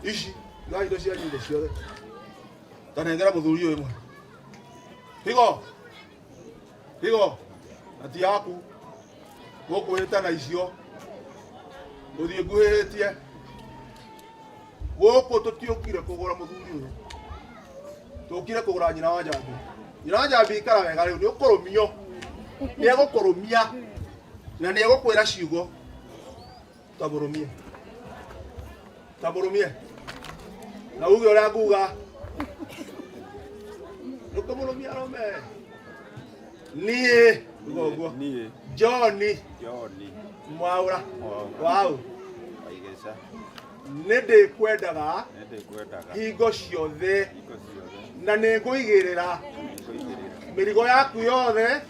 Speaker 4: ici na indo cia nyinde ciothe tanengera mũthuri ũyũ ĩmwe higo Tigo, ati yaku. Goko heta na icio. Uthie nguhitie. Goko tutiokire kugura muthuri uyu. Tukire kugura nyina wa Njambi. Nyina wa Njambi ikara wega riu ni ukurumio. Ni egukurumia. Na ni egukwira ciugo. Taburumie. Taburumie. Na uge uria nguga. Nukamurumia rome. Nie. Ugo. Nie. Johnny. Mwaura. Wow. Aigesa. Nende kwendaga. Hingo ciothe. Na nĩngũigĩrĩra mĩrigo yaku yothe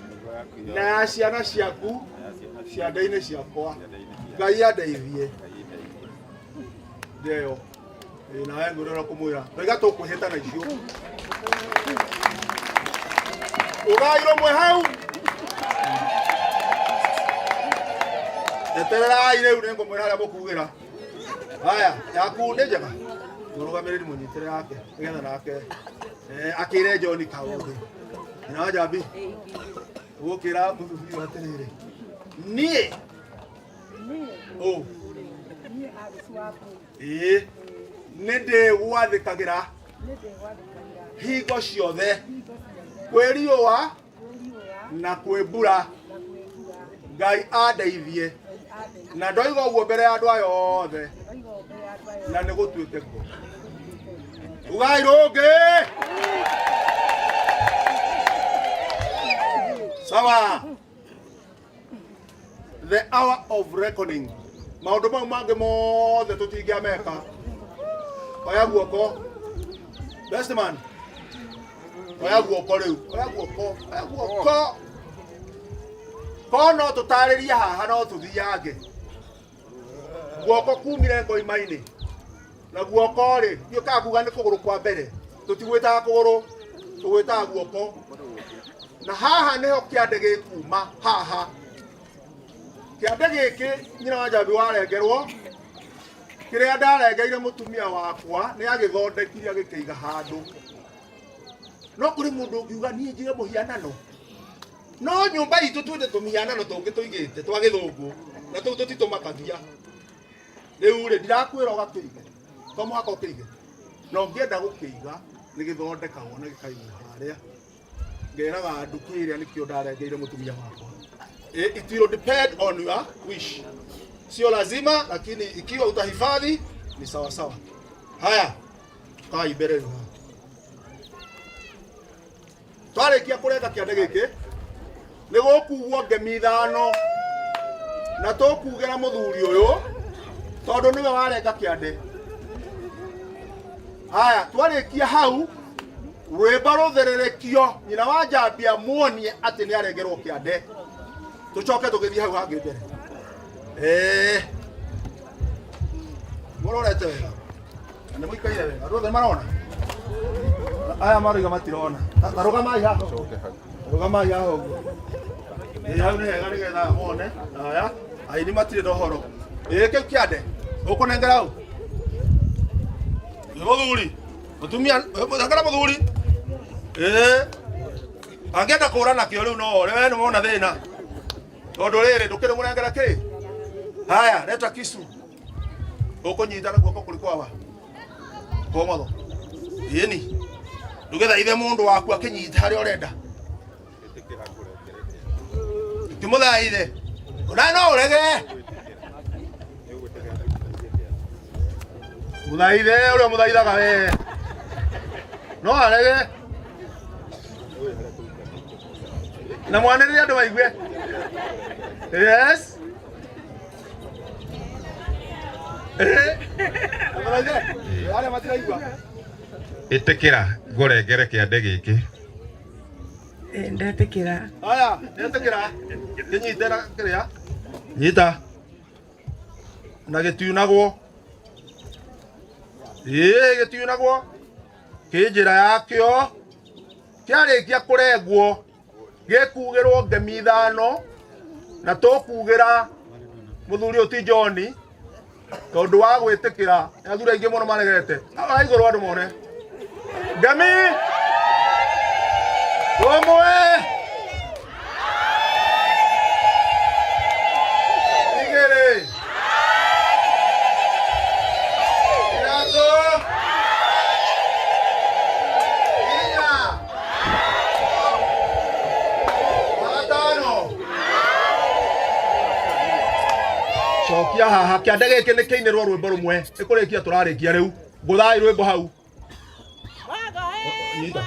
Speaker 4: na ya ciana ciaku cianda-inĩ ciakwa. Ngai andeithie. Ndeo. Nawe ngũrĩra kũmwĩra. Tũiga tũkwĩhĩtana icio. Ũgairwo mwe hau. Etererai rĩu nĩngũmwĩra harĩa mũkugĩra. Haya, yaku nĩ njega. Mũrũgamĩrĩri mũnyitĩre yake nĩgetha nake akĩre John Kaũndũ. Nyina wa Njambi. Ũgũkĩra mũthuri wa atĩrĩrĩ. Niĩ. Nĩ ndĩgwathĩkagĩra hingo ciothe kwĩ riũa na kwĩ mbura. Ngai andeithie. Na ndoiga ũguo mbere ya andũ aya othe. Na nĩ gũtuĩke kuo. Ugai rũngĩ. Sawa. The hour of reckoning. Maũndũ mau mangĩ mothe tũtingĩameka. Oya guoko. Best man. Oya guoko rĩu. Oya guoko. Oya guoko. Ko no tũtarĩrie haha no tũthiange. Guoko kumire ngoima-inĩ. Na guoko rĩ, nĩũkaga kuga nĩ kũgũrũ kwa mbere. Tũtigwĩtaga kũgũrũ, tũgwĩtaga guoko. Na haha nĩho kĩande gĩkuma haha. Kĩande gĩkĩ nyina wa Njambi warengerwo. Kĩrĩa ndarengeire mũtumia wakwa nĩ agĩthondekire agĩkĩiga handũ. No kũrĩ mũndũ ũngiuga niĩ njige mũhianano. No nyũmba itũ twende tũmihianano tũngĩ tũigĩte twa gĩthũngũ. Na tũu tũtitũmakagia. Rĩu rĩ ndirakwĩra ũgakĩige. To mũhaka ũkĩige. No ngĩenda gũkĩiga nĩ gĩthondekagwo na gĩkaigwo harĩa. Ngeraga andũ kĩrĩa nĩkĩo ndarengeire mũtumia wakwa. It will depend on your wish. Sio lazima lakini ikiwa utahifadhi ni sawa sawa. Haya. Kaa ibere rĩu. Twarĩkia kũrenga kĩande gĩkĩ nĩ gũkuo ngemi ithano na tũkugĩra mũthuri ũyũ tondũ nĩwe warenga kĩande. Haya, twarĩkia hau rwĩmbo rũthererekio nyina wa Njambi amuonie atĩ nĩ arengerwo kĩande. Tũcoke tũgĩthiĩ hau hangĩ mbere. Mũrorete wega. Nĩ mũikaire wega. Andũ othe marona. Aya maroiga matirona. Tarũgamai haha. Tarũgamai haha ũguo. Hau nĩ hega nĩgetha mone. Aya, aini matirĩ na ũhoro. Kĩu kĩande. Ũkũnengera hau. Mũthuri. Mũtumia, mũthakara mũthuri. Angĩenda kũũrana kĩo rĩu no ore. We nĩ wona thĩna. Tondũ rĩrĩ ndũkĩrĩ mũrengera kĩ? Haya, leta kisu. Ũkũnyita na guoko kũrĩ kwawa. Kwa ũmotho. Yeni. Ndũgethaithe mũndũ waku akĩnyita harĩa ũrenda. Timũthaithe. Ona no ũrege. Mũthaithe ũrĩa mũthaithaga we. No arege. Na mwanĩrĩria andũ maigue. Yes.
Speaker 15: Ĩtĩkĩra ngũrengere kĩande gĩkĩ.
Speaker 14: Ndetĩkĩra.
Speaker 4: Aya, ndetĩkĩra. Kĩnyite na kĩrĩa. Nyita. Na gĩtiunagwo. Gĩtiunagwo. Kĩ njĩra yakĩo. Kĩarĩkia kũrengwo. Gĩkugĩrwo ngemi ithano. Na tũkugĩra mũthuri ũyũ ti John. Tondũ wa gwĩtĩkĩra. Athuri aingĩ mũno maregete. Igũrũ andũ mone. Ngemi. Ũmwe. cokia haha kĩande gĩkĩ nĩ kĩinĩrwo rwĩmbo rũmwe ĩkũrĩkia tũrarĩkia rĩu ngũthai rwĩmbo hau nyita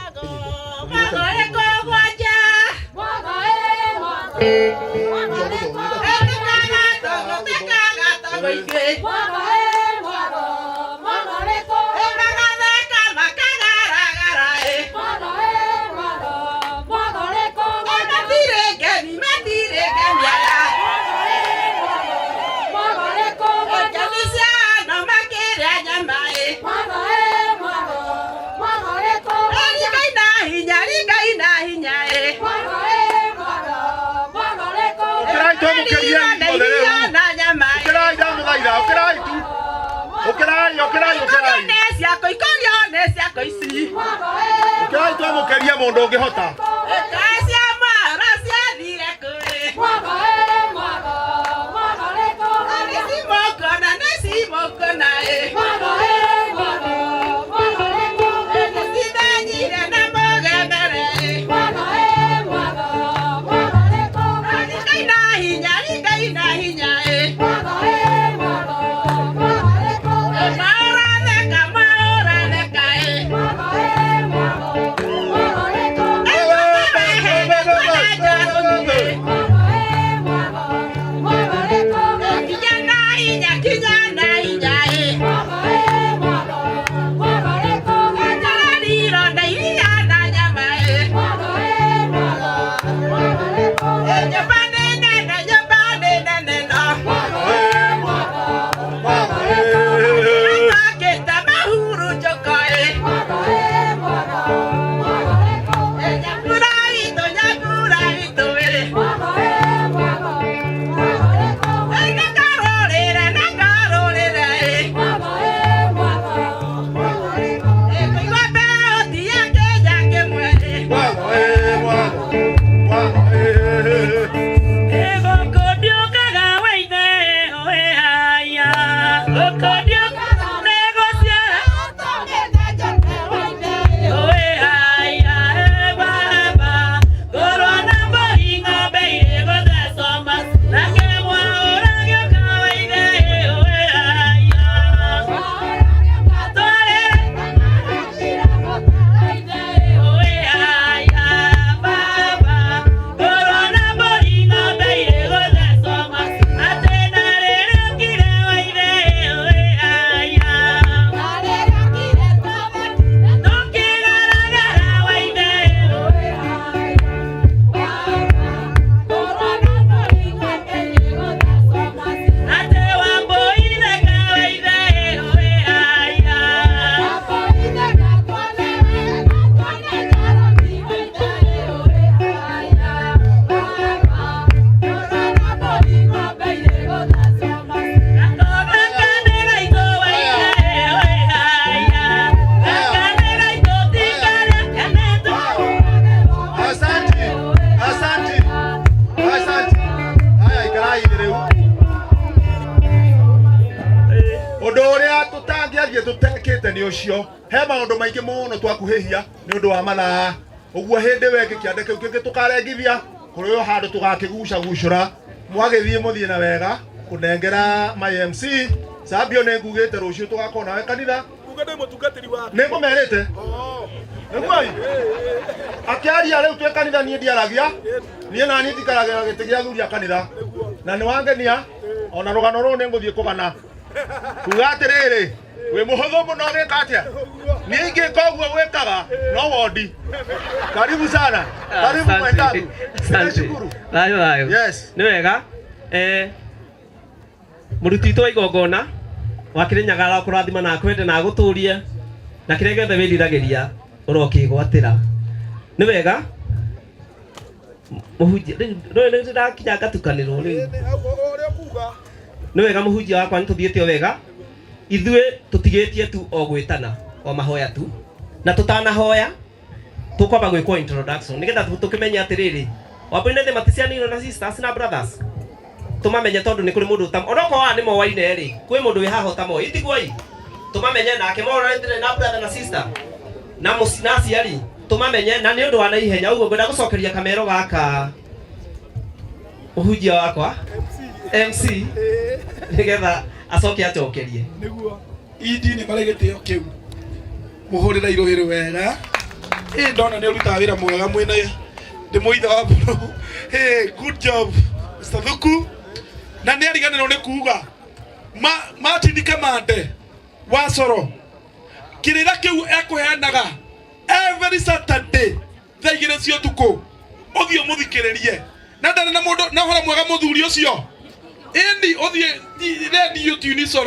Speaker 4: Mũkeria mũndũ ũngĩhota ucio he maundu maingi muno twakuhihia ni undu wa mathaa uguo hindi weke kiande kiu kingi tukarengithia kuri yo handu tugakiguca gucura mwagithie muthie na wega kunengera my MC Sabio ne ngugite rucio tugakona we kanitha ngugite mutungatiri wa ne mumerete ngwai akiaria riu twe kanitha nie ndiaragia nie na ni tikaragira gitigia thuria kanitha na ni wangenia ona rugano ru ne nguthie kugana kugatiriri we muhotho muno weka atia ningi koguo wekaga no wodi karibu sana karibu mwendani nashukuru
Speaker 1: ayo
Speaker 4: yes
Speaker 1: ni wega muruti twa igongona wakirinyaga kurathima na kwende na guturia na kiregete wiriragiria urokigwatira ni wega muhunjia no ndakinya ngatukanirwo ni wega muhunjia wakwa nituthiete wega ithue tutigetie tu o gwitana o mahoya tu na tutanahoya tukwamba gwikwo introduction nigetha tukimenya atiriri wabone the maticianino na sisters na brothers tumamenye tondu ni kuri mundu tam onoko wa ni mowaine ri kwi mundu wi haho tamo itigwai tumamenye nake mora ndire na brother na sister na musinasi ari tumamenye na ni undu wa naihenya uguo ngwenda gucokeria kamero gaka uhujia wakwa MC nigetha acoke acokerie
Speaker 2: niguo idi ni maregete kiu muhurira iruhiru wega ndona ni urutaga wira mwega mwina ndi muitha wa bro good job Mr. Thuku na ni ariganirwo ni kuuga Martin Kamande wa Coro kirira kiu ekuheanaga every Saturday thaa igire cia tuku uthio muthikiririe na ndari na mundu na hora mwega muthuri ucio indi uthie radio tune Coro